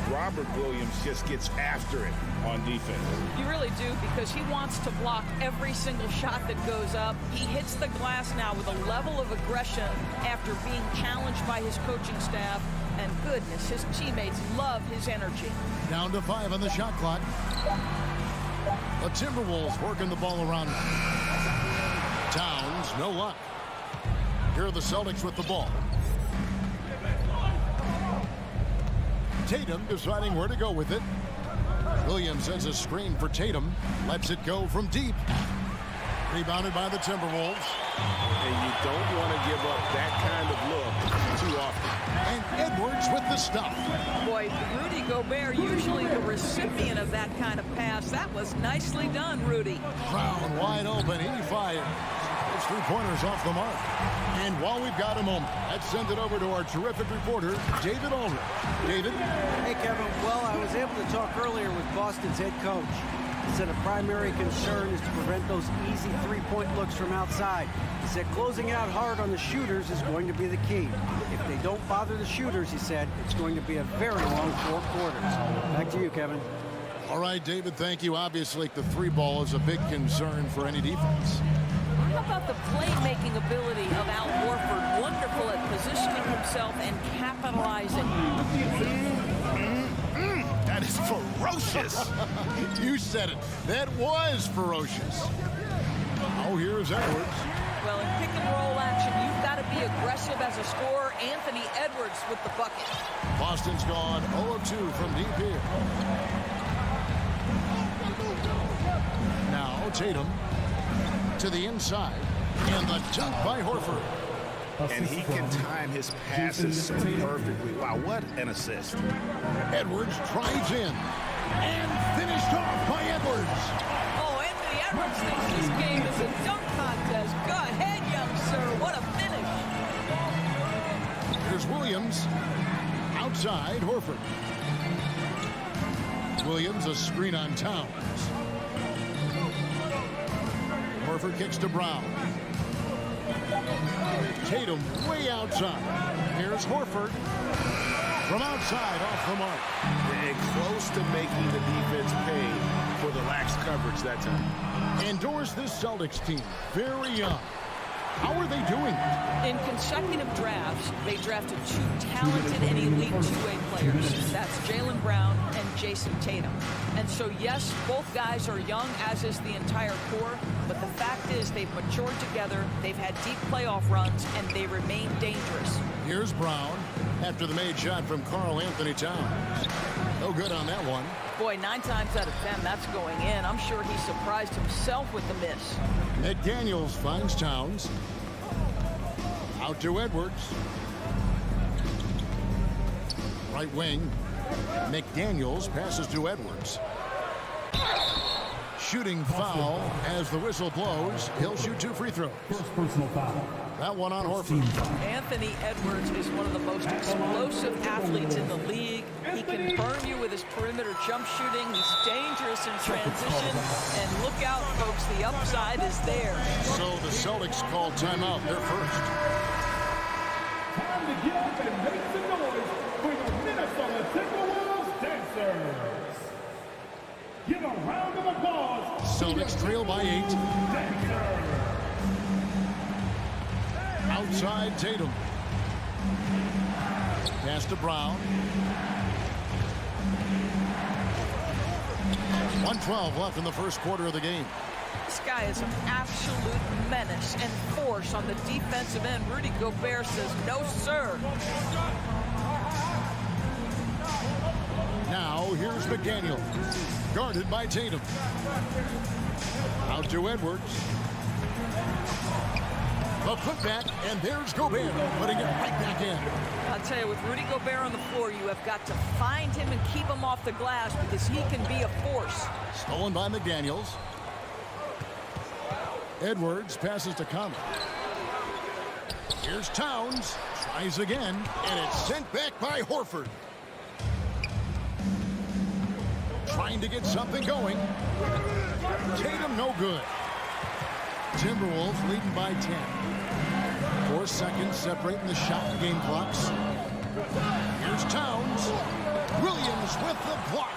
Robert Williams just gets after it on defense. You really do, because he wants to block every single shot that goes up. He hits the glass now with a level of aggression after being challenged by his coaching staff. And goodness, his teammates love his energy. Down to 5 on the shot clock. The Timberwolves working the ball around. Towns, no luck. Here are the Celtics with the ball. Tatum deciding where to go with it. Williams has a screen for Tatum. Lets it go from deep. Rebounded by the Timberwolves. And you don't want to give up that kind of look too often. And Edwards with the stop. Boy, Rudy Gobert, usually the recipient of that kind of pass. That was nicely done, Rudy. Brown wide open. He fires. It's 3-pointers off the mark. And while we've got a moment, let's send it over to our terrific reporter, David Aldridge. David? Hey, Kevin. Well, I was able to talk earlier with Boston's head coach. He said a primary concern is to prevent those easy three-point looks from outside. He said closing out hard on the shooters is going to be the key. If they don't bother the shooters, he said, it's going to be a very long 4 quarters. Back to you, Kevin. All right, David, thank you. Obviously, the three ball is a big concern for any defense. How about the playmaking ability of Al Horford? Wonderful at positioning himself and capitalizing. That is ferocious. You said it. That was ferocious. Oh, here's Edwards. Well, in pick and roll action, you've got to be aggressive as a scorer. Anthony Edwards with the bucket. Boston's gone 0 of 2 from deep here. Now Tatum to the inside, and the dunk by Horford. And he can time his passes so perfectly. Wow, what an assist. Edwards drives in, and finished off by Edwards. Oh, Anthony Edwards thinks this game is a dunk contest. Go ahead, young sir. What a finish. Here's Williams. Outside, Horford. Williams, a screen on Towns. Horford kicks to Brown. Tatum way outside. Here's Horford. From outside, off the mark. And close to making the defense pay for the lax coverage that time. Endorse this Celtics team. Very young. How are they doing it? In consecutive drafts, they drafted 2 talented and elite two-way players. That's Jaylen Brown and Jason Tatum. And so, yes, both guys are young, as is the entire core. But the fact is they've matured together, they've had deep playoff runs, and they remain dangerous. Here's Brown after the made shot from Karl Anthony Towns. No good on that one. Boy, 9 times out of 10, that's going in. I'm sure he surprised himself with the miss. McDaniels finds Towns. Out to Edwards. Right wing. McDaniels passes to Edwards. Shooting foul as the whistle blows. He'll shoot 2 free throws. First personal foul. That one on Horford. Anthony Edwards is one of the most explosive athletes in the league. He can burn you with his perimeter jump shooting. He's dangerous in transition. And look out, folks, the upside is there. So the Celtics call timeout. They're first. Time to get up and make some noise for the Minnesota Timberwolves dancers. Give a round of applause. Celtics trail by 8. Outside Tatum. Pass to Brown. 1:12 left in the first quarter of the game. This guy is an absolute menace and force on the defensive end. Rudy Gobert says, no, sir. Now here's McDaniel. Guarded by Tatum. Out to Edwards. A putback, and there's Gobert, putting it right back in. I'll tell you, with Rudy Gobert on the floor, you have got to find him and keep him off the glass because he can be a force. Stolen by McDaniels. Edwards passes to Conley. Here's Towns. Tries again, and it's sent back by Horford. Trying to get something going. Tatum no good. Timberwolves leading by 10. 4 seconds separating the shot and game clocks. Here's Towns. Williams with the block.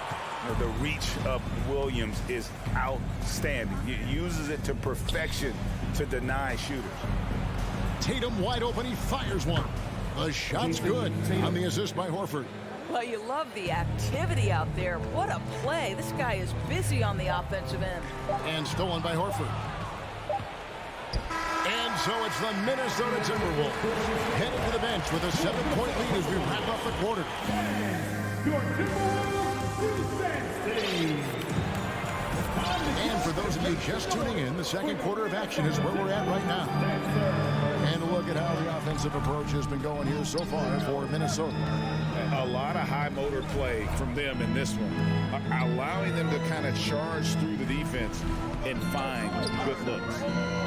The reach of Williams is outstanding. He uses it to perfection to deny shooters. Tatum wide open. He fires one. The shot's good on the assist by Horford. Well, you love the activity out there. What a play. This guy is busy on the offensive end. And stolen by Horford. And so it's the Minnesota Timberwolves headed to the bench with a 7-point lead as we wrap up the quarter. Your Timberwolves defense team. And for those of you just tuning in, the second quarter of action is where we're at right now. And look at how the offensive approach has been going here so far for Minnesota. A lot of high motor play from them in this one, allowing them to kind of charge through the defense and find good looks.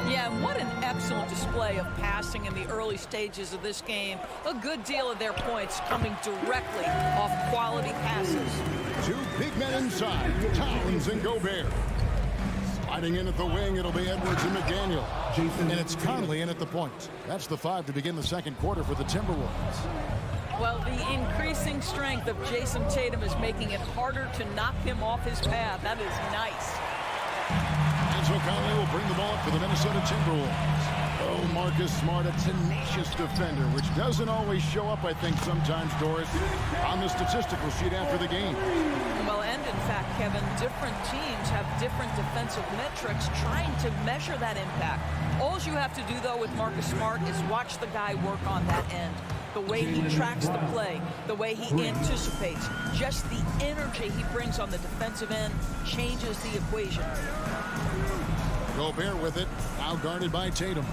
Yeah, and what an excellent display of passing in the early stages of this game. A good deal of their points coming directly off quality passes. 2 big men inside, Towns and Gobert. Sliding in at the wing, it'll be Edwards and McDaniel. And it's Conley in at the point. That's the 5 to begin the second quarter for the Timberwolves. Well, the increasing strength of Jason Tatum is making it harder to knock him off his path. That is nice. And so Conley will bring the ball up for the Minnesota Timberwolves. Oh, Marcus Smart, a tenacious defender, which doesn't always show up, I think, sometimes, Doris, on the statistical sheet after the game. Well, and in fact, Kevin, different teams have different defensive metrics trying to measure that impact. All you have to do, though, with Marcus Smart is watch the guy work on that end. The way he tracks the play, the way he anticipates, just the energy he brings on the defensive end changes the equation. Gobert with it, now guarded by Tatum.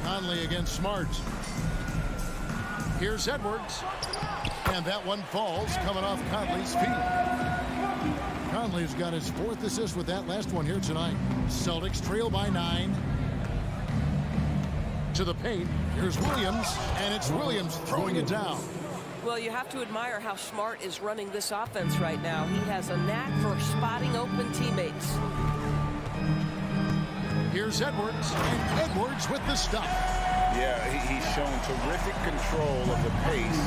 Conley against Smart. Here's Edwards. And that one falls, coming off Conley's feet. Conley's got his 4th assist with that last one here tonight. Celtics trail by 9. To the paint. Here's Williams, and it's Williams throwing it down. Well, you have to admire how Smart is running this offense right now. He has a knack for spotting open teammates. Here's Edwards, and Edwards with the stop. Yeah, he's shown terrific control of the pace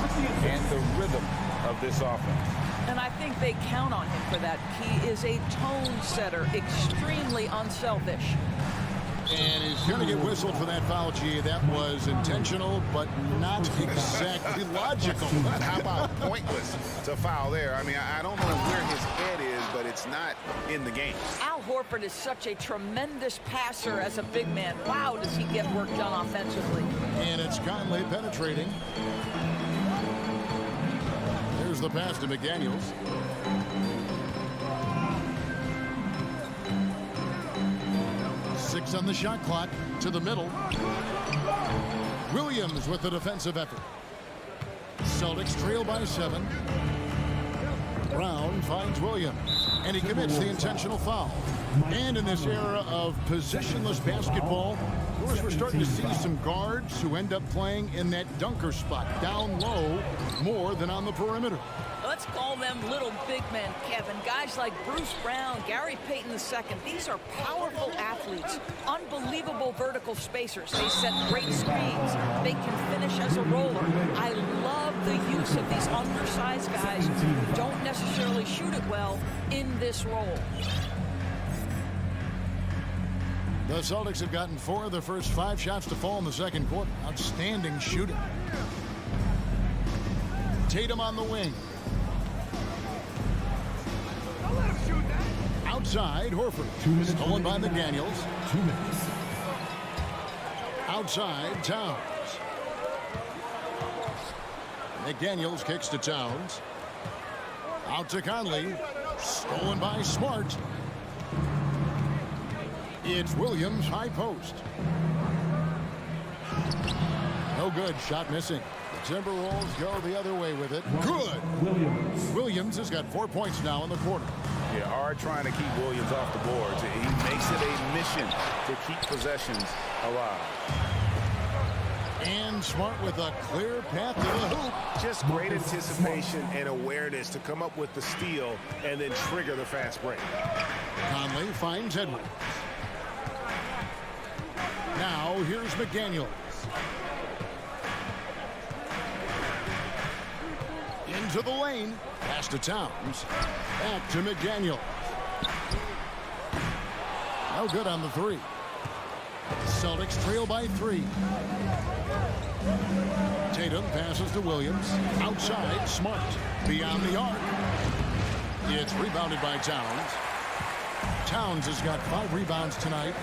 and the rhythm of this offense. And I think they count on him for that. He is a tone setter, extremely unselfish. And he's going to get whistled for that foul, G. That was intentional, but not exactly logical. How about pointless to foul there? I mean, I don't know where his head is, but it's not in the game. Al Horford is such a tremendous passer as a big man. Wow, does he get work done offensively. And it's Conley penetrating. There's the pass to McDaniels. Six on the shot clock, to the middle. Williams with the defensive effort. Celtics trail by 7. Brown finds Williams, and he commits the intentional foul. And in this era of positionless basketball, of course, we're starting to see some guards who end up playing in that dunker spot, down low, more than on the perimeter. Let's call them little big men, Kevin. Guys like Bruce Brown, Gary Payton II. These are powerful athletes, unbelievable vertical spacers. They set great screens. They can finish as a roller. I love the use of these undersized guys who don't necessarily shoot it well in this role. The Celtics have gotten 4 of their first 5 shots to fall in the second quarter. Outstanding shooting. Tatum on the wing. Outside, Horford. Stolen by McDaniels. 2 minutes. Outside, Towns. McDaniels kicks to Towns. Out to Conley. Stolen by Smart. It's Williams, high post. No good, shot missing. The Timberwolves go the other way with it. Good. Williams has got 4 points now in the quarter. Yeah, hard trying to keep Williams off the boards. He makes it a mission to keep possessions alive. And Smart with a clear path to the hoop. Just great anticipation and awareness to come up with the steal and then trigger the fast break. Conley finds Edwards. Now here's McDaniels. Into the lane. Pass to Towns. Back to McDaniels. No good on the 3. Celtics trail by 3. Tatum passes to Williams. Outside, Smart. Beyond the arc. It's rebounded by Towns. Towns has got 5 rebounds tonight.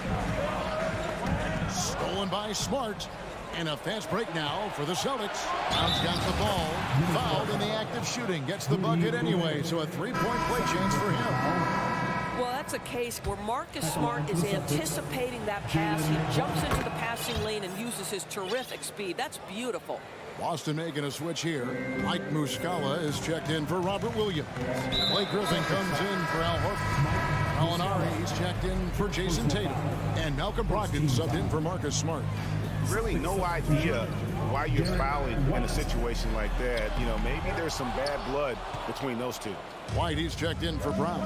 Stolen by Smart. And a fast break now for the Celtics. Towns got the ball. Fouled in the act of shooting. Gets the bucket anyway, so a 3-point play chance for him. Well, that's a case where Marcus Smart is anticipating that pass. He jumps into the passing lane and uses his terrific speed. That's beautiful. Boston making a switch here. Mike Muscala is checked in for Robert Williams. Blake Griffin comes in for Al Horford. Alinari is checked in for Jason Tatum. And Malcolm Brogdon subbed in for Marcus Smart. Really no idea why you're fouling in a situation like that. You know, maybe there's some bad blood between those two. White, he's checked in for Brown.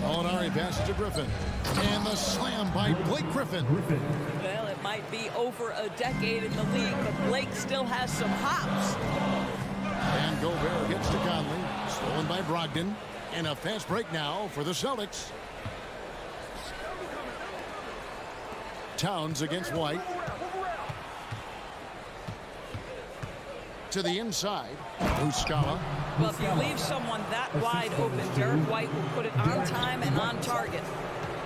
Alinari passes to Griffin. And the slam by Blake Griffin. Well, it might be over a decade in the league, but Blake still has some hops. And Gobert gets to Conley. Stolen by Brogdon. And a fast break now for the Celtics. Towns against White. To the inside. Muscala. Well, if you leave someone that wide open, Derek White will put it on time and on target.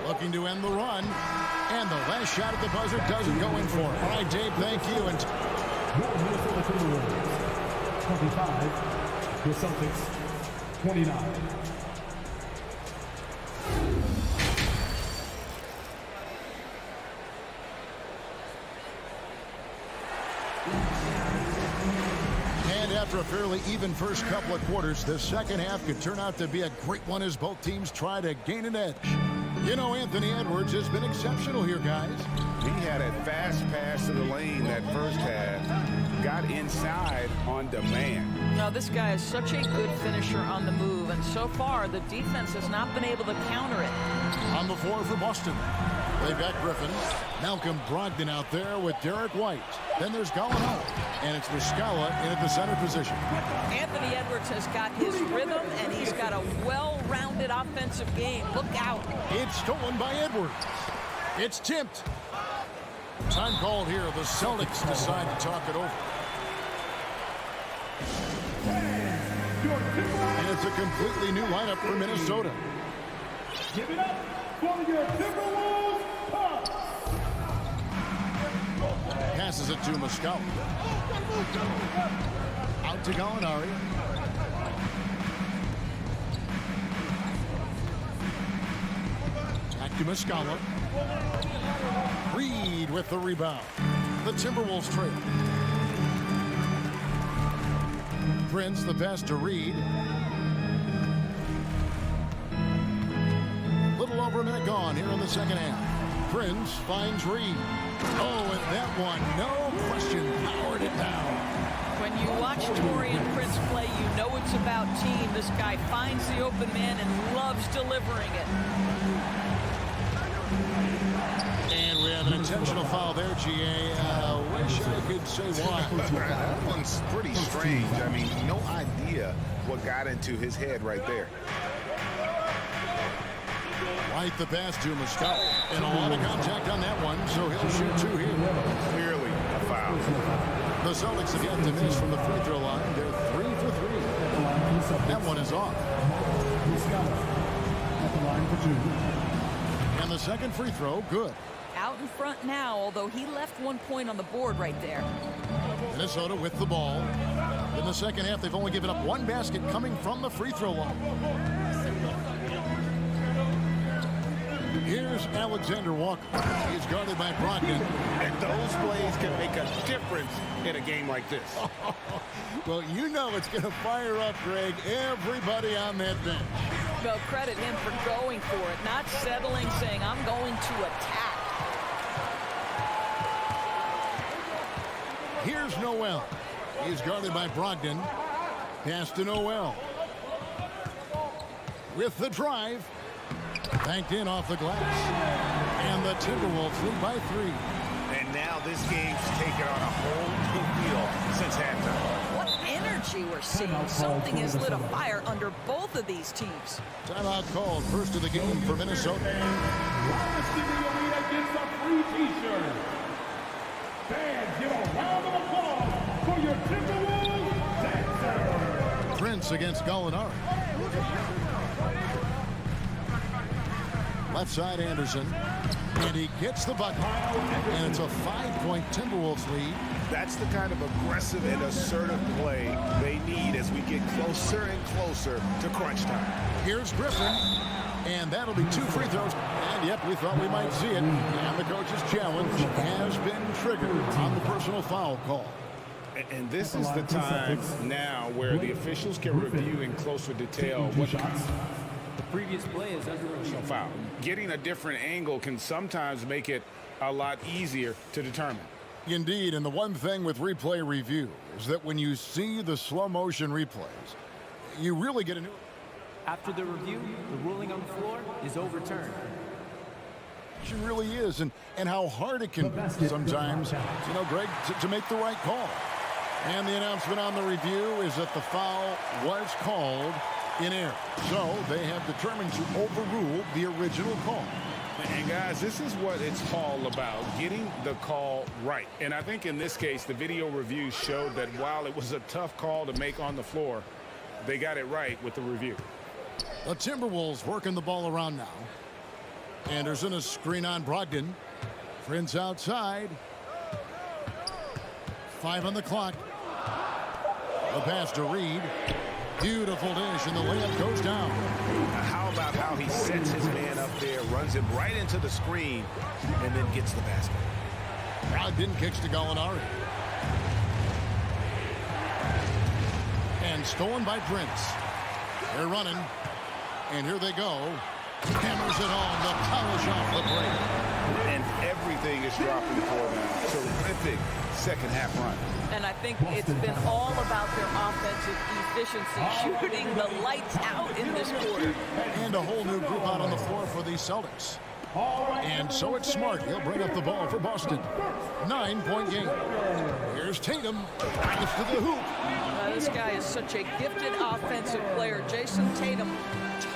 Looking to end the run. And the last shot at the buzzer doesn't go in for it. All right, Dave, thank you. And 25, the Celtics, 29. After a fairly even first couple of quarters, the second half could turn out to be a great one as both teams try to gain an edge. You know, Anthony Edwards has been exceptional here, guys. He had a fast pass to the lane that first half. Got inside on demand. Now, this guy is such a good finisher on the move, and so far, the defense has not been able to counter it. On the floor for Boston. They've got Griffin. Malcolm Brogdon out there with Derek White. Then there's Gallinari. And it's Muscala in at the center position. Anthony Edwards has got his rhythm, and he's got a well-rounded offensive game. Look out. It's stolen by Edwards. It's tipped. Time called here. The Celtics decide to talk it over. And it's a completely new lineup for Minnesota. Give it up for your Timberwolves. Passes it to Muscala. Out to Gallinari. Back to Muscala. Reed with the rebound. The Timberwolves trail. Prince, the pass to Reed. Little over a minute gone here in the second half. Prince finds Reed. Oh, and that one, no question, powered it down. When you watch Taurean Prince play, you know it's about team. This guy finds the open man and loves delivering it. And we have an intentional foul there, GA. Wish I could say why. That one's pretty strange. I mean, no idea what got into his head right there. White the pass to Muscat. And a lot of contact on that one, so he'll shoot two here. Clearly a foul. The Celtics again to miss from the free throw line. They're 3 for 3. That one is off. And the second free throw, good. Out in front now, although he left 1 point on the board right there. Minnesota with the ball. In the second half, they've only given up one basket coming from the free throw line. Here's Alexander Walker. He's guarded by Brogdon. And those plays can make a difference in a game like this. Well, you know it's going to fire up, Greg, everybody on that bench. Well, credit him for going for it, not settling, saying, I'm going to attack. Here's Noel. He's guarded by Brogdon. Pass to Noel. With the drive. Banked in off the glass. And the Timberwolves lead by 3. And now this game's taken on a whole new feel since halftime. What energy we're seeing. Something has lit a fire under both of these teams. Timeout called. First of the game for Minnesota. Roberts giving you a lead against a free t-shirt. Fans, give a round of applause for your Timberwolves dancer. Prince against Gallinari. Left side Anderson. And he gets the bucket. And it's a 5-point Timberwolves lead. That's the kind of aggressive and assertive play they need as we get closer and closer to crunch time. Here's Griffin. And that'll be 2 free throws. And yep, we thought we might see it. And the coach's challenge has been triggered on the personal foul call. And this is the time now where the officials can review in closer detail what the previous play is under review. Foul. Getting a different angle can sometimes make it a lot easier to determine. Indeed, and the one thing with replay review is that when you see the slow motion replays, you really get a new... After the review, the ruling on the floor is overturned. It really is, and how hard it can be sometimes, you know, Greg, to make the right call. And the announcement on the review is that the foul was called in error. So they have determined to overrule the original call. And guys, this is what it's all about, getting the call right. And I think in this case, the video review showed that while it was a tough call to make on the floor, they got it right with the review. The Timberwolves working the ball around now. Anderson, a screen on Brogdon. Prince outside. 5 on the clock. The pass to Reed. Beautiful dish, and the layup goes down. How about how he sets his man up there, runs him right into the screen, and then gets the basket. Brogdon kicks to Gallinari. And stolen by Prince. They're running. And here they go. Hammers it home to polish off the break. And everything is dropping for them. Terrific second half run. And I think it's been all about their offensive efficiency, shooting the lights out in this quarter. And a whole new group out on the floor for the Celtics. And so it's Smart. He'll bring up the ball for Boston. 9-point game. Here's Tatum. Drives to the hoop. This guy is such a gifted offensive player. Jason Tatum,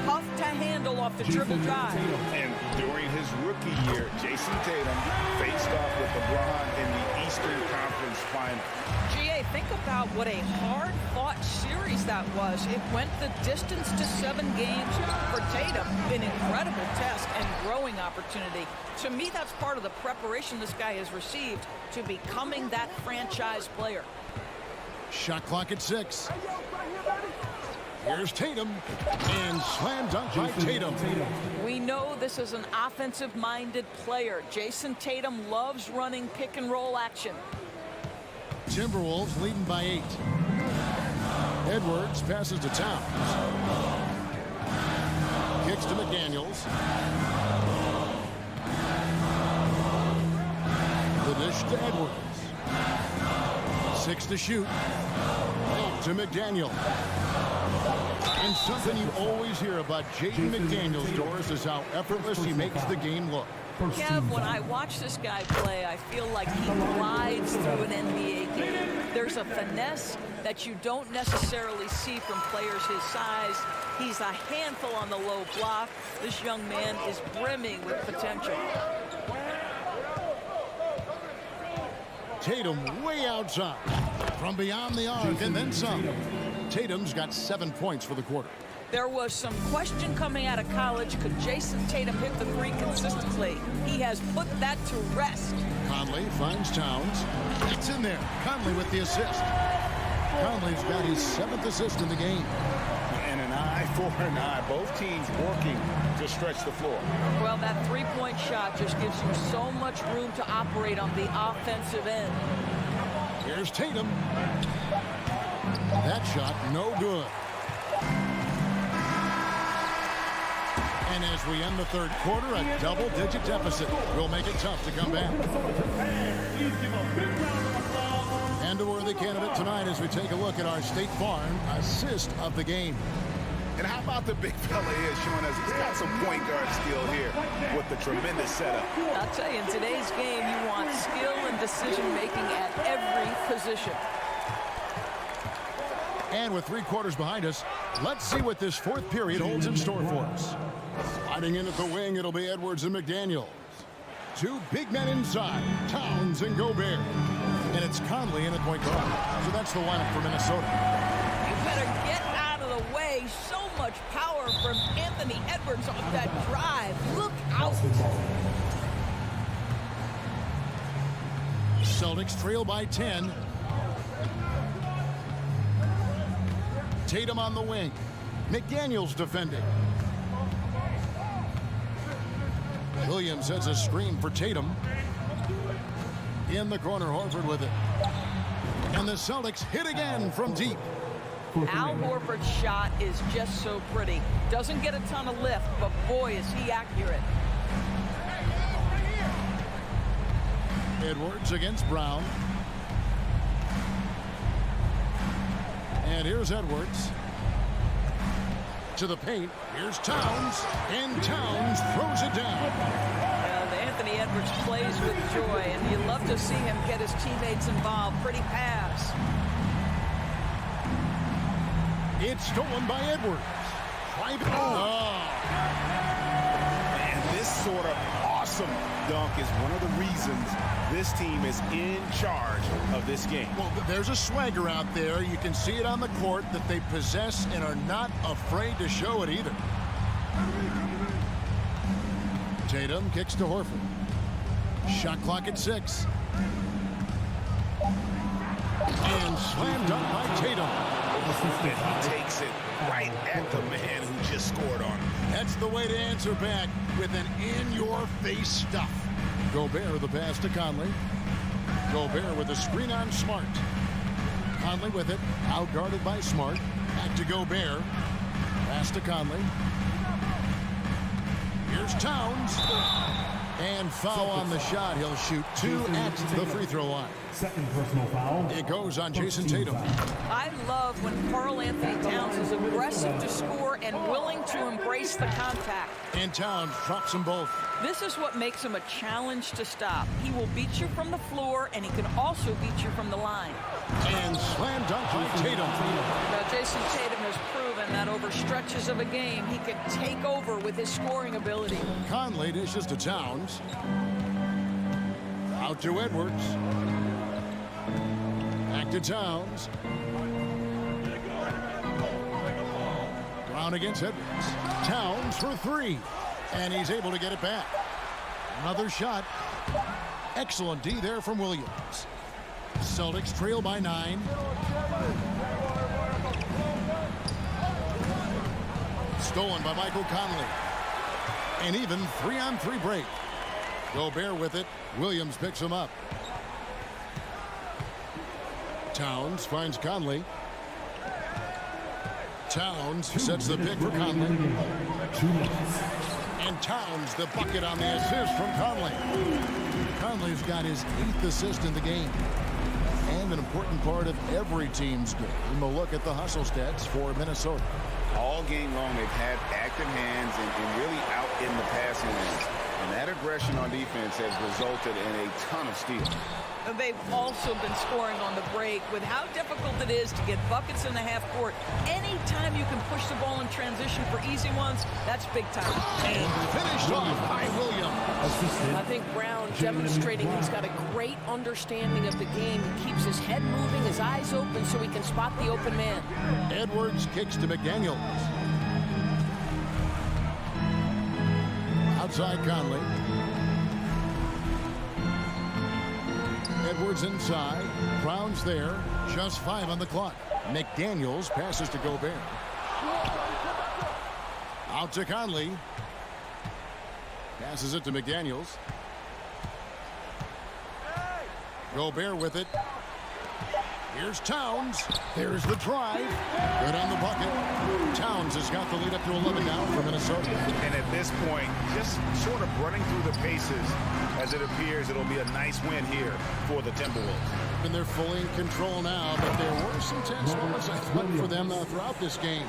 tough to handle off the dribble drive. And during his rookie year, Jason Tatum faced off with LeBron in the Eastern Conference Final. GA, think about what a hard-fought series that was. It went the distance to 7 games. For Tatum, an incredible test and growing opportunity. To me, that's part of the preparation this guy has received to becoming that franchise player. Shot clock at 6. Here's Tatum, and slam dunk by Tatum. We know this is an offensive-minded player. Jason Tatum loves running pick-and-roll action. Timberwolves leading by 8. Edwards passes to Towns. Kicks to McDaniels. The dish to Edwards. 6 to shoot. 8 to McDaniel. And something you always hear about Jaden McDaniels, Doris, is how effortless he makes the game look. Kev, when I watch this guy play, I feel like he glides through an NBA game. There's a finesse that you don't necessarily see from players his size. He's a handful on the low block. This young man is brimming with potential. Tatum way outside. From beyond the arc and then some. Tatum's got 7 points for the quarter. There was some question coming out of college. Could Jason Tatum hit the three consistently? He has put that to rest. Conley finds Towns. It's in there. Conley with the assist. Conley's got his 7th assist in the game. And an eye for an eye. Both teams working to stretch the floor. Well, that three-point shot just gives you so much room to operate on the offensive end. Here's Tatum. That shot, no good. And as we end the third quarter, a double-digit deficit will make it tough to come back. And a worthy candidate tonight as we take a look at our State Farm assist of the game. And how about the big fella here showing us he's got some point guard skill here with the tremendous setup. I'll tell you, in today's game, you want skill and decision-making at every position. And with 3 quarters behind us, let's see what this fourth period holds in store for us. Sliding in at the wing, it'll be Edwards and McDaniels. 2 big men inside, Towns and Gobert. And it's Conley in at point guard. So that's the lineup for Minnesota. You better get out of the way. So much power from Anthony Edwards off that drive. Look out. Celtics trail by 10. Tatum on the wing. McDaniels defending. Williams has a screen for Tatum. In the corner, Horford with it. And the Celtics hit again from deep. Al Horford's shot is just so pretty. Doesn't get a ton of lift, but boy, is he accurate. Edwards against Brown. And here's Edwards. To the paint. Here's Towns. And Towns throws it down. And Anthony Edwards plays with joy, and you love to see him get his teammates involved. Pretty pass. It's stolen by Edwards. And this sort of awesome dunk is one of the reasons this team is in charge of this game. Well, there's a swagger out there. You can see it on the court that they possess and are not afraid to show it either. Tatum kicks to Horford. Shot clock at 6. And slam dunk by Tatum. And he takes it right at the man who just scored on him. That's the way to answer back with an in-your-face stuff. Gobert the pass to Conley. Gobert with a screen on Smart. Conley with it, out-guarded by Smart. Back to Gobert. Pass to Conley. Here's Towns. And foul on the shot. He'll shoot 2 at the free throw line. Second personal foul. It goes on Jason Tatum. I love when Karl Anthony Towns is aggressive to score and willing to embrace the contact. And Towns drops them both. This is what makes him a challenge to stop. He will beat you from the floor, and he can also beat you from the line. And slam dunk by Tatum. Now, Jason Tatum has proven that over stretches of a game, he can take over with his scoring ability. Conley dishes to Towns. Out to Edwards. Back to Towns. Brown against Edwards. Towns for 3. And he's able to get it back. Another shot. Excellent D there from Williams. Celtics trail by 9. Stolen by Michael Conley. An even 3-on-3 break. Gobert with it. Williams picks him up. Towns finds Conley. Towns sets the pick for Conley. And Towns the bucket on the assist from Conley. Conley's got his 8th assist in the game. And an important part of every team's game. We'll look at the hustle stats for Minnesota. All game long, they've had active hands and really out in the passing lanes. And that aggression on defense has resulted in a ton of steals. And they've also been scoring on the break. With how difficult it is to get buckets in the half court, anytime you can push the ball in transition for easy ones, that's big time. And finished off by Williams. I think Brown demonstrating he's got a great understanding of the game. He keeps his head moving, his eyes open so he can spot the open man. Edwards kicks to McDaniels. Outside Conley. Edwards inside. Brown's there. Just 5 on the clock. McDaniels passes to Gobert. Out to Conley. Passes it to McDaniels. Gobert with it. Here's Towns. There's the drive. Good on the bucket. Towns has got the lead up to 11 now for Minnesota. And at this point, just sort of running through the paces, as it appears it'll be a nice win here for the Timberwolves. And they're fully in control now, but there were some tense moments, I thought, for them throughout this game.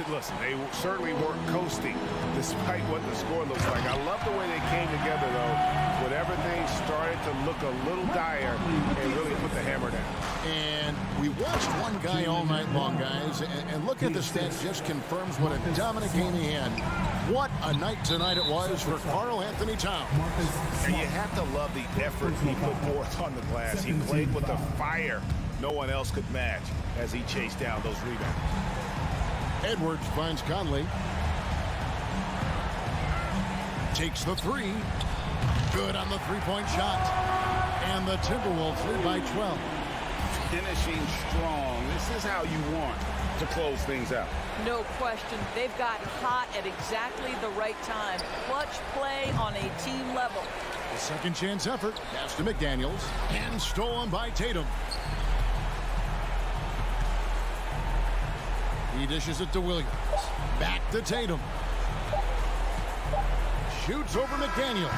Listen, they certainly weren't coasting despite what the score looks like. I love the way they came together, though, when everything started to look a little dire and really put the hammer down. And we watched one guy all night long, guys, and look at the stats, just confirms what a dominant game he had. What a night tonight it was for Karl Anthony Towns. And you have to love the effort he put forth on the glass. He played with a fire no one else could match as he chased down those rebounds. Edwards finds Conley. Takes the 3. Good on the 3-point shot. And the Timberwolves lead by 12. Finishing strong. This is how you want to close things out. No question. They've gotten hot at exactly the right time. Clutch play on a team level. The second chance effort. Pass to McDaniels. And stolen by Tatum. He dishes it to Williams. Back to Tatum. Shoots over McDaniel.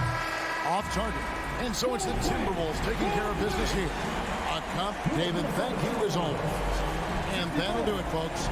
Off target. And so it's the Timberwolves taking care of business here. A cup David thank you as always. And that'll do it, folks.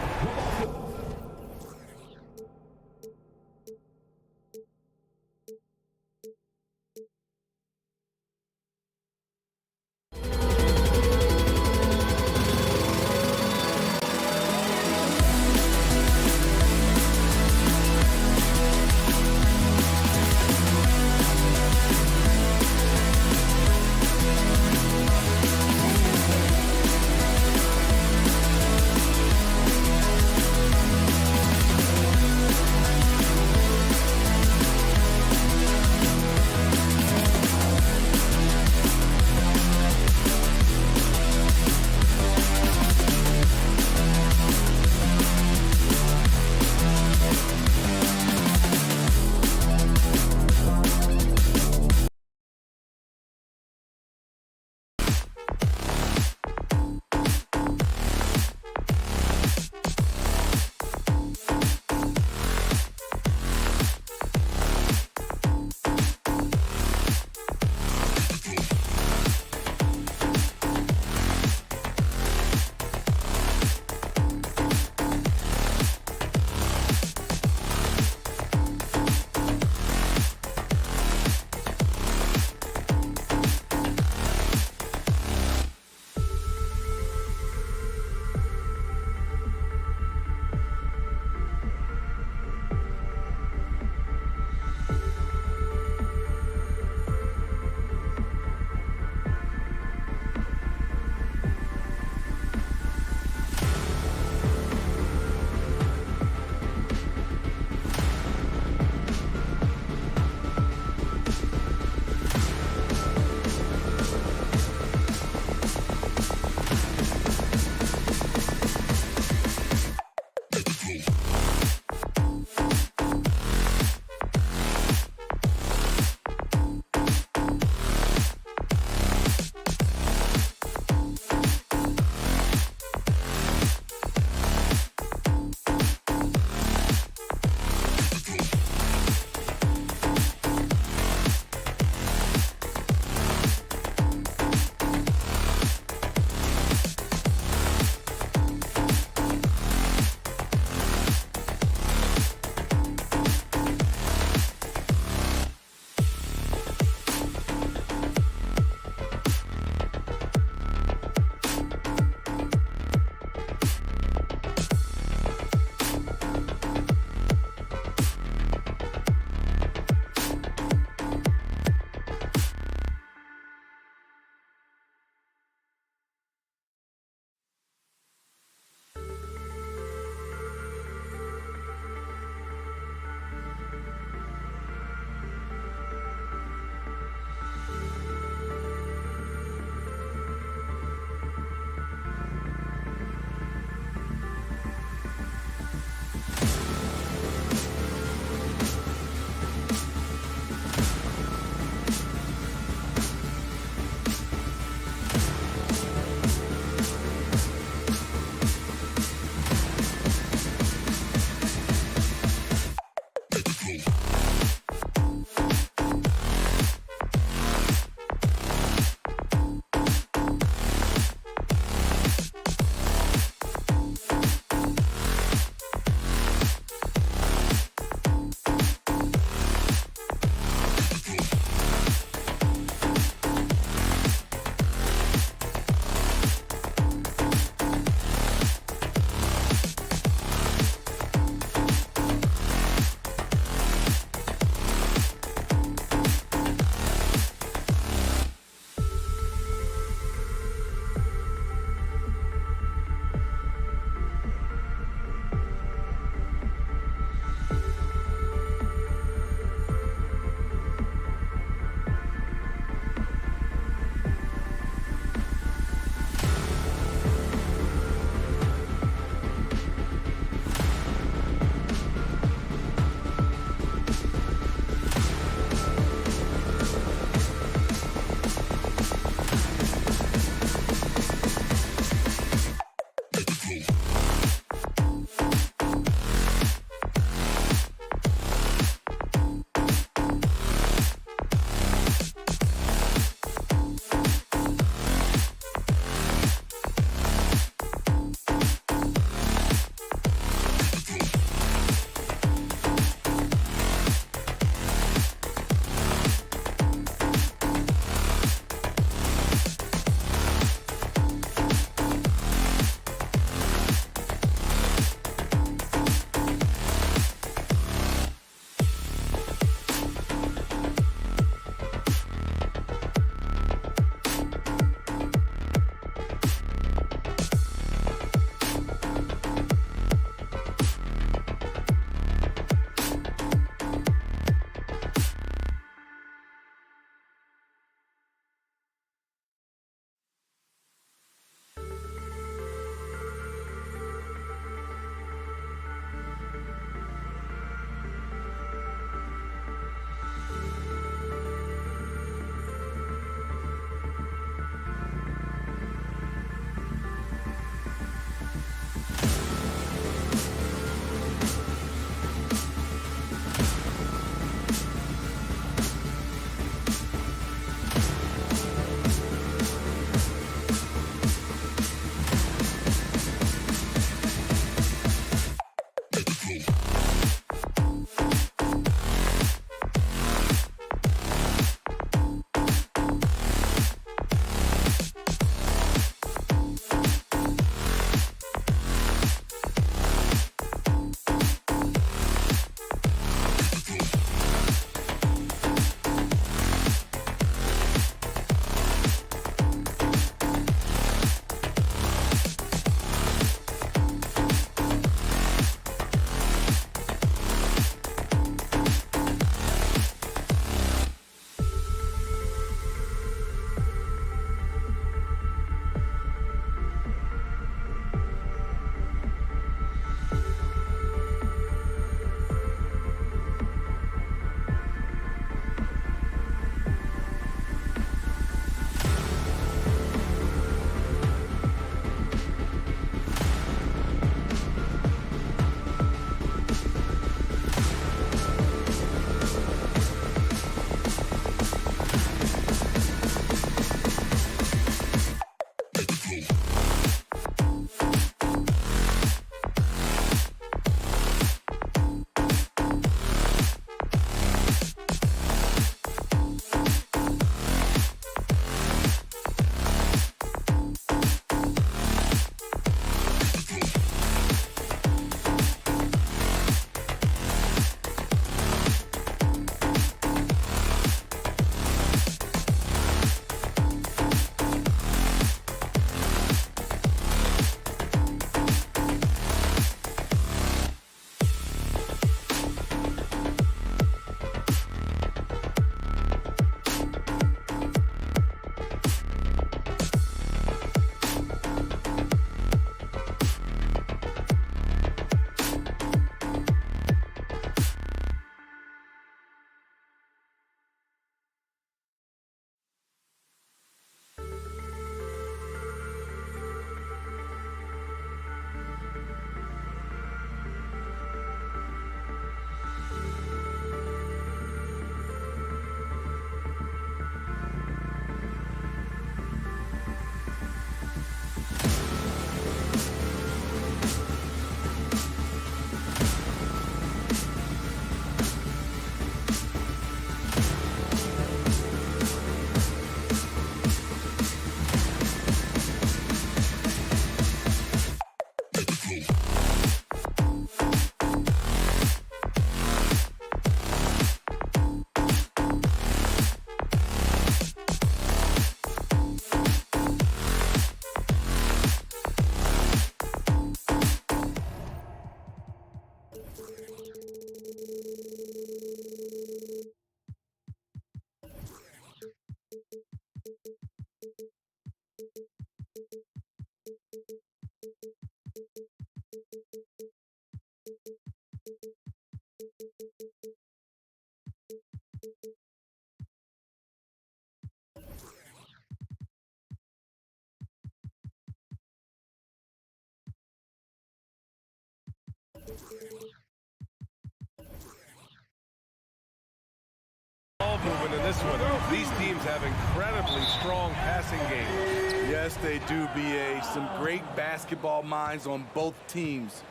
this one. These teams have incredibly strong passing games. Yes, they do, BA. Some great basketball minds on both teams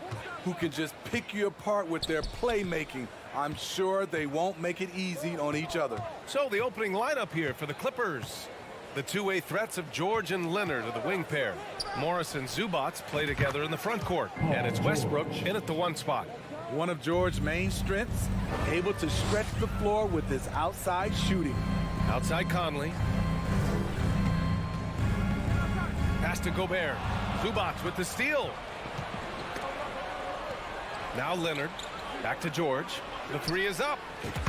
who can just pick you apart with their playmaking. I'm sure they won't make it easy on each other. So the opening lineup here for the Clippers. The two-way threats of George and Leonard are the wing pair. Morris and Zubac play together in the front court. And it's Westbrook in at the 1 spot. One of George's main strengths, able to stretch the floor with his outside shooting. Outside Conley. Pass to Gobert. Zubac with the steal. Now Leonard. Back to George. The 3 is up.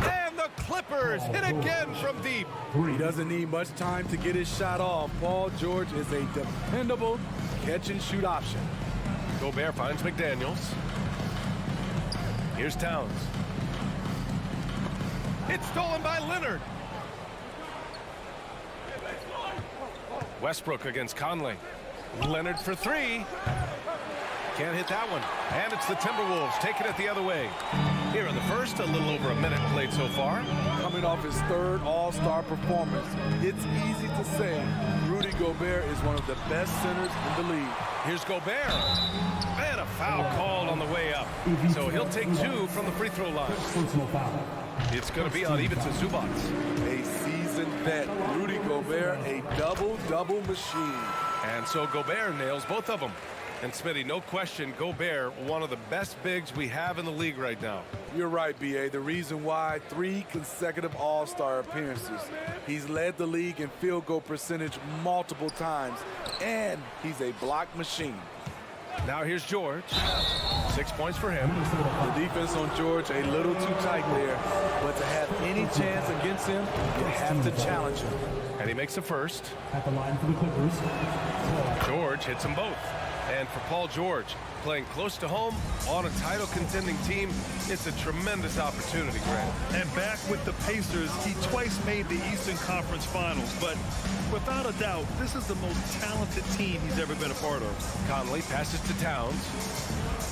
And the Clippers hit again from deep. He doesn't need much time to get his shot off. Paul George is a dependable catch-and-shoot option. Gobert finds McDaniels. Here's Towns. It's stolen by Leonard. Westbrook against Conley. Leonard for 3. Can't hit that one. And it's the Timberwolves taking it the other way. Here in the first, a little over a minute played so far. Coming off his 3rd All-Star performance, it's easy to say Rudy Gobert is one of the best centers in the league. Here's Gobert. And a foul called on the way up. So he'll take 2 from the free throw line. It's going to be on even to Zubac. A seasoned vet, Rudy Gobert, a double-double machine. And so Gobert nails both of them. And Smitty, no question, Gobert, one of the best bigs we have in the league right now. You're right, B.A. The reason why 3 consecutive All-Star appearances. He's led the league in field goal percentage multiple times, and he's a block machine. Now here's George. 6 points for him. The defense on George a little too tight there, but to have any chance against him, you have to challenge him. And he makes the first. At the line for the Clippers. George hits them both. And for Paul George, playing close to home on a title contending team, it's a tremendous opportunity, Grant. And back with the Pacers, he twice made the Eastern Conference Finals. But without a doubt, this is the most talented team he's ever been a part of. Conley passes to Towns.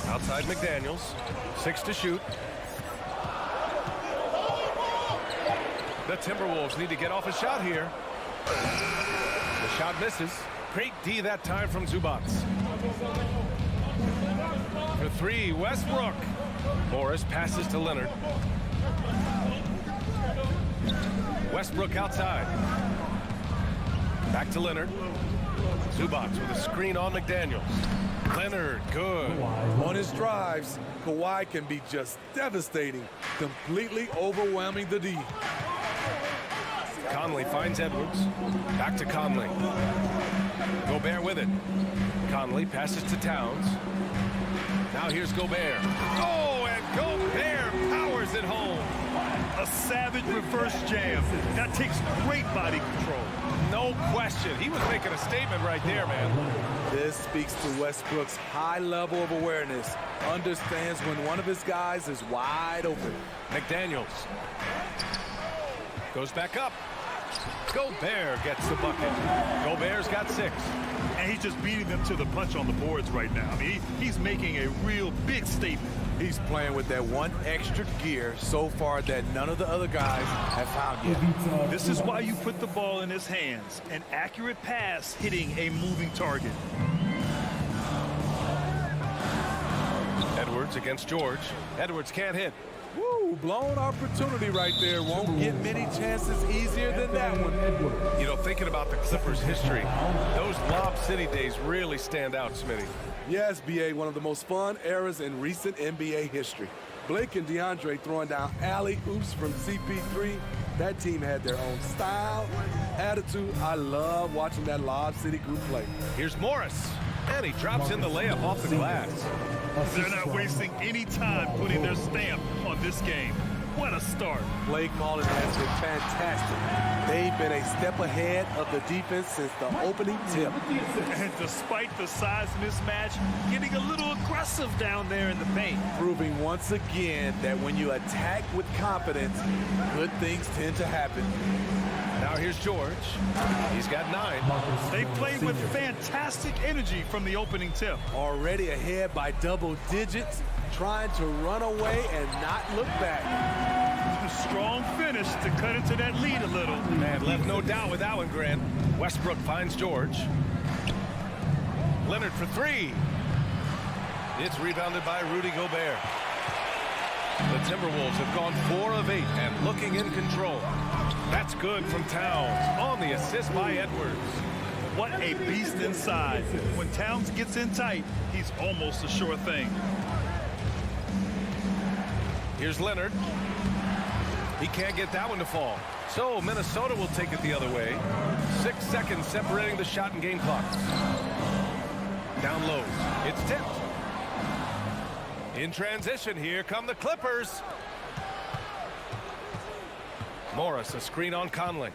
Outside McDaniels. 6 to shoot. The Timberwolves need to get off a shot here. The shot misses. Great D that time from Zubac. For 3, Westbrook. Morris passes to Leonard. Westbrook outside. Back to Leonard. Zubac with a screen on McDaniels. Leonard, good. On his drives, Kawhi can be just devastating, completely overwhelming the D. Conley finds Edwards. Back to Conley. Gobert with it. Conley passes to Towns. Now here's Gobert. Oh, and Gobert powers it home. A savage reverse jam. That takes great body control. No question. He was making a statement right there, man. This speaks to Westbrook's high level of awareness. Understands when one of his guys is wide open. McDaniels. Goes back up. Gobert gets the bucket. Gobert's got 6. And he's just beating them to the punch on the boards right now. I mean, he's making a real big statement. He's playing with that one extra gear so far that none of the other guys have found yet. This is why you put the ball in his hands. An accurate pass hitting a moving target. Edwards against George. Edwards can't hit. Woo, blown opportunity right there. Won't get many chances easier than that one. You know, thinking about the Clippers' history, those Lob City days really stand out, Smitty. Yes, B.A., one of the most fun eras in recent NBA history. Blake and DeAndre throwing down alley-oops from CP3. That team had their own style, attitude. I love watching that Lob City group play. Here's Morris, and he drops in the layup off the glass. They're not wasting any time putting their stamp on this game. What a start. Play calling has been fantastic. They've been a step ahead of the defense since the opening tip. And despite the size mismatch, getting a little aggressive down there in the paint. Proving once again that when you attack with confidence, good things tend to happen. Now here's George. He's got 9. They played with fantastic energy from the opening tip. Already ahead by double digits, trying to run away and not look back. a strong finish to cut into that lead a little. Man, left no doubt with that one, Grant. Westbrook finds George. Leonard for three. It's rebounded by Rudy Gobert. The Timberwolves have gone 4 of 8 and looking in control. That's good from Towns on the assist by Edwards. What a beast inside. When Towns gets in tight, he's almost a sure thing. Here's Leonard. He can't get that one to fall. So Minnesota will take it the other way. 6 seconds separating the shot and game clocks. Down low. It's tipped. In transition, here come the Clippers. Morris, a screen on Conley.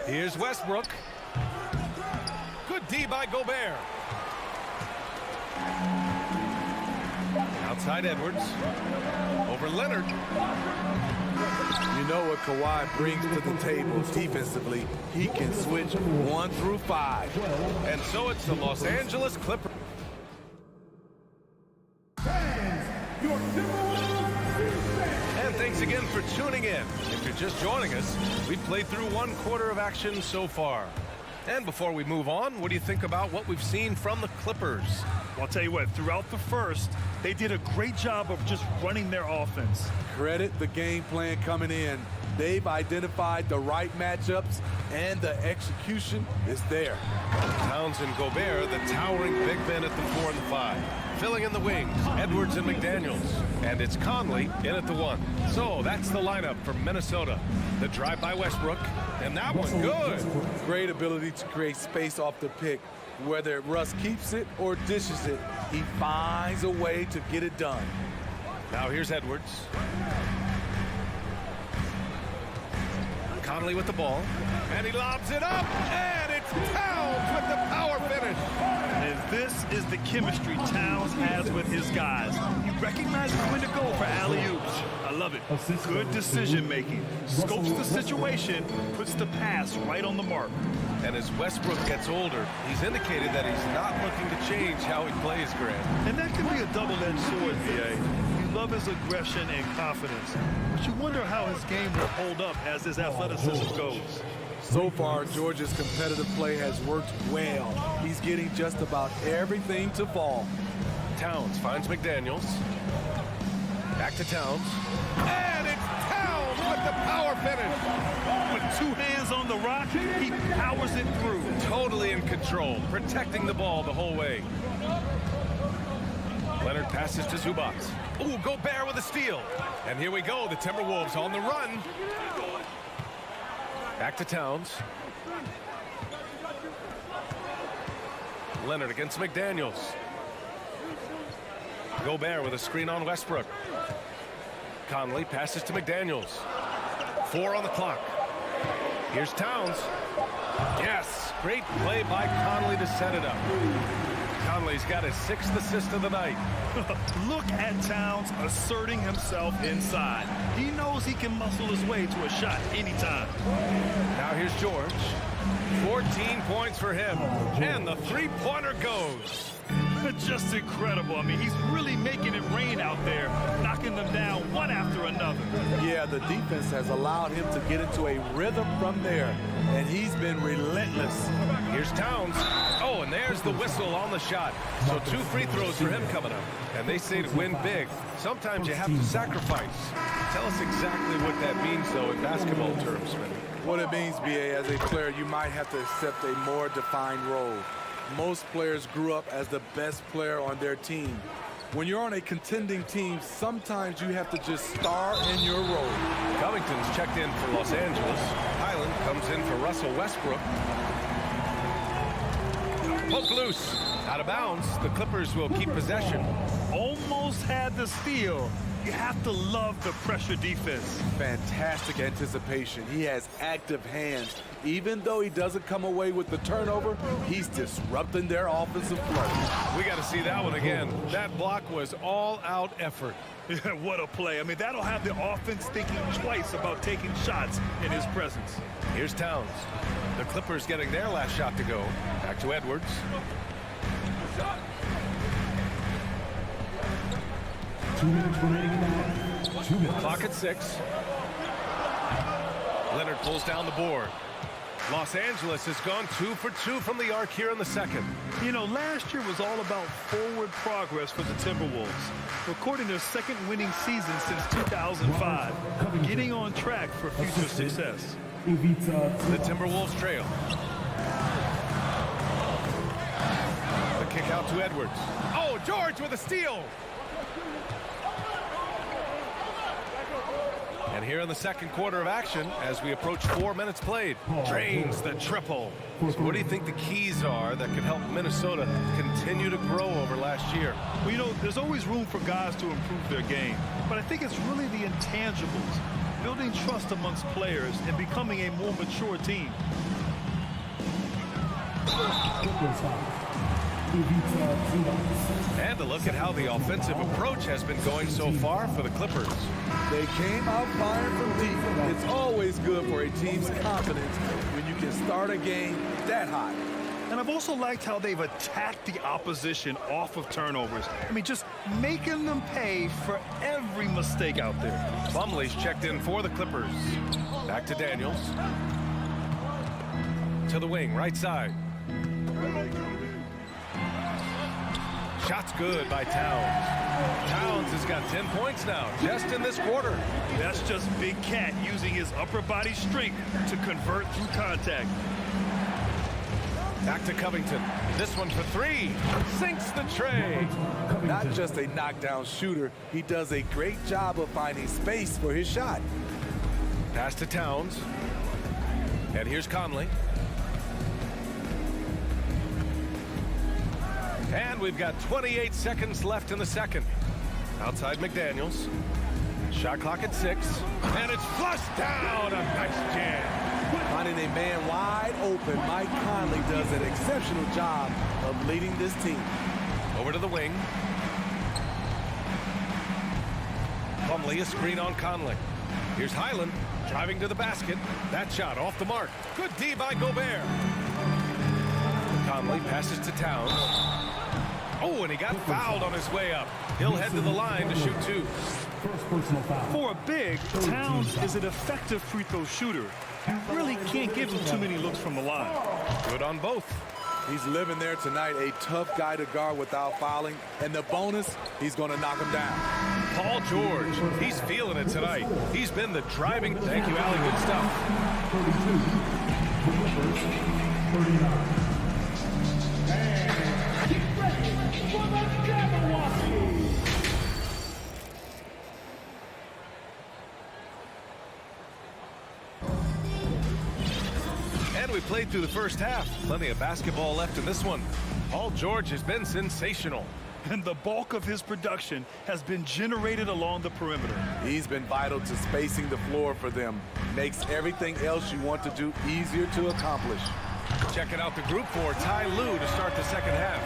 Here's Westbrook. Good D by Gobert. Outside Edwards. Over Leonard. You know what Kawhi brings to the table defensively. He can switch 1 through 5. And so it's the Los Angeles Clippers. And thanks again for tuning in. If you're just joining us, we've played through 1 quarter of action so far. And before we move on, what do you think about what we've seen from the Clippers? Well, I'll tell you what, throughout the first, they did a great job of just running their offense. Credit the game plan coming in. They've identified the right matchups, and the execution is there. Towns and Gobert, the towering big men at the 4 and the 5. Filling in the wings, Edwards and McDaniels. And it's Conley in at the 1. So that's the lineup for Minnesota. The drive by Westbrook, and that one good. Great ability to create space off the pick. Whether Russ keeps it or dishes it, he finds a way to get it done. Now here's Edwards. Conley with the ball, and he lobs it up, and it's Towns with the power finish. And this is the chemistry Towns has with his guys. He recognizes when to go for alley-oops. I love it. Good decision-making. Scopes the situation, puts the pass right on the mark. And as Westbrook gets older, he's indicated that he's not looking to change how he plays, Grant. And that can be a double-edged sword, VA. You love his aggression and confidence, but you wonder how his game will hold up as his athleticism goes. So far, Georgia's competitive play has worked well. He's getting just about everything to fall. Towns finds McDaniels. Back to Towns. And it's Towns with the power finish. With 2 hands on the rock, he powers it through. Totally in control, protecting the ball the whole way. Leonard passes to Zubac. Ooh, Gobert with a steal. And here we go, the Timberwolves on the run. Back to Towns. Leonard against McDaniels. Gobert with a screen on Westbrook. Conley passes to McDaniels. 4 on the clock. Here's Towns. Yes, great play by Conley to set it up. Conley's got his 6th assist of the night. Look at Towns asserting himself inside. He knows he can muscle his way to a shot anytime. Now here's George. 14 points for him. And the 3-pointer goes. Just incredible. I mean, he's really making it rain out there, knocking them down one after another. Yeah, the defense has allowed him to get into a rhythm from there, and he's been relentless. Here's Towns. Oh, and there's the whistle on the shot. So 2 free throws for him coming up. And they say to win big, sometimes you have to sacrifice. Tell us exactly what that means, though, in basketball terms, man. What it means, BA, as a player, you might have to accept a more defined role. Most players grew up as the best player on their team. When you're on a contending team, sometimes you have to just star in your role. Covington's checked in for Los Angeles. Highland comes in for Russell Westbrook. Poke loose. Out of bounds. The Clippers will keep possession. Almost had the steal. You have to love the pressure defense. Fantastic anticipation. He has active hands. Even though he doesn't come away with the turnover, he's disrupting their offensive flow. We got to see that one again. That block was all-out effort. What a play. I mean, that'll have the offense thinking twice about taking shots in his presence. Here's Towns. The Clippers getting their last shot to go. Back to Edwards. 2 minutes remaining. Clock at 6. Leonard pulls down the board. Los Angeles has gone 2 for 2 from the arc here in the second. You know, last year was all about forward progress for the Timberwolves, recording their second winning season since 2005, getting on track for future success. The Timberwolves trail. The kick out to Edwards. Oh, George with a steal. And here in the second quarter of action, as we approach 4 minutes played, drains the triple. So what do you think the keys are that can help Minnesota continue to grow over last year? Well, you know, there's always room for guys to improve their game, but I think it's really the intangibles, building trust amongst players and becoming a more mature team. And a look at how the offensive approach has been going so far for the Clippers. They came out firing from deep. It's always good for a team's confidence when you can start a game that hot. And I've also liked how they've attacked the opposition off of turnovers. I mean, just making them pay for every mistake out there. Plumlee's checked in for the Clippers. Back to Daniels. To the wing, right side. Shot's good by Towns. Towns has got 10 points now, just in this quarter. That's just Big Cat using his upper body strength to convert through contact. Back to Covington. This one for 3. Sinks the tray. Not just a knockdown shooter, he does a great job of finding space for his shot. Pass to Towns. And here's Conley. And we've got 28 seconds left in the second. Outside McDaniels. Shot clock at 6. And it's flushed down. A nice jam. Finding a man wide open, Mike Conley does an exceptional job of leading this team. Over to the wing. Plumlee, a screen on Conley. Here's Highland driving to the basket. That shot off the mark. Good D by Gobert. Conley passes to Towns. Oh, and he got fouled on his way up. He'll head to the line to shoot 2. For a big, Towns is an effective free throw shooter. You really can't give him too many looks from the line. Good on both. He's living there tonight, a tough guy to guard without fouling. And the bonus, he's going to knock him down. Paul George, he's feeling it tonight. He's been the driving. Thank you, Allie. Good stuff. 39. And we played through the first half. Plenty of basketball left in this one. Paul George has been sensational. And the bulk of his production has been generated along the perimeter. He's been vital to spacing the floor for them. Makes everything else you want to do easier to accomplish. Checking out the group for Ty Lue to start the second half.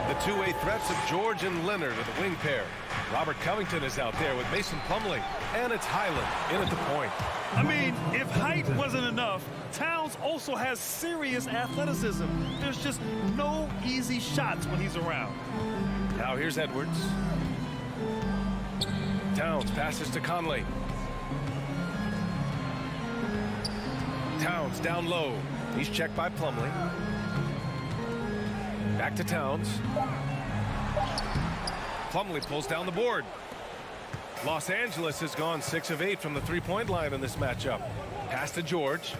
The two-way threats of George and Leonard are the wing pair. Robert Covington is out there with Mason Plumlee. And it's Highland in at the point. I mean, if height wasn't enough, Towns also has serious athleticism. There's just no easy shots when he's around. Now here's Edwards. Towns passes to Conley. Towns down low. He's checked by Plumlee. Back to Towns. Plumlee pulls down the board. Los Angeles has gone 6 of 8 from the three-point line in this matchup. Pass to George.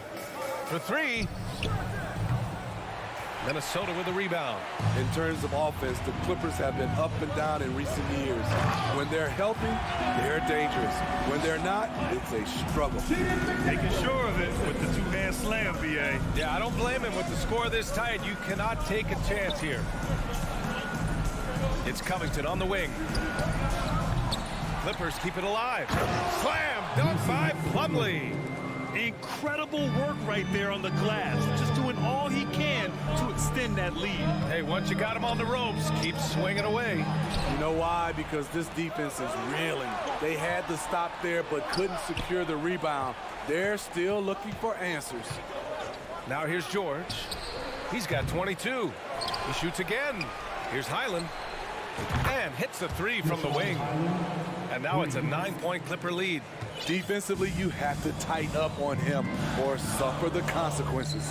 For 3. Minnesota with a rebound. In terms of offense, the Clippers have been up and down in recent years. When they're healthy, they're dangerous. When they're not, it's a struggle. Making sure of it with the two-hand slam, B.A. Yeah, I don't blame him. With the score this tight, you cannot take a chance here. It's Covington on the wing. Clippers keep it alive. Slam dunk by Plumlee. Incredible work right there on the glass. Just doing all he can to extend that lead. Hey, once you got him on the ropes, keep swinging away. You know why? Because this defense is reeling. They had to stop there but couldn't secure the rebound. They're still looking for answers. Now here's George. He's got 22. He shoots again. Here's Highland. And hits the 3 from the wing. And now it's a 9-point Clipper lead. Defensively, you have to tighten up on him or suffer the consequences.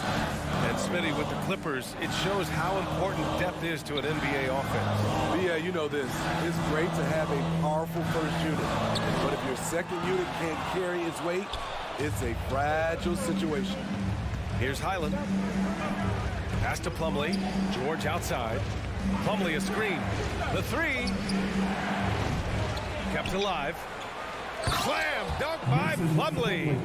And Smitty, with the Clippers, it shows how important depth is to an NBA offense. But yeah, you know this. It's great to have a powerful first unit. But if your second unit can't carry its weight, it's a fragile situation. Here's Highland. Pass to Plumlee. George outside. Plumlee a screen. The three. Kept alive. Slam dunk by Plumlee.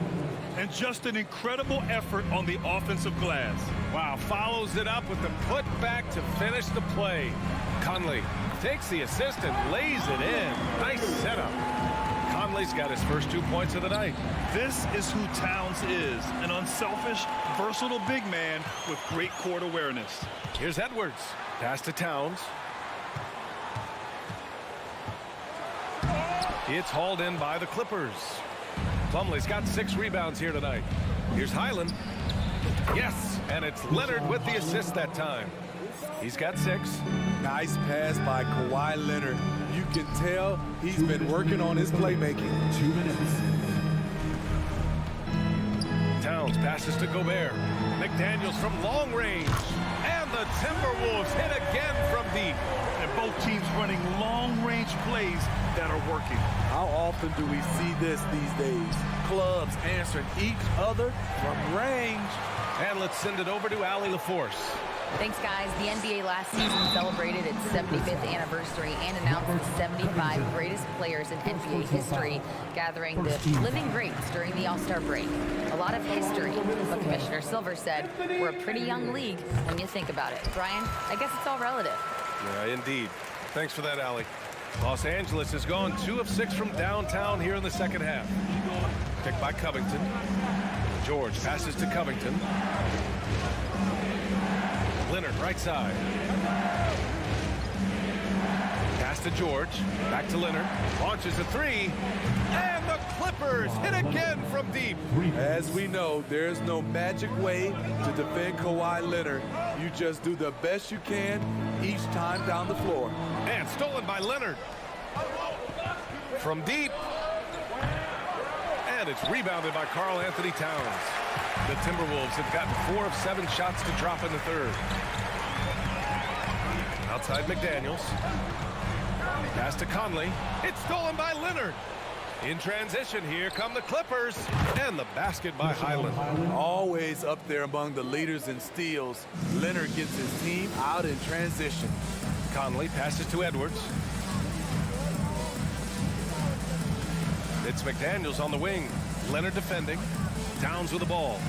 And just an incredible effort on the offensive glass. Wow, follows it up with the putback to finish the play. Conley takes the assist and lays it in. Nice setup. Conley's got his first 2 points of the night. This is who Towns is, an unselfish, versatile big man with great court awareness. Here's Edwards. Pass to Towns. It's hauled in by the Clippers. Plumlee's got 6 rebounds here tonight. Here's Highland. Yes, and it's Leonard with the assist that time. He's got 6. Nice pass by Kawhi Leonard. You can tell he's been working on his playmaking. 2 minutes. Towns passes to Gobert. McDaniels from long range. And the Timberwolves hit again from deep. And both teams running long-range plays that are working. How often do we see this these days? Clubs answering each other from range. And let's send it over to Allie LaForce. Thanks, guys. The NBA last season celebrated its 75th anniversary and announced the 75 greatest players in NBA history, gathering the living greats during the All-Star break. A lot of history, but Commissioner Silver said we're a pretty young league when you think about it. Brian, I guess it's all relative. Yeah, indeed. Thanks for that, Allie. Los Angeles has gone 2 of 6 from downtown here in the second half. Picked by Covington. George passes to Covington. Leonard right side. Pass to George. Back to Leonard. Launches a 3. And the Clippers hit again from deep. As we know, there's no magic way to defend Kawhi Leonard. You just do the best you can each time down the floor. And stolen by Leonard. From deep. And it's rebounded by Karl Anthony Towns. The Timberwolves have gotten 4 of 7 shots to drop in the third. Outside McDaniels. Pass to Conley. It's stolen by Leonard. In transition, here come the Clippers. And the basket by Highland. Always up there among the leaders in steals. Leonard gets his team out in transition. Conley passes to Edwards. It's McDaniels on the wing. Leonard defending. Towns with the ball.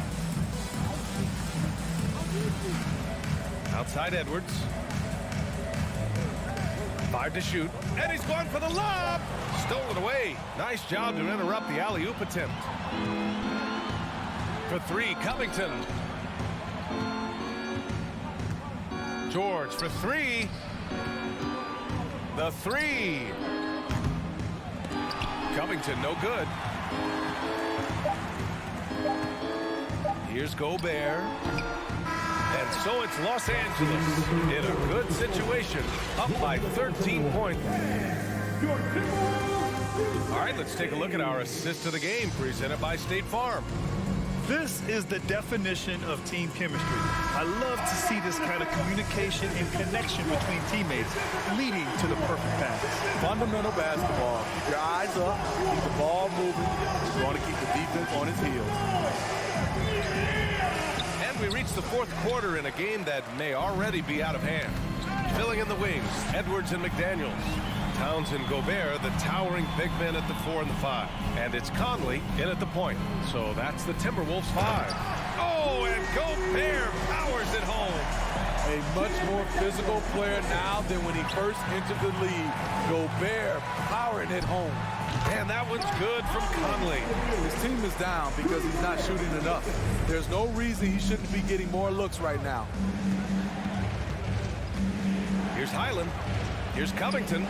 Outside Edwards. 5 to shoot. And he's going for the lob. Stolen away. Nice job to interrupt the alley-oop attempt. For 3, Covington. George for 3. The 3. Covington, no good. Here's Gobert. And so it's Los Angeles in a good situation, up by 13 points. All right, let's take a look at our assist of the game, presented by State Farm. This is the definition of team chemistry. I love to see this kind of communication and connection between teammates, leading to the perfect pass. Fundamental basketball. Keep your eyes up, keep the ball moving. You want to keep the defense on its heels. And we reach the 4th quarter in a game that may already be out of hand. Filling in the wings, Edwards and McDaniels. Towns and Gobert, the towering big men at the 4 and the 5. And it's Conley in at the point. So that's the Timberwolves 5. Oh, and Gobert powers it home. A much more physical player now than when he first entered the league. Gobert powering it home. And that one's good from Conley. His team is down because he's not shooting enough. There's no reason he shouldn't be getting more looks right now. Here's Highland. Here's Covington.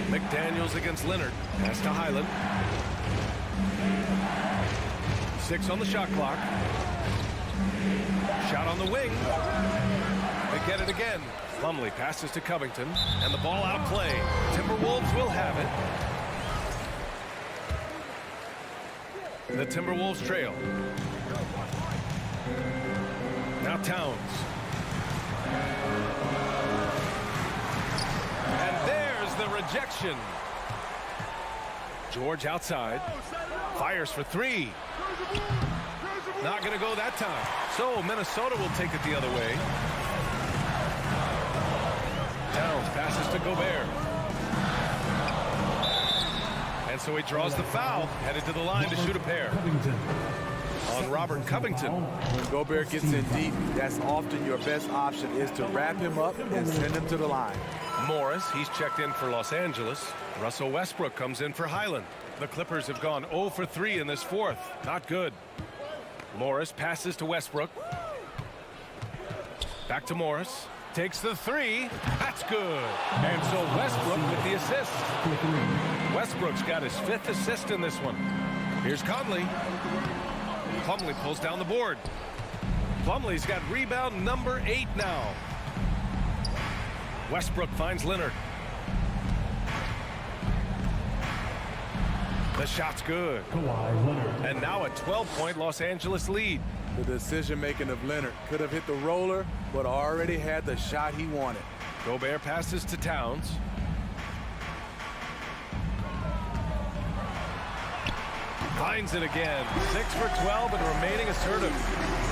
McDaniels against Leonard. Pass to Highland. 6 on the shot clock. Shot on the wing. They get it again. Plumlee passes to Covington, and the ball out of play. Timberwolves will have it. The Timberwolves trail. Now Towns. And there's the rejection. George outside. Fires for three. Not going to go that time. So Minnesota will take it the other way. Towns passes to Gobert. And so he draws the foul, headed to the line to shoot a pair. On Robert Covington. When Gobert gets in deep, that's often your best option, is to wrap him up and send him to the line. Morris, he's checked in for Los Angeles. Russell Westbrook comes in for Highland. The Clippers have gone 0 for 3 in this fourth. Not good. Morris passes to Westbrook. Back to Morris. Takes the three. That's good. And so Westbrook with the assist. Westbrook's got his 5th assist in this one. Here's Conley. Plumlee pulls down the board. Plumlee's got rebound number 8 now. Westbrook finds Leonard. The shot's good. And now a 12-point Los Angeles lead. The decision-making of Leonard could have hit the roller, but already had the shot he wanted. Gobert passes to Towns. Finds it again. 6 for 12 and remaining assertive.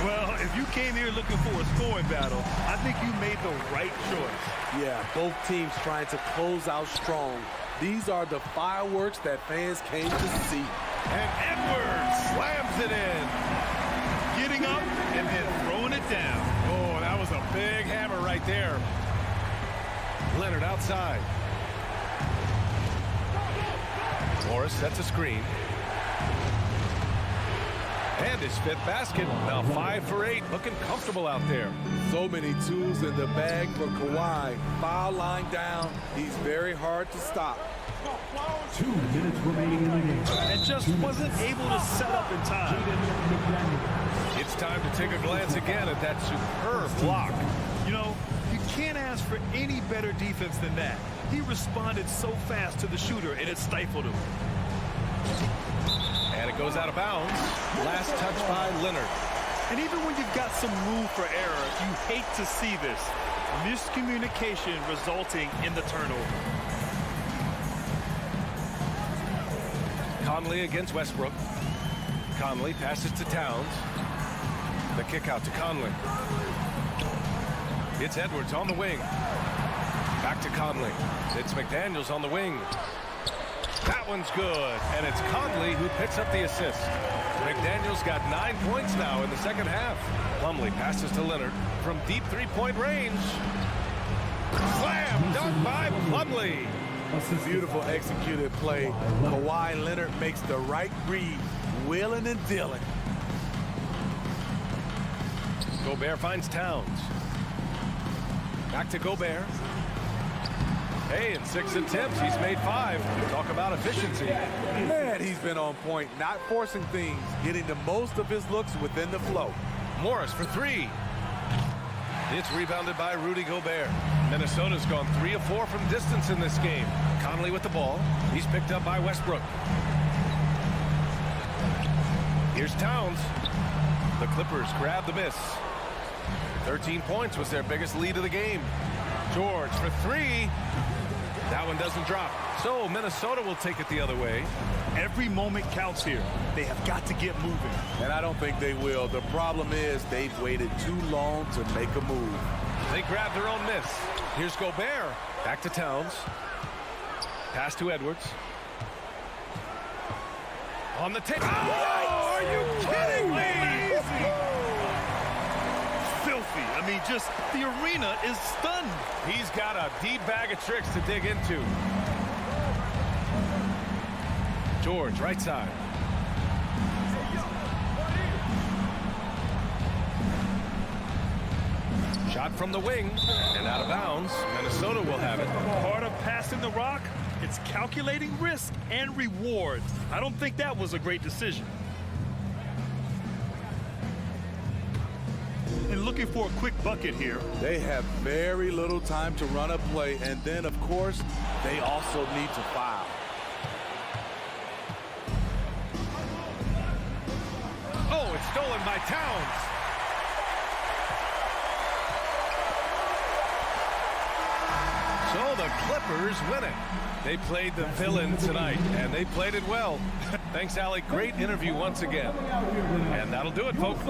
Well, if you came here looking for a scoring battle, I think you made the right choice. Yeah, both teams trying to close out strong. These are the fireworks that fans came to see. And Edwards slams it in. Getting up and then throwing it down. Oh, that was a big hammer right there. Leonard outside. Morris sets a screen. And his 5th basket. Now 5 for 8. Looking comfortable out there. So many tools in the bag for Kawhi. Foul line down. He's very hard to stop. 2 minutes remaining in the game. And just wasn't able to set up in time. It's time to take a glance again at that superb block. You know, you can't ask for any better defense than that. He responded so fast to the shooter, and it stifled him. And it goes out of bounds. Last touch by Leonard. And even when you've got some room for error, you hate to see this. Miscommunication resulting in the turnover. Conley against Westbrook. Conley passes to Towns. The kick out to Conley. It's Edwards on the wing. Back to Conley. It's McDaniels on the wing. That one's good. And it's Conley who picks up the assist. McDaniels got 9 points now in the second half. Plumlee passes to Leonard from deep 3-point range. Slam dunk by Plumlee. Beautiful executed play. Kawhi Leonard makes the right read. Wheeling and dealing. Gobert finds Towns. Back to Gobert. Hey, in 6 attempts, he's made 5. Talk about efficiency. Man, he's been on point, not forcing things, getting the most of his looks within the flow. Morris for 3. It's rebounded by Rudy Gobert. Minnesota's gone 3 of 4 from distance in this game. Conley with the ball. He's picked up by Westbrook. Here's Towns. The Clippers grab the miss. 13 points was their biggest lead of the game. George for 3. That one doesn't drop. So Minnesota will take it the other way. Every moment counts here. They have got to get moving. And I don't think they will. The problem is they've waited too long to make a move. They grab their own miss. Here's Gobert. Back to Towns. Pass to Edwards. On the tip. Oh, are you kidding me? Filthy. I mean, just the arena is stunned. He's got a deep bag of tricks to dig into. George, right side. Shot from the wing and out of bounds. Minnesota will have it. Part of passing the rock, it's calculating risk and rewards. I don't think that was a great decision. and looking for a quick bucket here. They have very little time to run a play, and then, of course, they also need to foul. Oh, it's stolen by Towns. So the Clippers win it. They played the villain tonight, and they played it well. Thanks, Allie. Great interview once again. And that'll do it, folks.